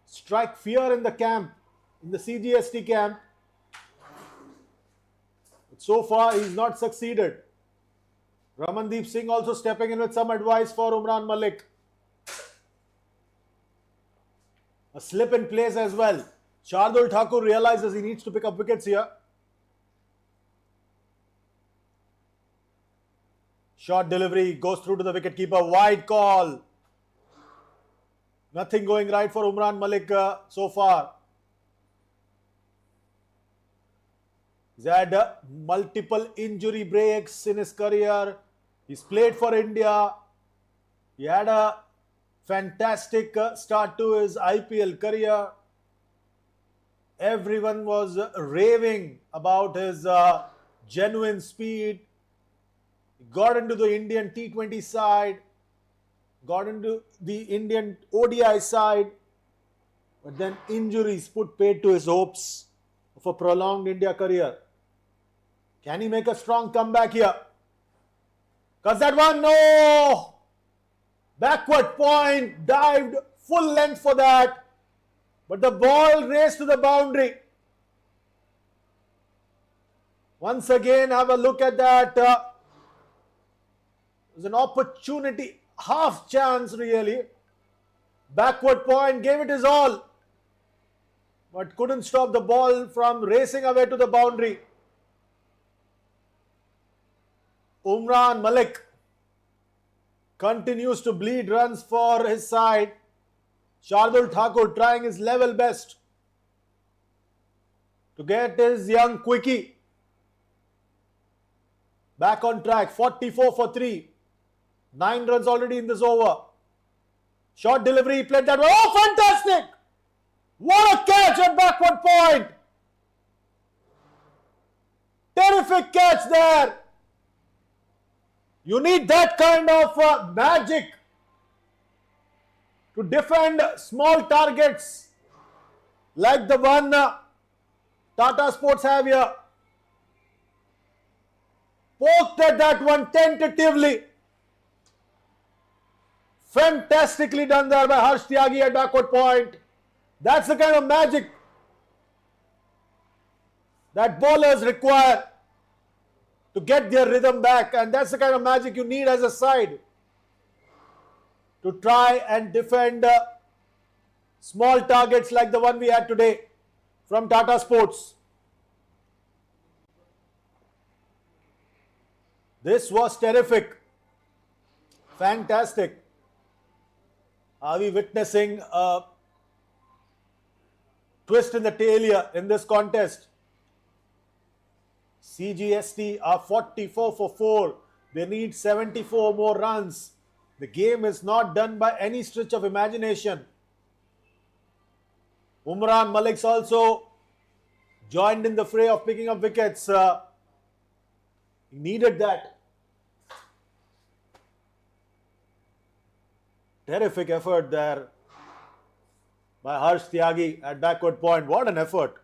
strike fear in the camp, in the CGST camp. But so far, he's not succeeded. Ramandeep Singh also stepping in with some advice for Umran Malik. A slip in place as well. Shardul Thakur realizes he needs to pick up wickets here. Short delivery goes through to the wicketkeeper. Wide call. Nothing going right for Umran Malik so far. He's had multiple injury breaks in his career. He's played for India. He had a fantastic start to his IPL career. Everyone was raving about his genuine speed. He got into the Indian T20 side, got into the Indian ODI side, but then injuries put paid to his hopes of a prolonged India career. Can he make a strong comeback here? Because that one, no! Backward point, dived full length for that. But the ball raced to the boundary. Once again, have a look at that. It was an opportunity, half chance really. Backward point, gave it his all. But couldn't stop the ball from racing away to the boundary. Umran Malik continues to bleed runs for his side. Shardul Thakur trying his level best to get his young quickie back on track. 44 for 3. 9 runs already in this over. Short delivery, he played that one. Oh, fantastic! What a catch at backward point! Terrific catch there. You need that kind of magic to defend small targets like the one Tata Sports have here. Poked at that one tentatively. Fantastically done there by Harsh Tyagi at backward point. That's the kind of magic that bowlers require to get their rhythm back, and that's the kind of magic you need as a side to try and defend small targets like the one we had today from Tata Sports. This was terrific. Fantastic. Are we witnessing a twist in the tail here in this contest? Cgst are 44 for 4. They need 74 more runs. The game is not done by any stretch of imagination. Umran Malik's also joined in the fray of picking up wickets. He needed that. Terrific effort there by Harsh Tyagi at backward point. What an effort.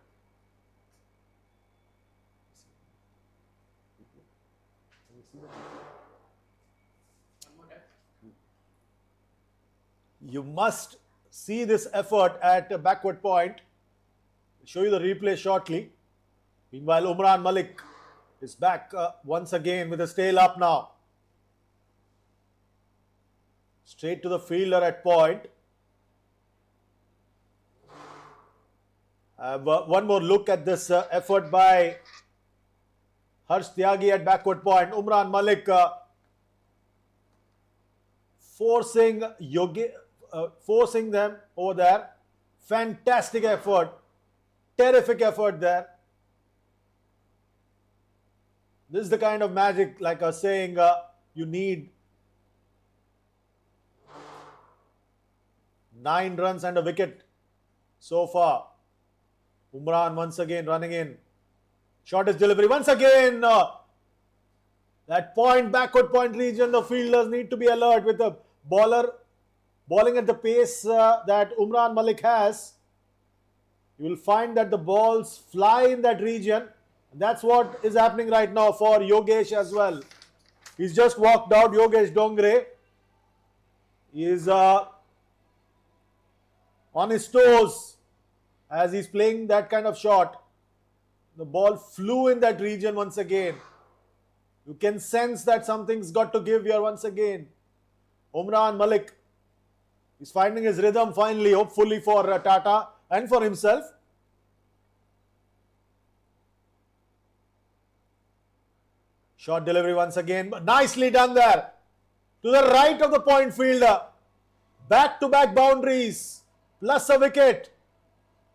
You must see this effort at a backward point. I'll show you the replay shortly. Meanwhile, Umran Malik is back once again with his tail up now. Straight to the fielder at point. One more look at this effort by Harsh Tyagi at backward point. Umran Malik forcing them over there. Fantastic effort. Terrific effort there. This is the kind of magic, like I was saying, you need. 9 runs and a wicket so far. Umran once again running in. Shortest delivery once again. That point, backward point region, the fielders need to be alert with the bowler bowling at the pace that Umran Malik has. You will find that the balls fly in that region. That's what is happening right now for Yogesh as well. He's just walked out, Yogesh Dongre. He is on his toes as he's playing that kind of shot. The ball flew in that region once again. You can sense that something's got to give here once again. Umran Malik is finding his rhythm finally, hopefully for Tata and for himself. Short delivery once again, but nicely done there. To the right of the point fielder. Back-to-back boundaries. Plus a wicket.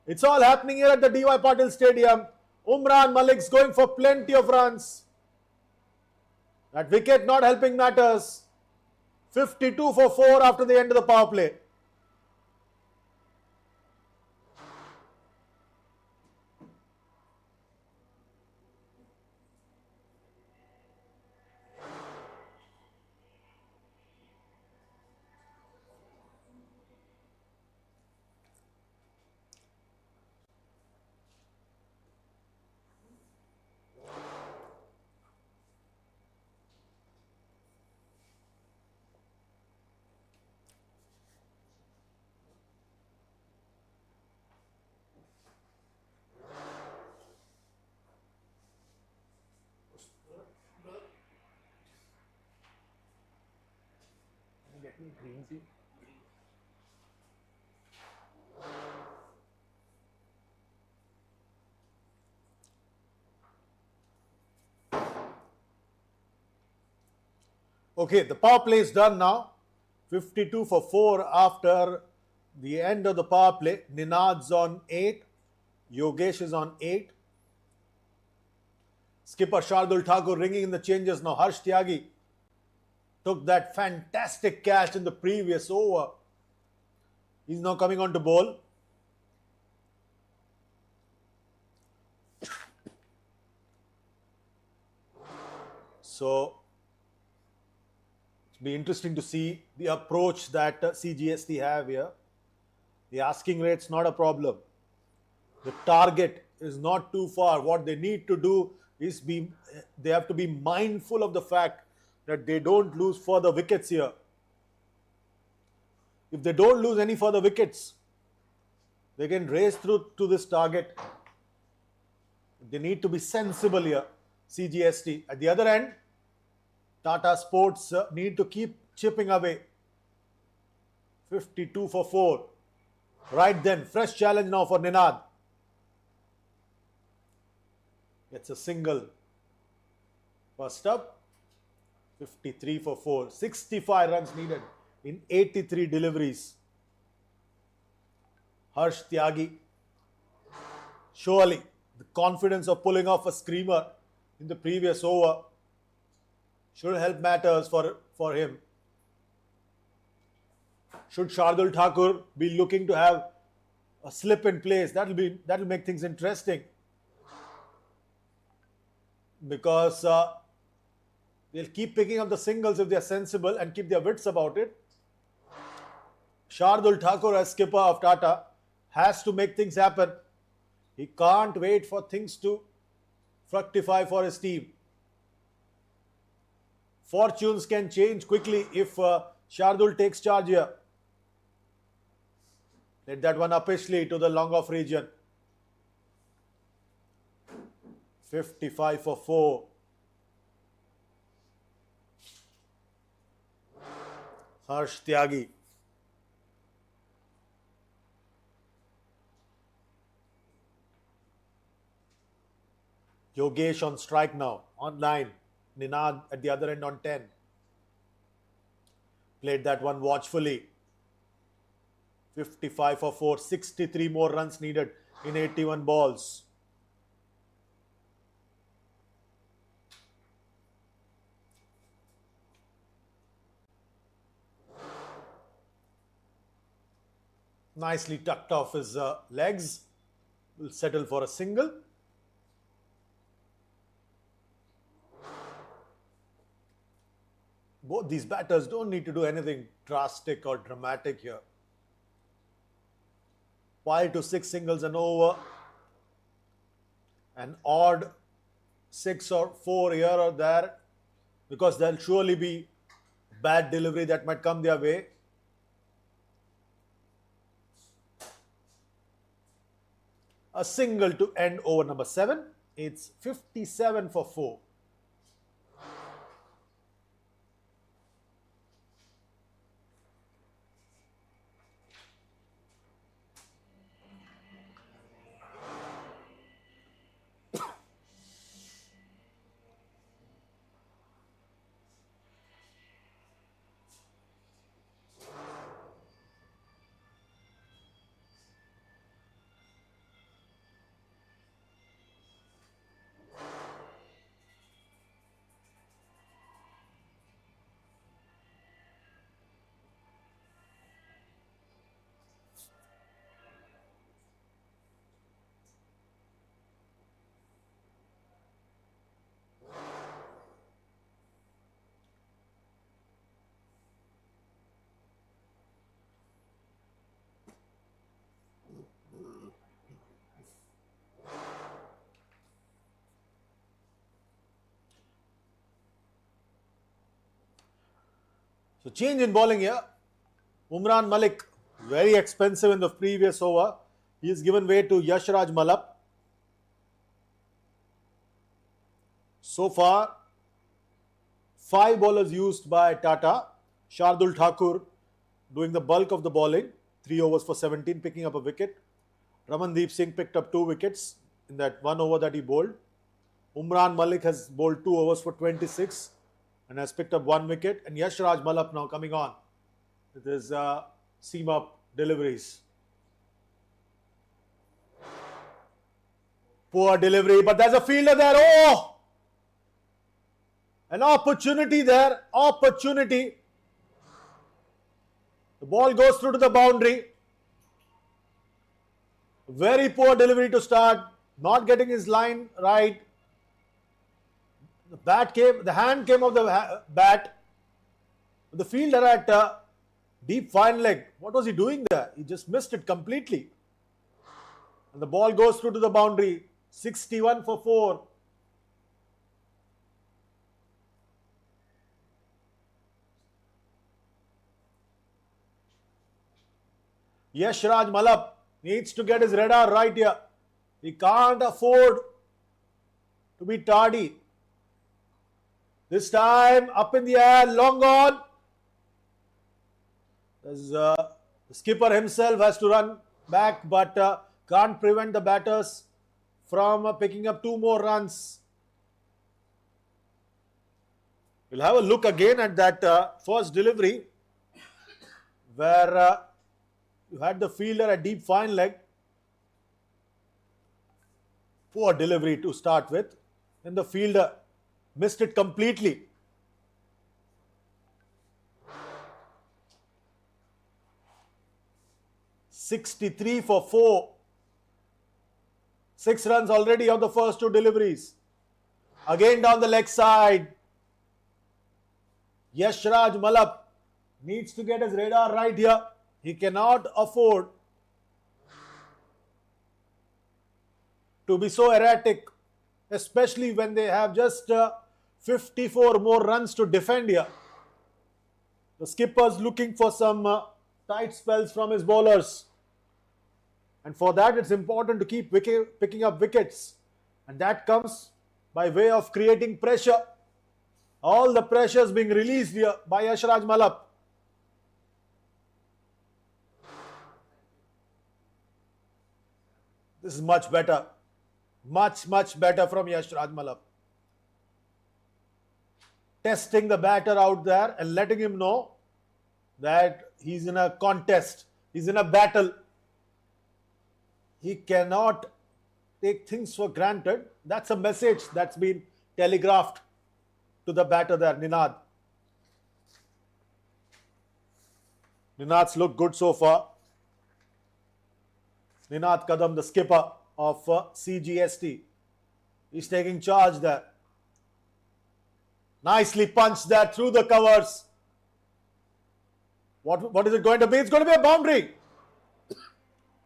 It's all happening here at the DY Patil Stadium. Umran Malik's going for plenty of runs. That wicket not helping matters. 52 for 4 after the end of the power play. Okay, the power play is done now. 52 for 4 after the end of the power play. Ninad's on 8. Yogesh is on 8. Skipper Shardul Thakur ringing in the changes now. Harsh Tyagi took that fantastic catch in the previous over. He's now coming on to bowl. So it'll be interesting to see the approach that Cgst have here. The asking rate's not a problem. The target is not too far. What they need to do is they have to be mindful of the fact that they don't lose further wickets here. If they don't lose any further wickets, they can race through to this target. They need to be sensible here, Cgst. At the other end, Tata Sports need to keep chipping away. 52 for 4. Right then, fresh challenge now for Ninad. It's a single. First up, 53 for 4. 65 runs needed in 83 deliveries. Harsh Tyagi. Surely, the confidence of pulling off a screamer in the previous over should help matters for him. Should Shardul Thakur be looking to have a slip in place, that'll make things interesting. Because they'll keep picking up the singles if they're sensible and keep their wits about it. Shardul Thakur, as skipper of Tata, has to make things happen. He can't wait for things to fructify for his team. Fortunes can change quickly if Shardul takes charge here. Let that one uppishly to the long off region. 55 for 4. Harsh Tyagi. Yogesh on strike now, on 9. Ninad at the other end on 10. Played that one watchfully. 55 for 4. 63 more runs needed in 81 balls. Nicely tucked off his legs. Will settle for a single. Both these batters don't need to do anything drastic or dramatic here. 5 to 6 singles and over. An odd 6 or 4 here or there, because there'll surely be bad delivery that might come their way. A single to end over number 7. It's 57 for 4. So change in bowling here. Umran Malik, very expensive in the previous over. He is given way to Yashraj Malap. So far, 5 bowlers used by Tata. Shardul Thakur doing the bulk of the bowling. 3 overs for 17, picking up a wicket. Ramandeep Singh picked up 2 wickets in that 1 over that he bowled. Umran Malik has bowled 2 overs for 26 and has picked up 1 wicket. And Yashraj Malap now coming on with his seam-up deliveries. Poor delivery, but there's a fielder there. Oh! An opportunity there. Opportunity. The ball goes through to the boundary. Very poor delivery to start. Not getting his line right. The hand came off the bat. The fielder at deep fine leg. What was he doing there? He just missed it completely. And the ball goes through to the boundary. 61 for 4. Yashraj Malap needs to get his radar right here. He can't afford to be tardy. This time up in the air, long on. The skipper himself has to run back, but can't prevent the batters from picking up 2 more runs. We'll have a look again at that first delivery where you had the fielder at deep fine leg. Poor delivery to start with. And the fielder missed it completely. $63 for 4. 6 runs already of the first 2 deliveries. Again down the leg side. Yashraj Malap needs to get his radar right here. He cannot afford to be so erratic, especially when they have just 54 more runs to defend here. The skipper's looking for some tight spells from his bowlers. And for that, it's important to keep picking up wickets. And that comes by way of creating pressure. All the pressure is being released here by Yashraj Malap. This is much better. Much better from Yashraj Malap. Testing the batter out there and letting him know that he's in a contest. He's in a battle. He cannot take things for granted. That's a message that's been telegraphed to the batter there, Ninad. Ninad's looked good so far. Ninad Kadam, the skipper of Cgst. He's taking charge there. Nicely punched there through the covers. What is it going to be? It's going to be a boundary.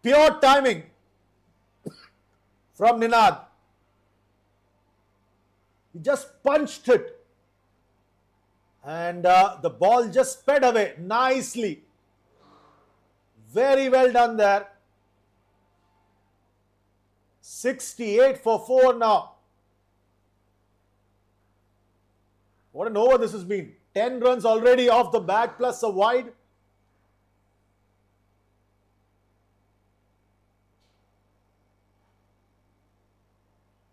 Pure timing from Ninad. He just punched it. And the ball just sped away nicely. Very well done there. 68 for 4 now. What an over this has been. 10 runs already off the bat plus a wide.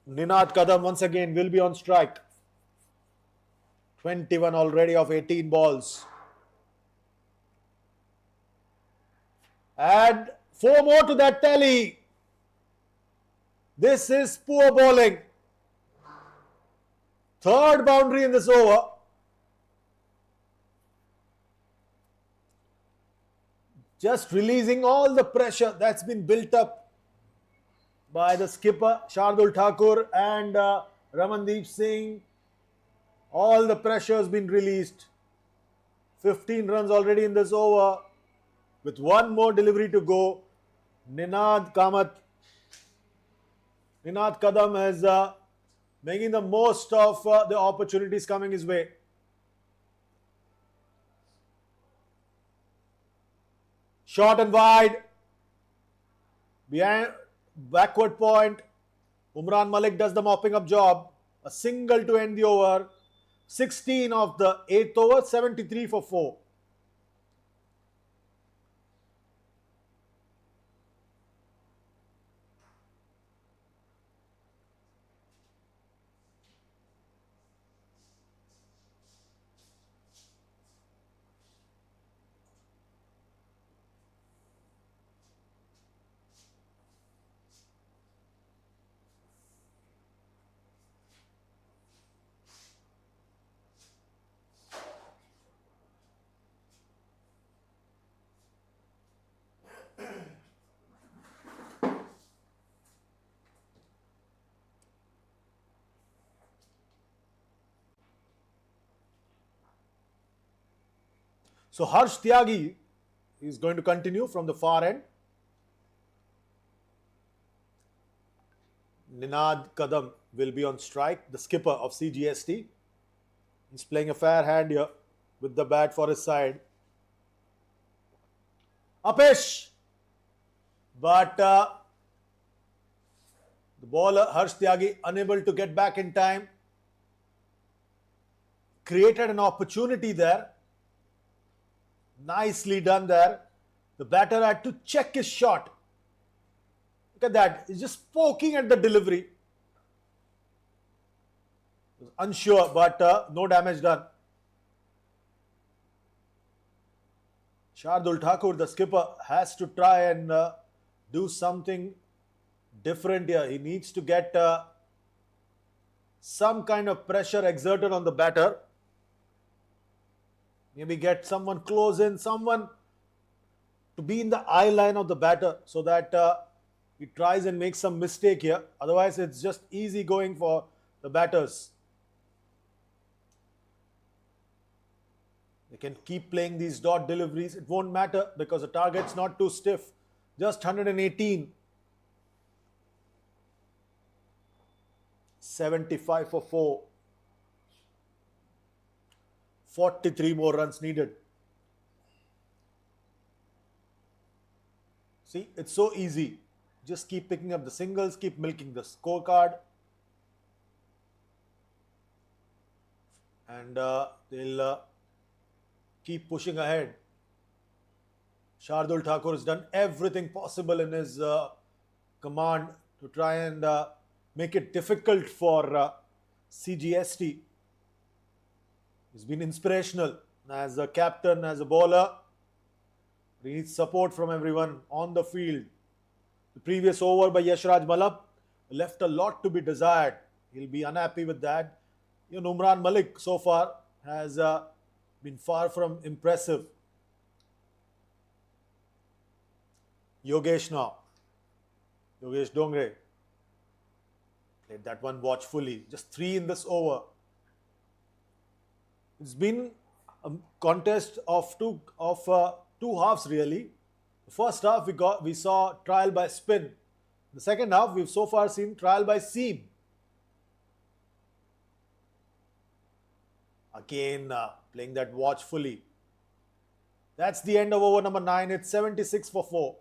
Ninad Kadam once again will be on strike. 21 already of 18 balls. Add 4 more to that tally. This is poor bowling. 3rd boundary in this over. Just releasing all the pressure that's been built up by the skipper Shardul Thakur and Ramandeep Singh. All the pressure has been released. 15 runs already in this over. With 1 more delivery to go, Ninad Kadam is making the most of the opportunities coming his way. Short and wide. Behind, backward point. Umran Malik does the mopping up job. A single to end the over. 16 of the 8th over, 73 for 4. So Harsh Tyagi is going to continue from the far end. Ninad Kadam will be on strike, the skipper of Cgst. He's playing a fair hand here with the bat for his side. Upish! But the bowler Harsh Tyagi unable to get back in time. Created an opportunity there. Nicely done there. The batter had to check his shot. Look at that. He's just poking at the delivery. Was unsure, but no damage done. Shardul Thakur, the skipper, has to try and do something different here. He needs to get some kind of pressure exerted on the batter. Maybe get someone close in, someone to be in the eye line of the batter so that he tries and makes some mistake here. Otherwise, it's just easy going for the batters. They can keep playing these dot deliveries. It won't matter because the target's not too stiff. Just 118. 75 for 4. 43 more runs needed. See, it's so easy. Just keep picking up the singles, keep milking the scorecard. And they'll keep pushing ahead. Shardul Thakur has done everything possible in his command to try and make it difficult for Cgst. He's been inspirational as a captain, as a bowler. He needs support from everyone on the field. The previous over by Yashraj Malab left a lot to be desired. He'll be unhappy with that. Umran Malik so far has been far from impressive. Yogesh now. Yogesh Dongre. Played that one watchfully. Just 3 in this over. It's been a contest of two halves really. The first half we saw trial by spin. The second half we've so far seen trial by seam. Again playing that watchfully. That's the end of over number 9. It's 76 for 4.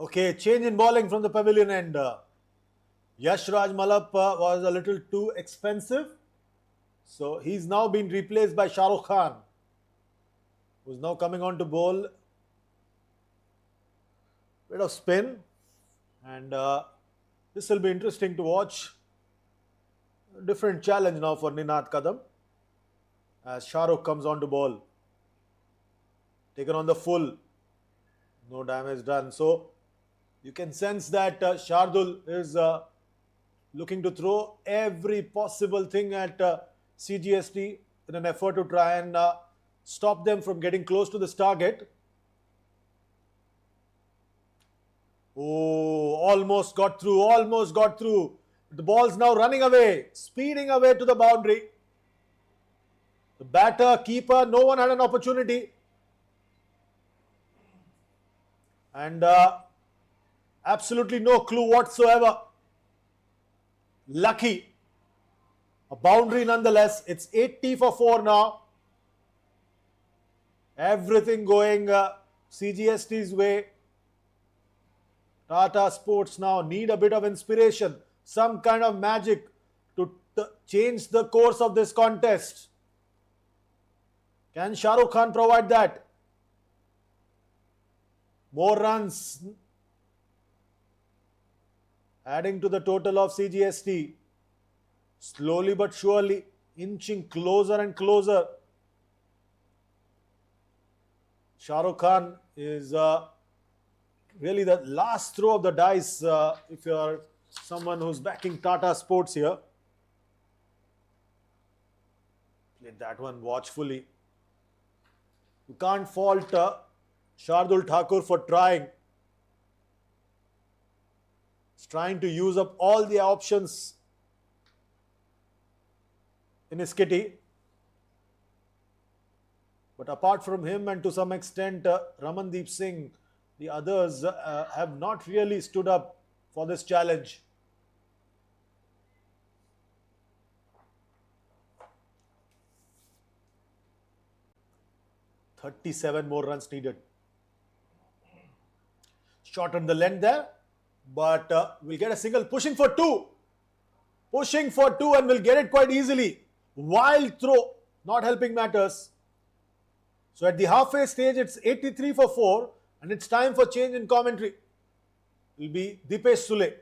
Okay, change in bowling from the pavilion end. Yashraj Malap was a little too expensive. So he's now been replaced by Shah Rukh Khan. who's now coming on to bowl. Bit of spin, and this will be interesting to watch. Different challenge now for Ninad Kadam as Shahrukh comes on to bowl. Taken on the full, no damage done. So you can sense that Shardul is looking to throw every possible thing at Cgst in an effort to try and stop them from getting close to this target. Oh, almost got through, almost got through. The ball's now running away, speeding away to the boundary. The batter, keeper, no one had an opportunity. And absolutely no clue whatsoever. Lucky. A boundary nonetheless. It's 80 for 4 now. Everything going CGST's way. Tata Sports now need a bit of inspiration, some kind of magic to change the course of this contest. Can Shah Rukh Khan provide that? More runs adding to the total of CGST. Slowly but surely inching closer and closer. Shah Rukh Khan is really the last throw of the dice if you are someone who's backing Tata Sports here. Played that one watchfully. You can't fault Shardul Thakur for trying. He's trying to use up all the options in his kitty. But apart from him and to some extent Ramandeep Singh, the others have not really stood up for this challenge. "37 more runs needed." Shortened the length there, but we'll get a single. Pushing for 2. Pushing for 2 and we'll get it quite easily. Wild throw, not helping matters. So at the halfway stage, it's 83 for 4. And it's time for change in commentary. It will be Dipesh Sule.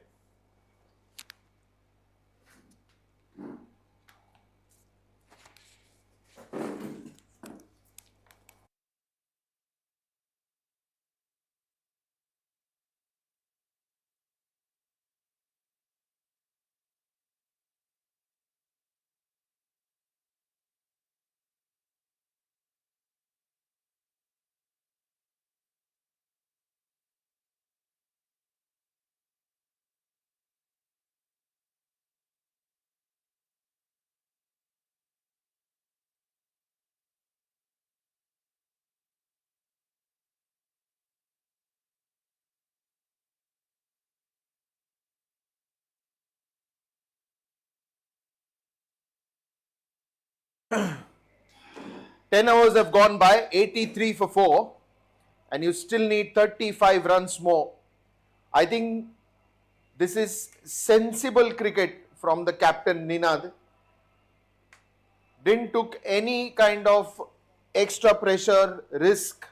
Ten overs have gone by, 83 for 4, and you still need 35 runs more. I think this is sensible cricket from the captain Ninad. Didn't took any kind of extra pressure, risk,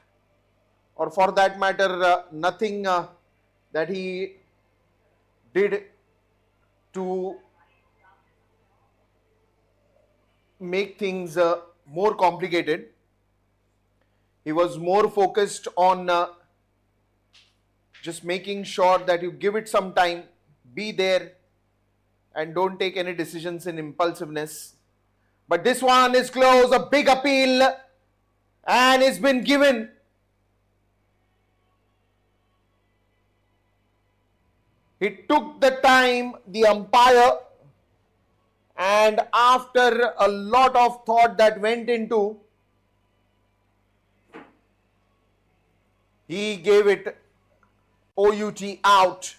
or for that matter, nothing that he did to make things more complicated. He was more focused on just making sure that you give it some time, be there, and don't take any decisions in impulsiveness. But this one is close, a big appeal, and it's been given. He took the time, the umpire, and after a lot of thought that went into, he gave it OUT out.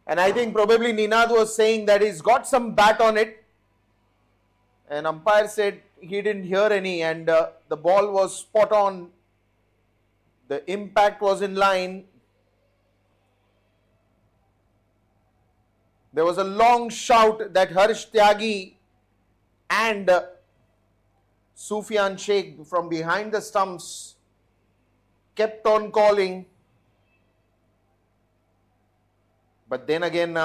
And I think probably Ninad was saying that he's got some bat on it. And umpire said he didn't hear any, and the ball was spot on. The impact was in line. There was a long shout that Harsh Tyagi and Sufyan Shaikh from behind the stumps kept on calling. But then again,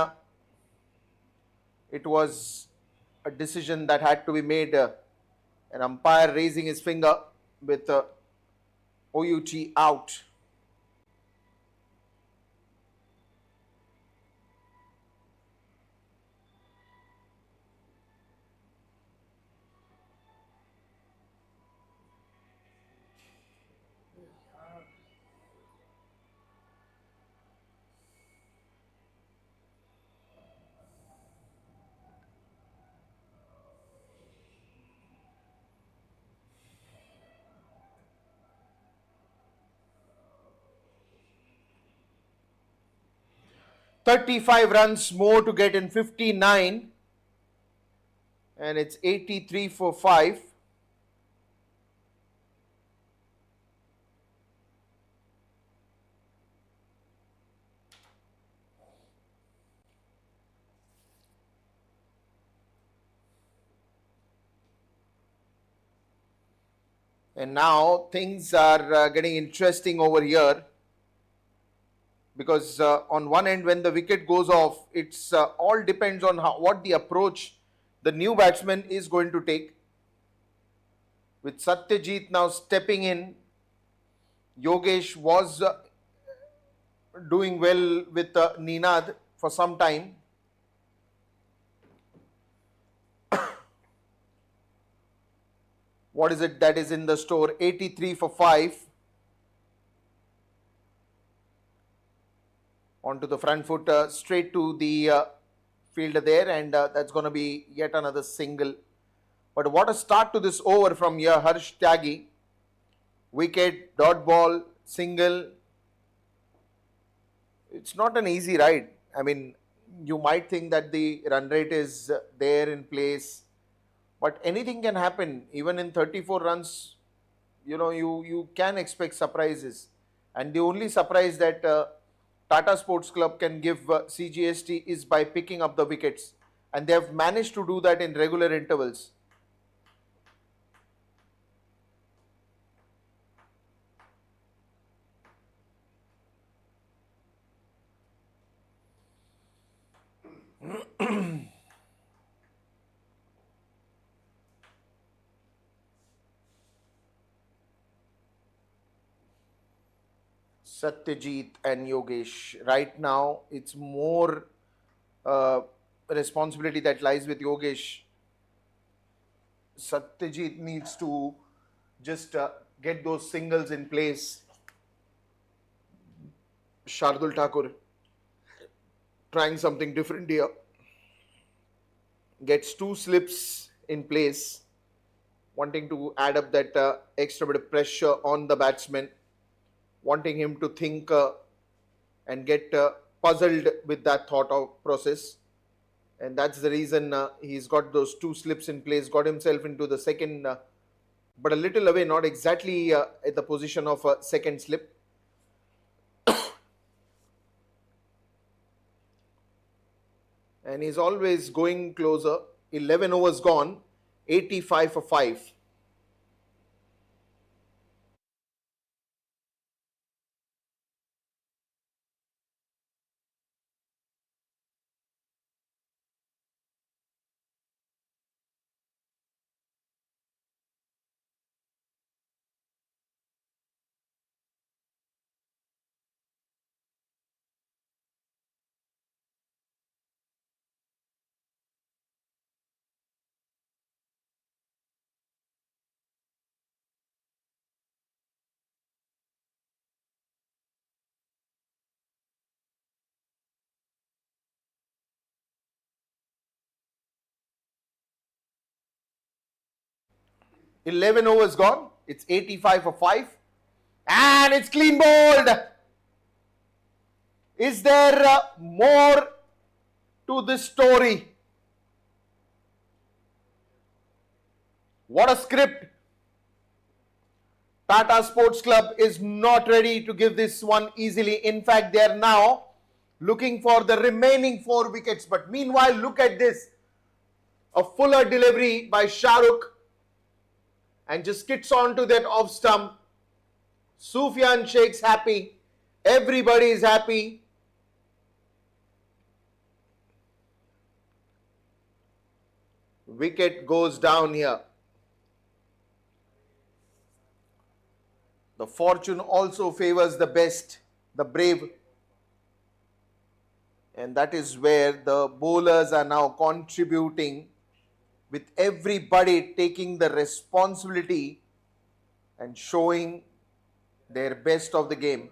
it was a decision that had to be made. An umpire raising his finger with OUT out. "35 runs more to get in 59, and it's 83 for 5. And now things are getting interesting over here, because on one end, when the wicket goes off, it's all depends on what the approach the new batsman is going to take. With Satyajit now stepping in, Yogesh was doing well with Ninad for some time. What is it that is in the store? 83 for 5. Onto the front foot, straight to the fielder there, and that's going to be yet another single. But what a start to this over from here. Harsh Tyagi. Wicket, dot ball, single. It's not an easy ride. I mean, you might think that the run rate is there in place, but anything can happen. Even in 34 runs, you can expect surprises. And the only surprise that Tata Sports Club can give CGST is by picking up the wickets. And they have managed to do that in regular intervals. Satyajit and Yogesh. Right now, it's more responsibility that lies with Yogesh. Satyajit needs to just get those singles in place. Shardul Thakur trying something different here. Gets 2 slips in place, wanting to add up that extra bit of pressure on the batsman, wanting him to think and get puzzled with that thought of process. And that's the reason he's got those 2 slips in place, got himself into the second, but a little away, not exactly at the position of a second slip. And he's always going closer. 11 overs gone, 85 for 5. "11 overs gone. It's 85 for 5. And it's clean bowled. Is there more to this story? What a script. Tata Sports Club is not ready to give this one easily. In fact, they are now looking for the remaining 4 wickets. But meanwhile, look at this. A fuller delivery by Shahrukh and just skits on to that off stump. Sufyan Shaikh's happy. Everybody is happy. Wicket goes down here. The fortune also favors the best, the brave. And that is where the bowlers are now contributing, with everybody taking the responsibility and showing their best of the game.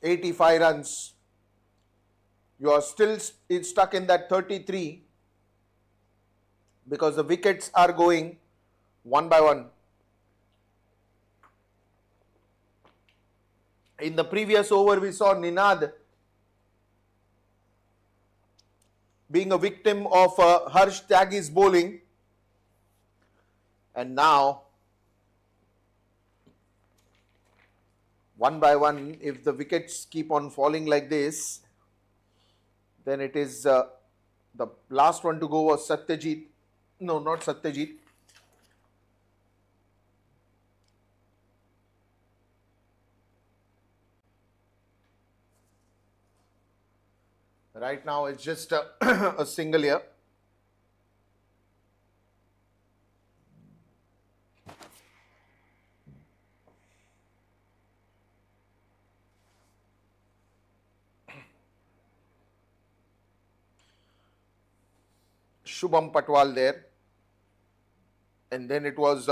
"85 runs. You are still stuck in that 33 because the wickets are going one by one. In the previous over, we saw Ninad being a victim of Harsh Tyagi's bowling. And now, one by one, if the wickets keep on falling like this, then it is the last one to go was Satyajit. No, not Satyajit. Right now, it's just a single here. Shubham Patwal there. And then it was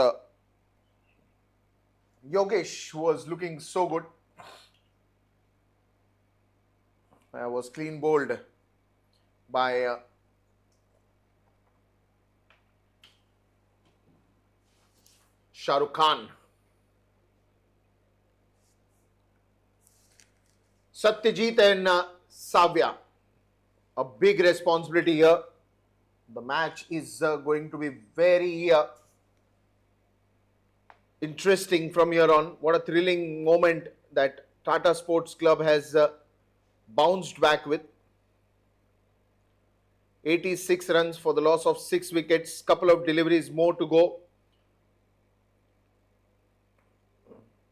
Yogesh, who was looking so good. Was clean bowled by Shahrukh Khan. Satyajit and Savya. A big responsibility here. The match is going to be very interesting from here on. What a thrilling moment that Tata Sports Club has bounced back with. 86 runs for the loss of 6 wickets. Couple of deliveries more to go.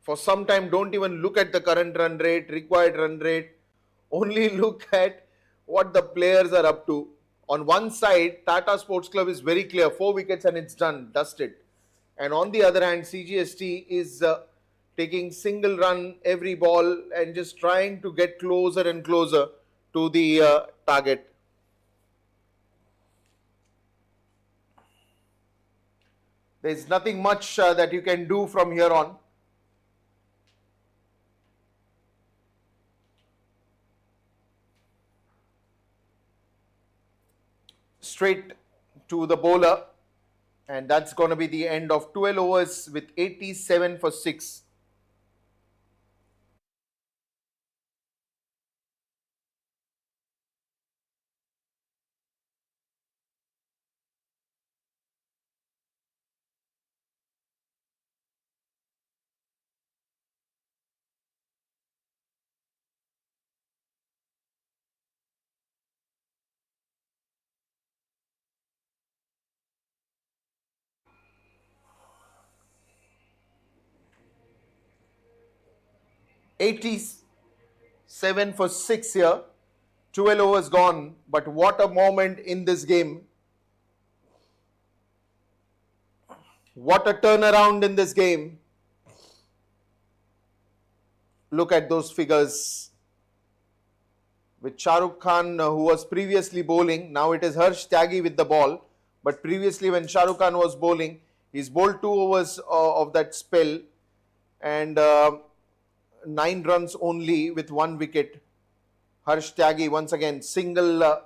For some time, don't even look at the current run rate, required run rate. Only look at what the players are up to. On one side, Tata Sports Club is very clear. 4 wickets and it's done, dusted. And on the other hand, Cgst is taking single run every ball and just trying to get closer and closer to the target. There's nothing much that you can do from here on. Straight to the bowler, and that's going to be the end of 12 overs with 87 for 6. "87 for 6 here. 12 overs gone, but what a moment in this game. What a turnaround in this game. Look at those figures. With Shahrukh Khan, who was previously bowling, now it is Harsh Tyagi with the ball. But previously when Shahrukh Khan was bowling, he's bowled 2 overs of that spell and 9 runs only with 1 wicket. Harsh Tyagi once again single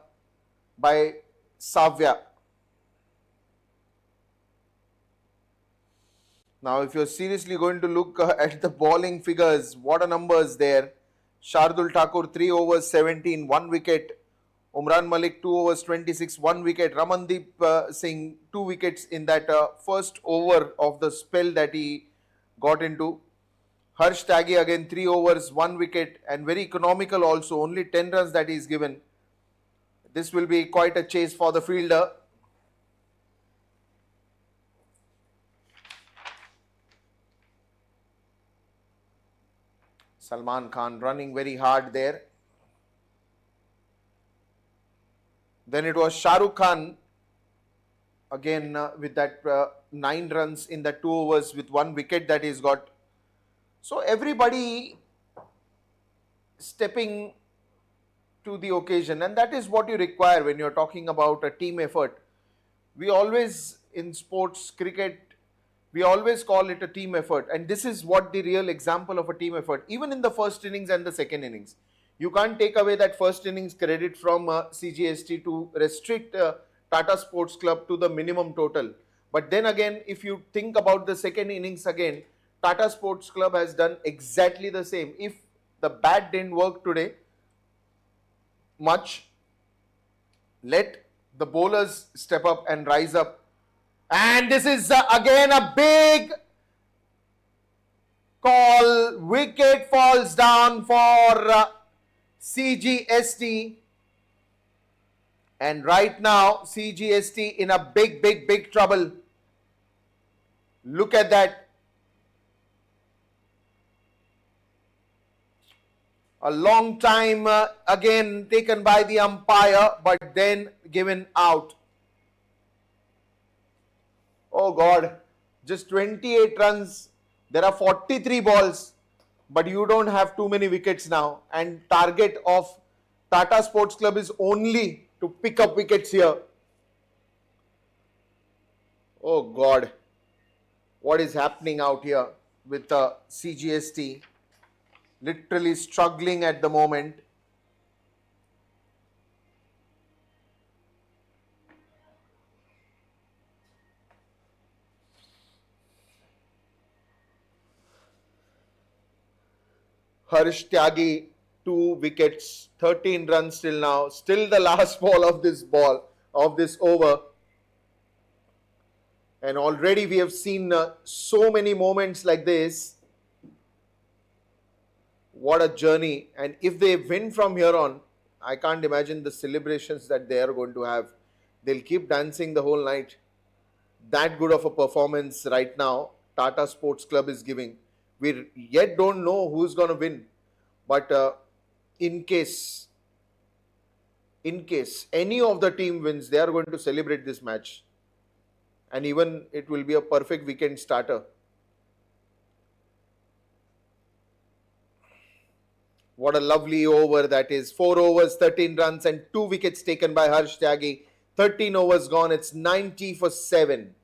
by Savya. Now, if you're seriously going to look at the bowling figures, what are numbers there? Shardul Thakur 3 overs 17, 1 wicket. Umran Malik 2 overs 26, 1 wicket. Ramandeep Singh 2 wickets in that first over of the spell that he got into. Harsh Tyagi again 3 overs, 1 wicket, and very economical also, only 10 runs that he is given. This will be quite a chase for the fielder. Salman Khan running very hard there. Then it was Shah Rukh Khan again with that 9 runs in the 2 overs with 1 wicket that he's got. So everybody stepping to the occasion, and that is what you require when you're talking about a team effort. We always, in sports cricket, we always call it a team effort, and this is what the real example of a team effort, even in the first innings and the second innings. You can't take away that first innings credit from Cgst to restrict Tata Sports Club to the minimum total. But then again, if you think about the second innings again, Tata Sports Club has done exactly the same. If the bat didn't work today much, let the bowlers step up and rise up. And this is again a big call. Wicket falls down for Cgst. And right now, Cgst in a big trouble. Look at that. A long time again taken by the umpire, but then given out. Oh God, just 28 runs. There are 43 balls, but you don't have too many wickets now. And target of Tata Sports Club is only to pick up wickets here. Oh God, what is happening out here with the Cgst? Literally struggling at the moment. Harsh Tyagi, 2 wickets, 13 runs till now. Still the last ball of this over. And already we have seen so many moments like this. What a journey. And if they win from here on, I can't imagine the celebrations that they are going to have. They'll keep dancing the whole night. That good of a performance right now Tata Sports Club is giving. We yet don't know who's going to win. But in case any of the team wins, they are going to celebrate this match. And even it will be a perfect weekend starter. What a lovely over that is. 4 overs, 13 runs and 2 wickets taken by Harsh Tyagi. 13 overs gone. It's 90 for 7.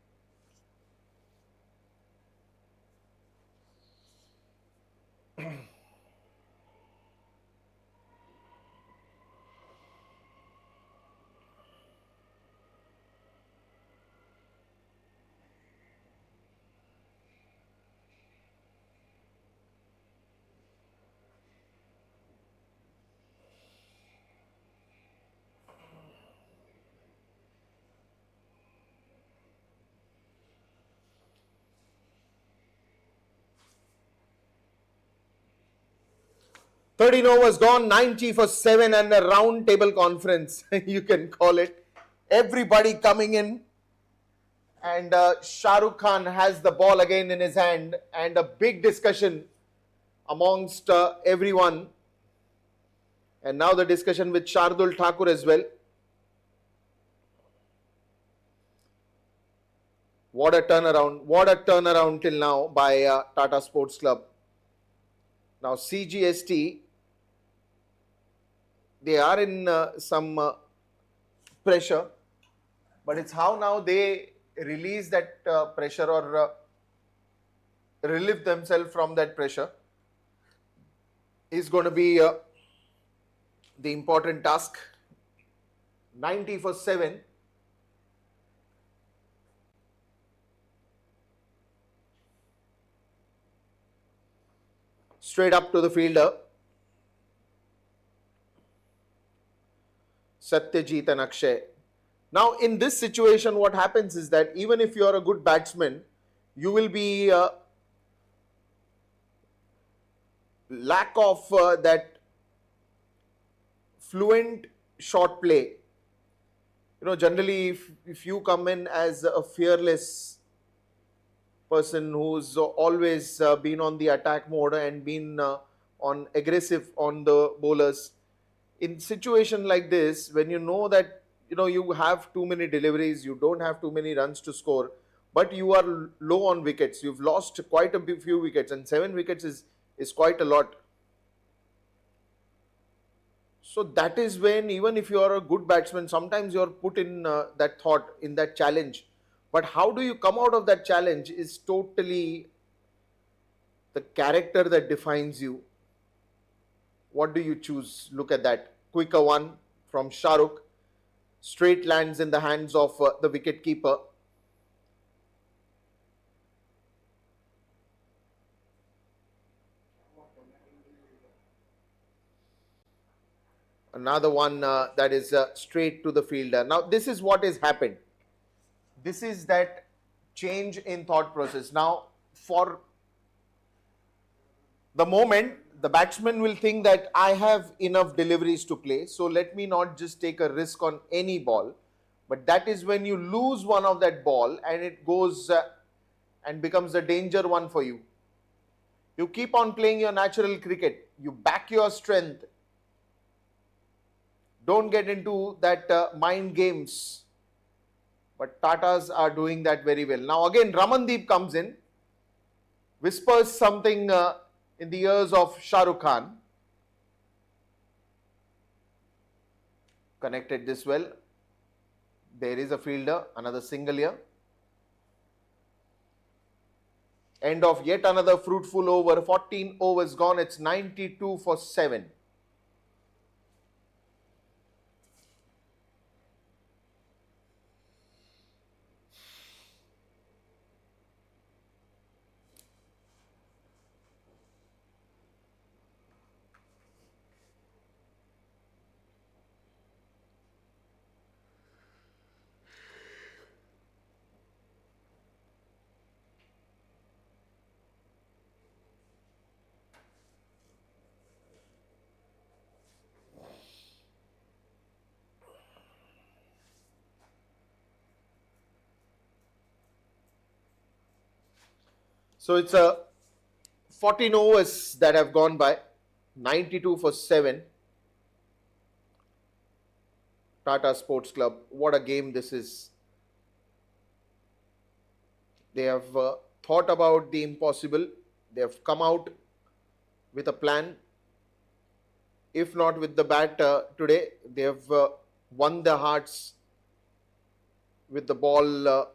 Thirteen overs gone, 90 for 7 and a round table conference, you can call it. Everybody coming in, and Shah Rukh Khan has the ball again in his hand, and a big discussion amongst everyone. And now the discussion with Shardul Thakur as well. What a turnaround till now by Tata Sports Club. Now Cgst, they are in some pressure, but it's how now they release that pressure or relieve themselves from that pressure is going to be the important task. 90 for 7. Straight up to the fielder. Satyajit and Akshay. Now, in this situation, what happens is that even if you are a good batsman, you will be lack of that fluent shot play. Generally, if you come in as a fearless person who's always been on the attack mode and been on aggressive on the bowlers, in situation like this, when you know that you have too many deliveries, you don't have too many runs to score, but you are low on wickets, you've lost quite a few wickets, and 7 wickets is quite a lot. So that is when, even if you are a good batsman, sometimes you are put in that thought, in that challenge. But how do you come out of that challenge is totally the character that defines you. What do you choose? Look at that. Quicker one from Shahrukh. Straight lands in the hands of the wicket keeper. Another one that is straight to the fielder. Now, this is what has happened. This is that change in thought process. Now, for the moment, the batsman will think that I have enough deliveries to play, so let me not just take a risk on any ball. But that is when you lose one of that ball and it goes and becomes a danger one for you. You keep on playing your natural cricket. You back your strength. Don't get into that mind games. But Tatas are doing that very well. Now again, Ramandeep comes in, whispers something in the ears of Shah Rukh Khan. Connected this well. There is a fielder, another single here. End of yet another fruitful over. 14 overs gone. It's 92 for 7. So it's 14 overs that have gone by. 92 for 7. Tata Sports Club. What a game this is. They have thought about the impossible. They have come out with a plan. If not with the bat today, they have won the hearts with the ball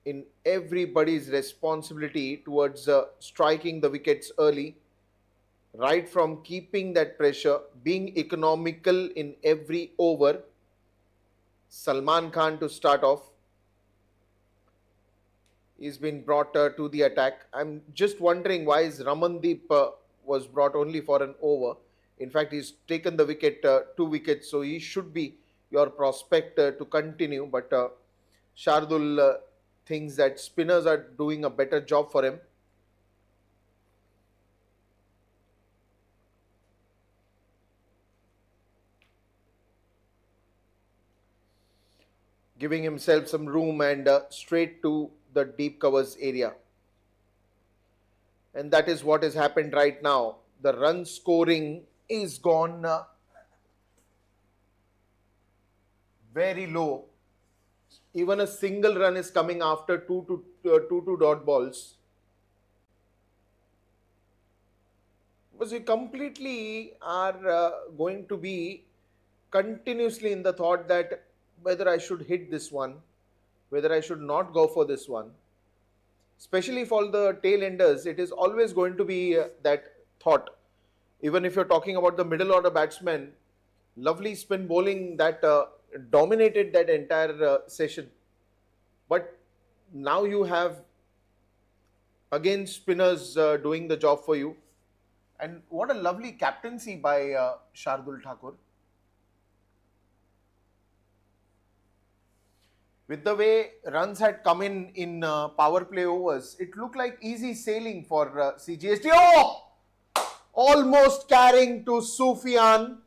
in everybody's responsibility towards striking the wickets early, right from keeping that pressure, being economical in every over. Salman Khan to start off. He's been brought to the attack. I'm just wondering why is Ramandeep was brought only for an over. In fact, he's taken the wicket, 2 wickets, so he should be your prospect to continue. But Shardul thinks that spinners are doing a better job for him. Giving himself some room and straight to the deep covers area. And that is what has happened right now. The run scoring is gone very low. Even a single run is coming after two dot balls. Because you completely are going to be continuously in the thought that whether I should hit this one, whether I should not go for this one. Especially for the tail enders, it is always going to be that thought. Even if you're talking about the middle order batsmen, lovely spin bowling that dominated that entire session. But now you have again spinners doing the job for you. And what a lovely captaincy by Shardul Thakur. With the way runs had come in power play overs, it looked like easy sailing for Cgst. Oh! Almost carrying to Sufyan.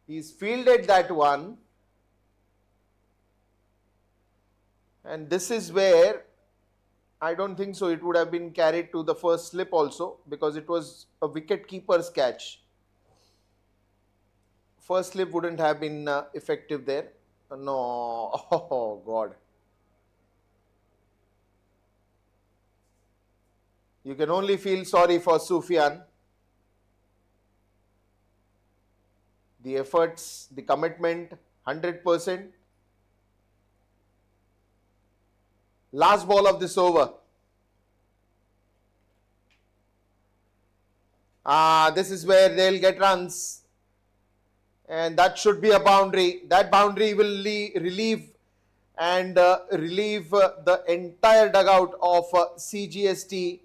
He's fielded that one. And this is where I don't think so it would have been carried to the first slip also, because it was a wicket keeper's catch. First slip wouldn't have been effective there. No. Oh God. You can only feel sorry for Sufyan. The efforts, the commitment, 100%. Last ball of this over. This is where they'll get runs. And that should be a boundary. That boundary will relieve the entire dugout of Cgst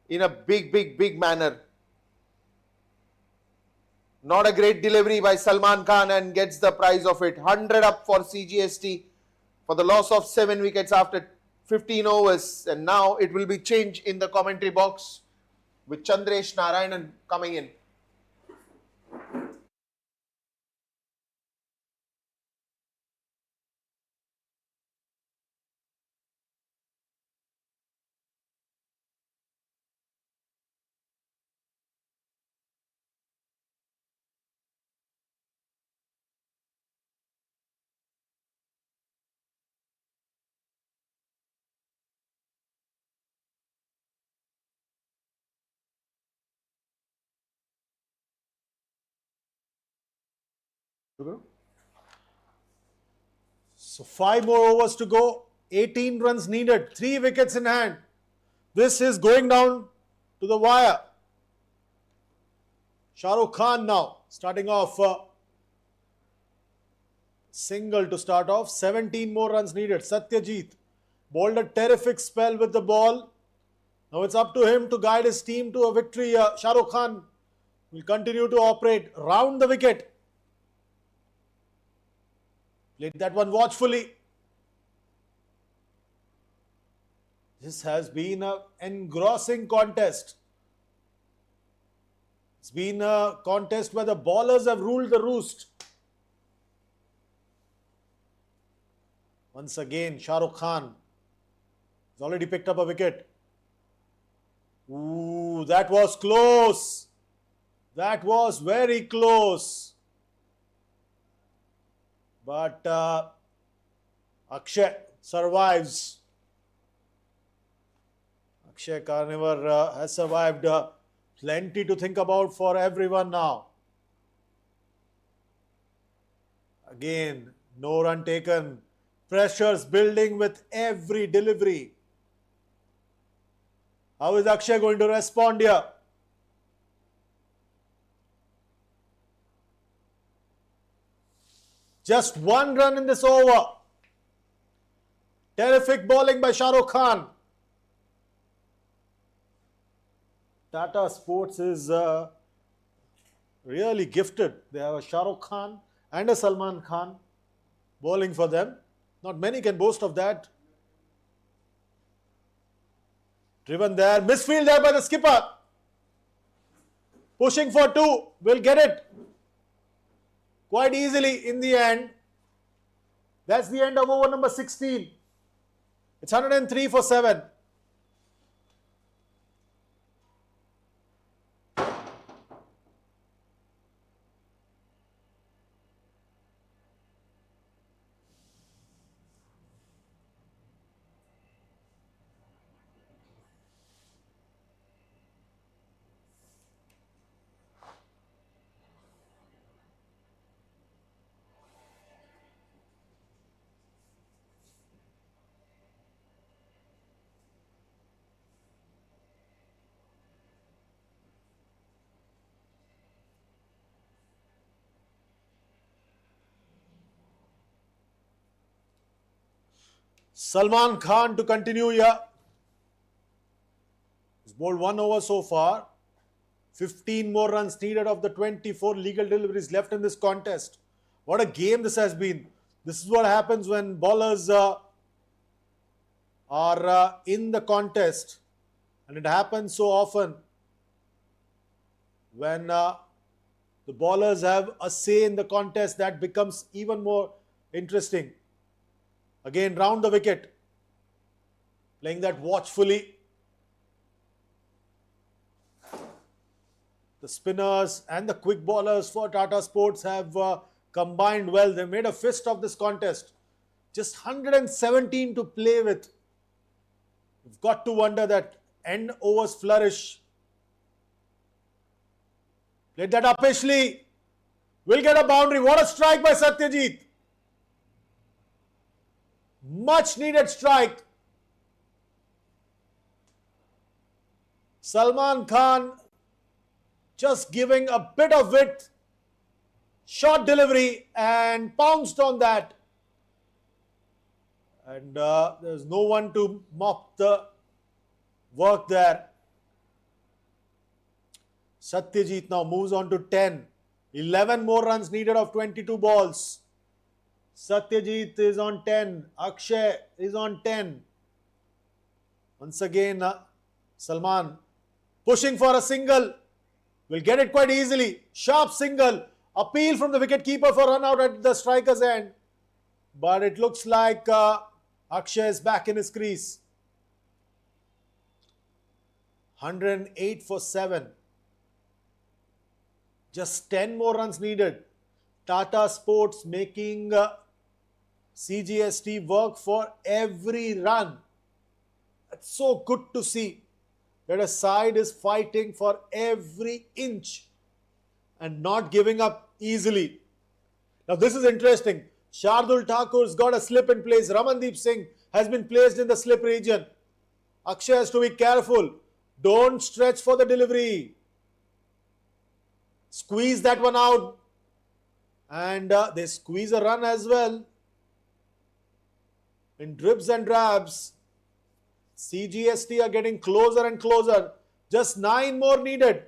in a big manner. Not a great delivery by Salman Khan, and gets the prize of it. 100 up for Cgst for the loss of 7 wickets after 15 overs. And now it will be changed in the commentary box with Chandresh Narayanan coming in. So 5 more overs to go. 18 runs needed. 3 wickets in hand. This is going down to the wire. Shah Rukh Khan now starting off. Single to start off. 17 more runs needed. Satyajit bowled a terrific spell with the ball. Now it's up to him to guide his team to a victory. Shah Rukh Khan will continue to operate round the wicket. Played that one watchfully. This has been an engrossing contest. It's been a contest where the bowlers have ruled the roost. Once again, Shah Rukh Khan has already picked up a wicket. Ooh, that was close. That was very close. But Akshay survives. Akshay Carnival has survived. Plenty to think about for everyone now. Again, no run taken. Pressures building with every delivery. How is Akshay going to respond here? Just 1 run in this over. Terrific bowling by Shah Rukh Khan. Tata Sports is really gifted. They have a Shah Rukh Khan and a Salman Khan bowling for them. Not many can boast of that. Driven there. Misfield there by the skipper. Pushing for 2. Will get it quite easily in the end. That's the end of over number 16. It's 103 for 7. Salman Khan to continue here. He's bowled 1 over so far. 15 more runs needed of the 24 legal deliveries left in this contest. What a game this has been. This is what happens when bowlers are in the contest. And it happens so often when the bowlers have a say in the contest. That becomes even more interesting. Again, round the wicket. Playing that watchfully. The spinners and the quick bowlers for Tata Sports have combined well. They made a fist of this contest. Just 117 to play with. You've got to wonder that end overs flourish. Played that uppishly. Will get a boundary. What a strike by Satyajit. Much needed strike. Salman Khan just giving a bit of width. Short delivery and pounced on that. And there's no one to mop the work there. Satyajit now moves on to 10. 11 more runs needed of 22 balls. Satyajit is on 10. Akshay is on 10. Once again, Salman pushing for a single. Will get it quite easily. Sharp single. Appeal from the wicketkeeper for run out at the striker's end. But it looks like Akshay is back in his crease. 108 for 7. Just 10 more runs needed. Tata Sports making Cgst work for every run. It's so good to see that a side is fighting for every inch and not giving up easily. Now this is interesting. Shardul Thakur's got a slip in place. Ramandeep Singh has been placed in the slip region. Akshay has to be careful. Don't stretch for the delivery. Squeeze that one out. And they squeeze a run as well. In dribs and drabs. Cgst are getting closer and closer. Just 9 more needed.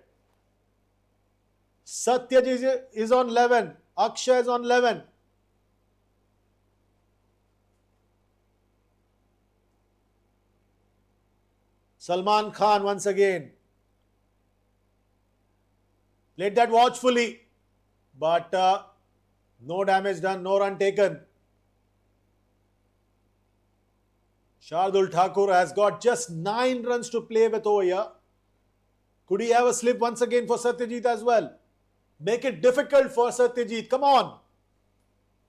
Satyajit is on 11. Akshay is on 11. Salman Khan once again. Played that watchfully. But no damage done, no run taken. Shardul Thakur has got just 9 runs to play with over here. Could he have a slip once again for Satyajit as well? Make it difficult for Satyajit. Come on.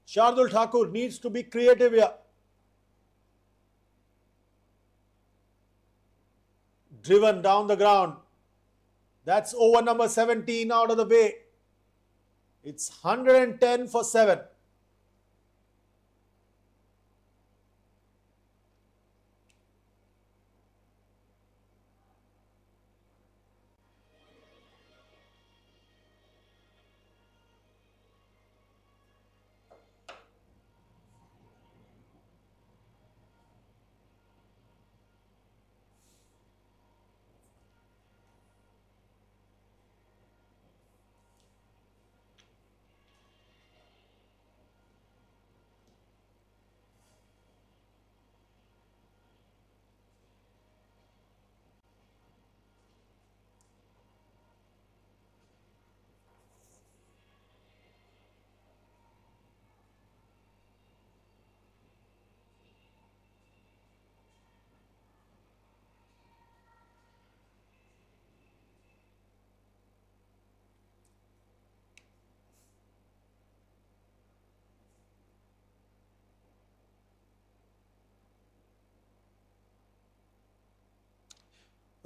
Shardul Thakur needs to be creative here. Driven down the ground. That's over number 17 out of the way. It's 110 for 7.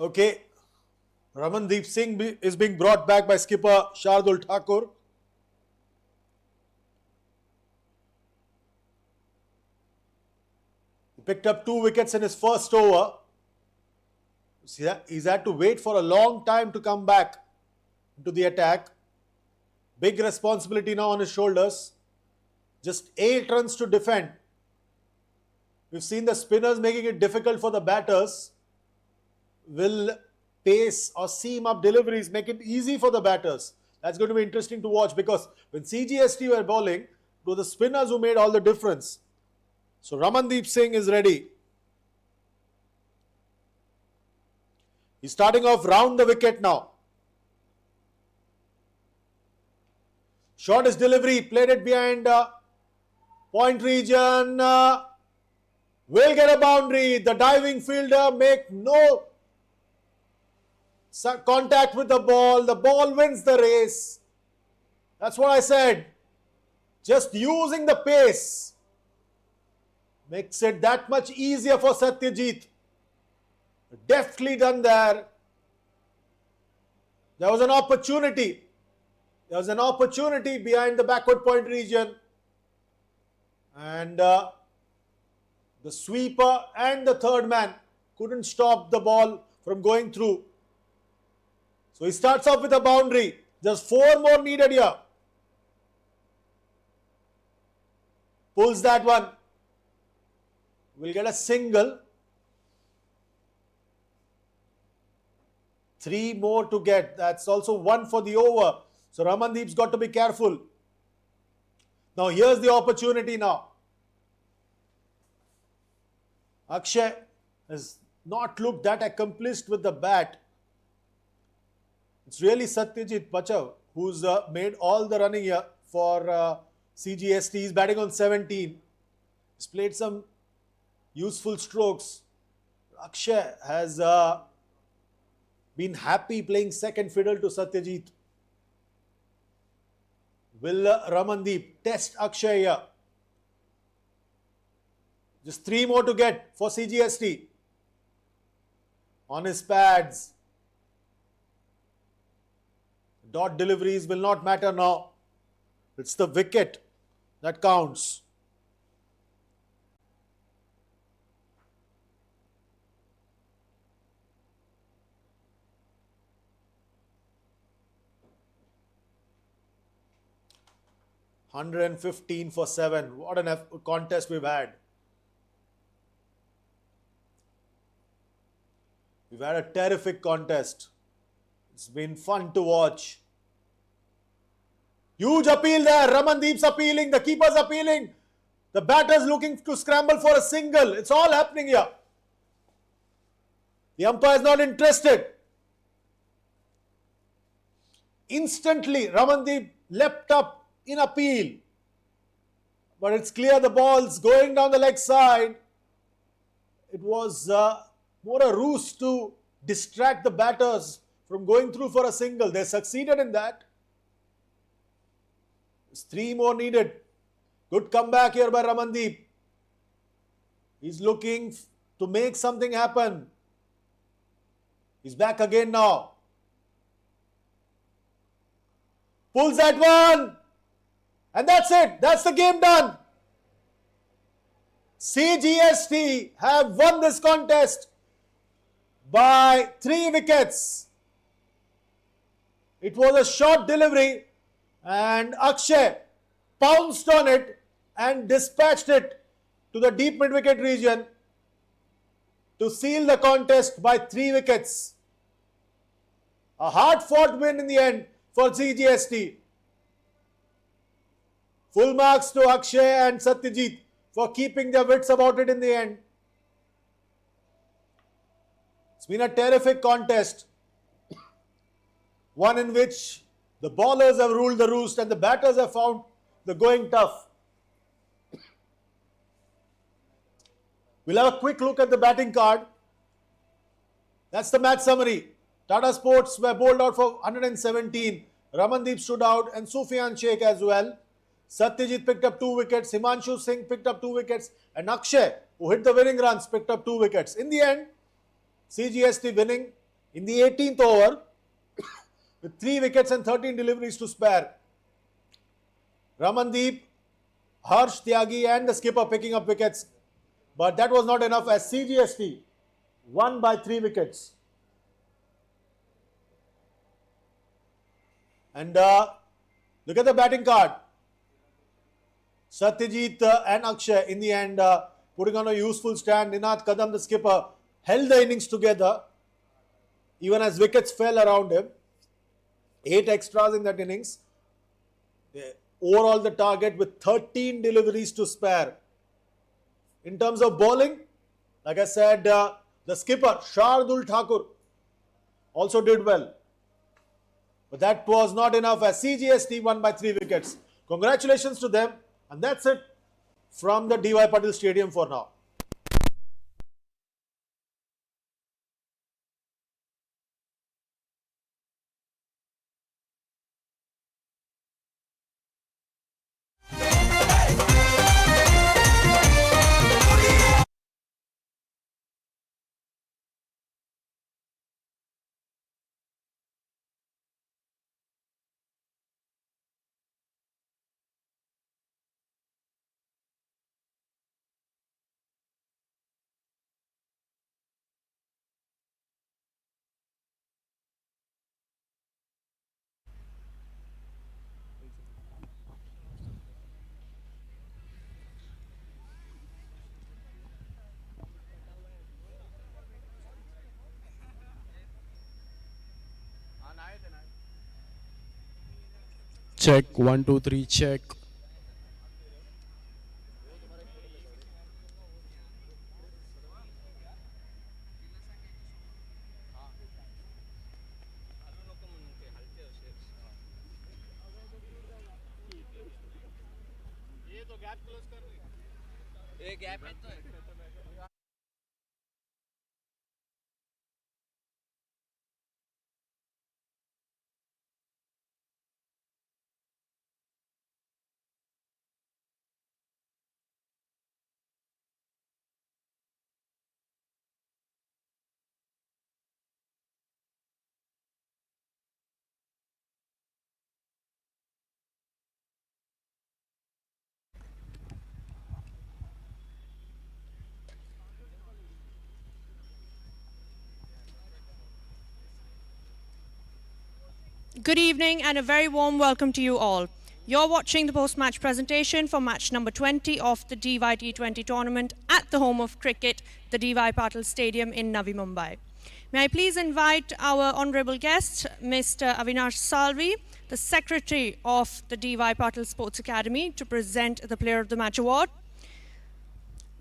Okay, Ramandeep Singh is being brought back by skipper Shardul Thakur. He picked up 2 wickets in his first over. He's had to wait for a long time to come back into the attack. Big responsibility now on his shoulders. Just 8 runs to defend. We've seen the spinners making it difficult for the batters. Will pace or seam up deliveries make it easy for the batters. That's going to be interesting to watch, because when Cgst were bowling, it was the spinners who made all the difference. So Ramandeep Singh is ready. He's starting off round the wicket now. Shortest delivery, played it behind point region. Will get a boundary. The diving fielder make no contact with the ball. The ball wins the race. That's what I said. Just using the pace makes it that much easier for Satyajit. Deftly done there. There was an opportunity. There was an opportunity behind the backward point region. And the sweeper and the third man couldn't stop the ball from going through. So he starts off with a boundary. Just 4 more needed here. Pulls that one. Will get a single. 3 more to get. That's also 1 for the over. So Ramandeep's got to be careful. Now here's the opportunity now. Akshay has not looked that accomplished with the bat. It's really Satyajit Bachav who's made all the running here for Cgst. He's batting on 17. He's played some useful strokes. Akshay has been happy playing second fiddle to Satyajit. Will Ramandeep test Akshay here? Just 3 more to get for Cgst. On his pads. Dot deliveries will not matter now. It's the wicket that counts. $115 for 7. What an contest we've had. We've had a terrific contest. It's been fun to watch. Huge appeal there. Ramandeep's appealing. The keeper's appealing. The batter's looking to scramble for a single. It's all happening here. The umpire's not interested. Instantly, Ramandeep leapt up in appeal. But it's clear the ball's going down the leg side. It was more a ruse to distract the batters from going through for a single. They succeeded in that. There's 3 more needed. Good comeback here by Ramandeep. He's looking to make something happen. He's back again now. Pulls that one. And that's it. That's the game done. Cgst have won this contest by 3 wickets. It was a short delivery and Akshay pounced on it and dispatched it to the deep mid-wicket region to seal the contest by 3 wickets. A hard-fought win in the end for Cgst. Full marks to Akshay and Satyajit for keeping their wits about it in the end. It's been a terrific contest. One in which the bowlers have ruled the roost and the batters have found the going tough. We'll have a quick look at the batting card. That's the match summary. Tata Sports were bowled out for 117. Ramandeep stood out and Sufyan Shaikh as well. Satyajit picked up 2 wickets. Himanshu Singh picked up 2 wickets. And Akshay, who hit the winning runs, picked up 2 wickets. In the end, Cgst winning in the 18th over with 3 wickets and 13 deliveries to spare. Ramandeep, Harsh, Tyagi and the skipper picking up wickets. But that was not enough as Cgst won by 3 wickets. And look at the batting card. Satyajit and Akshay in the end putting on a useful stand. Ninath Kadam, the skipper, held the innings together. even as wickets fell around him. 8 extras in that innings. Overall, the target with 13 deliveries to spare. In terms of bowling, like I said, the skipper, Shardul Thakur, also did well. But that was not enough as Cgst won by 3 wickets. Congratulations to them. And that's it from the DY Patil Stadium for now. Check, 1, 2, 3, check. Good evening and a very warm welcome to you all. You're watching the post-match presentation for match number 20 of the DY T20 tournament at the home of cricket, the DY Patil Stadium in Navi Mumbai. May I please invite our honourable guest, Mr. Avinash Salvi, the Secretary of the DY Patil Sports Academy, to present the Player of the Match award.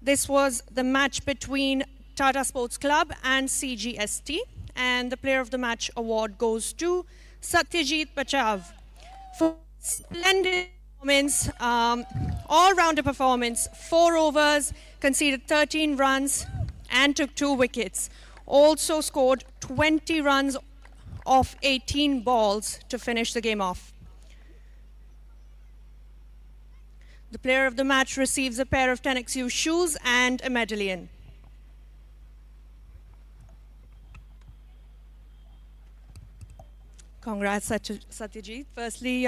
This was the match between Tata Sports Club and Cgst, and the Player of the Match award goes to Satyajit Pachav for splendid performance, all-rounder performance, 4 overs, conceded 13 runs and took 2 wickets. Also scored 20 runs off 18 balls to finish the game off. The Player of the Match receives a pair of 10XU shoes and a medallion. Congrats, Satyajit. Firstly,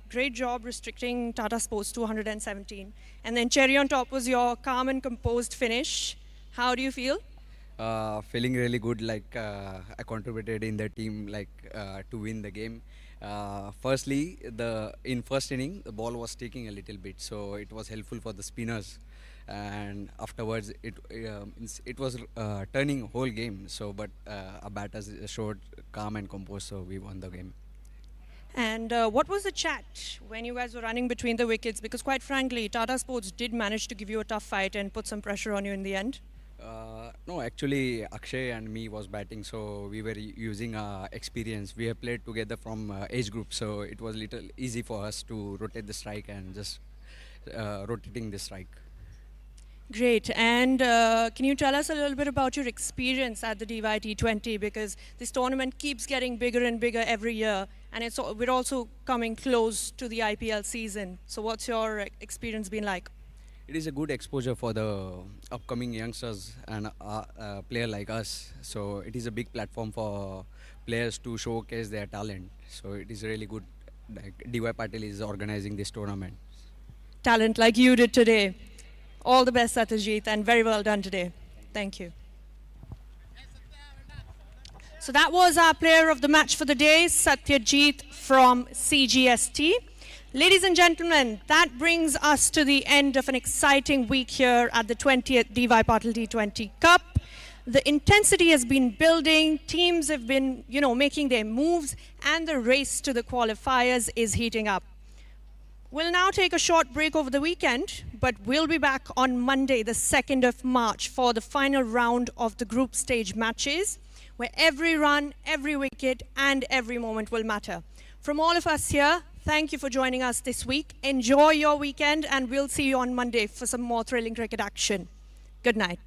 great job restricting Tata Sports to 117. And then cherry on top was your calm and composed finish. How do you feel? Feeling really good, like I contributed in the team, like to win the game. Firstly, in first inning, the ball was sticking a little bit, so it was helpful for the spinners. And afterwards, it was turning whole game. So, but our batters showed calm and composed, so we won the game. And what was the chat when you guys were running between the wickets? Because quite frankly, Tata Sports did manage to give you a tough fight and put some pressure on you in the end. No, actually, Akshay and me was batting, so we were using experience. We have played together from age group, so it was little easy for us to rotate the strike and just rotating the strike. Great. And can you tell us a little bit about your experience at the DY T20? Because this tournament keeps getting bigger and bigger every year, and we're also coming close to the IPL season. So what's your experience been like? It is a good exposure for the upcoming youngsters and a player like us. So it is a big platform for players to showcase their talent. So it is really good. Like DY Patil is organizing this tournament. Talent like you did today. All the best, Satyajit, and very well done today. Thank you. So that was our player of the match for the day, Satyajit from Cgst. Ladies and gentlemen, that brings us to the end of an exciting week here at the 20th DY Patil T20 Cup. The intensity has been building, teams have been, making their moves, and the race to the qualifiers is heating up. We'll now take a short break over the weekend, but we'll be back on Monday, the 2nd of March, for the final round of the group stage matches, where every run, every wicket, and every moment will matter. From all of us here, thank you for joining us this week. Enjoy your weekend, and we'll see you on Monday for some more thrilling cricket action. Good night.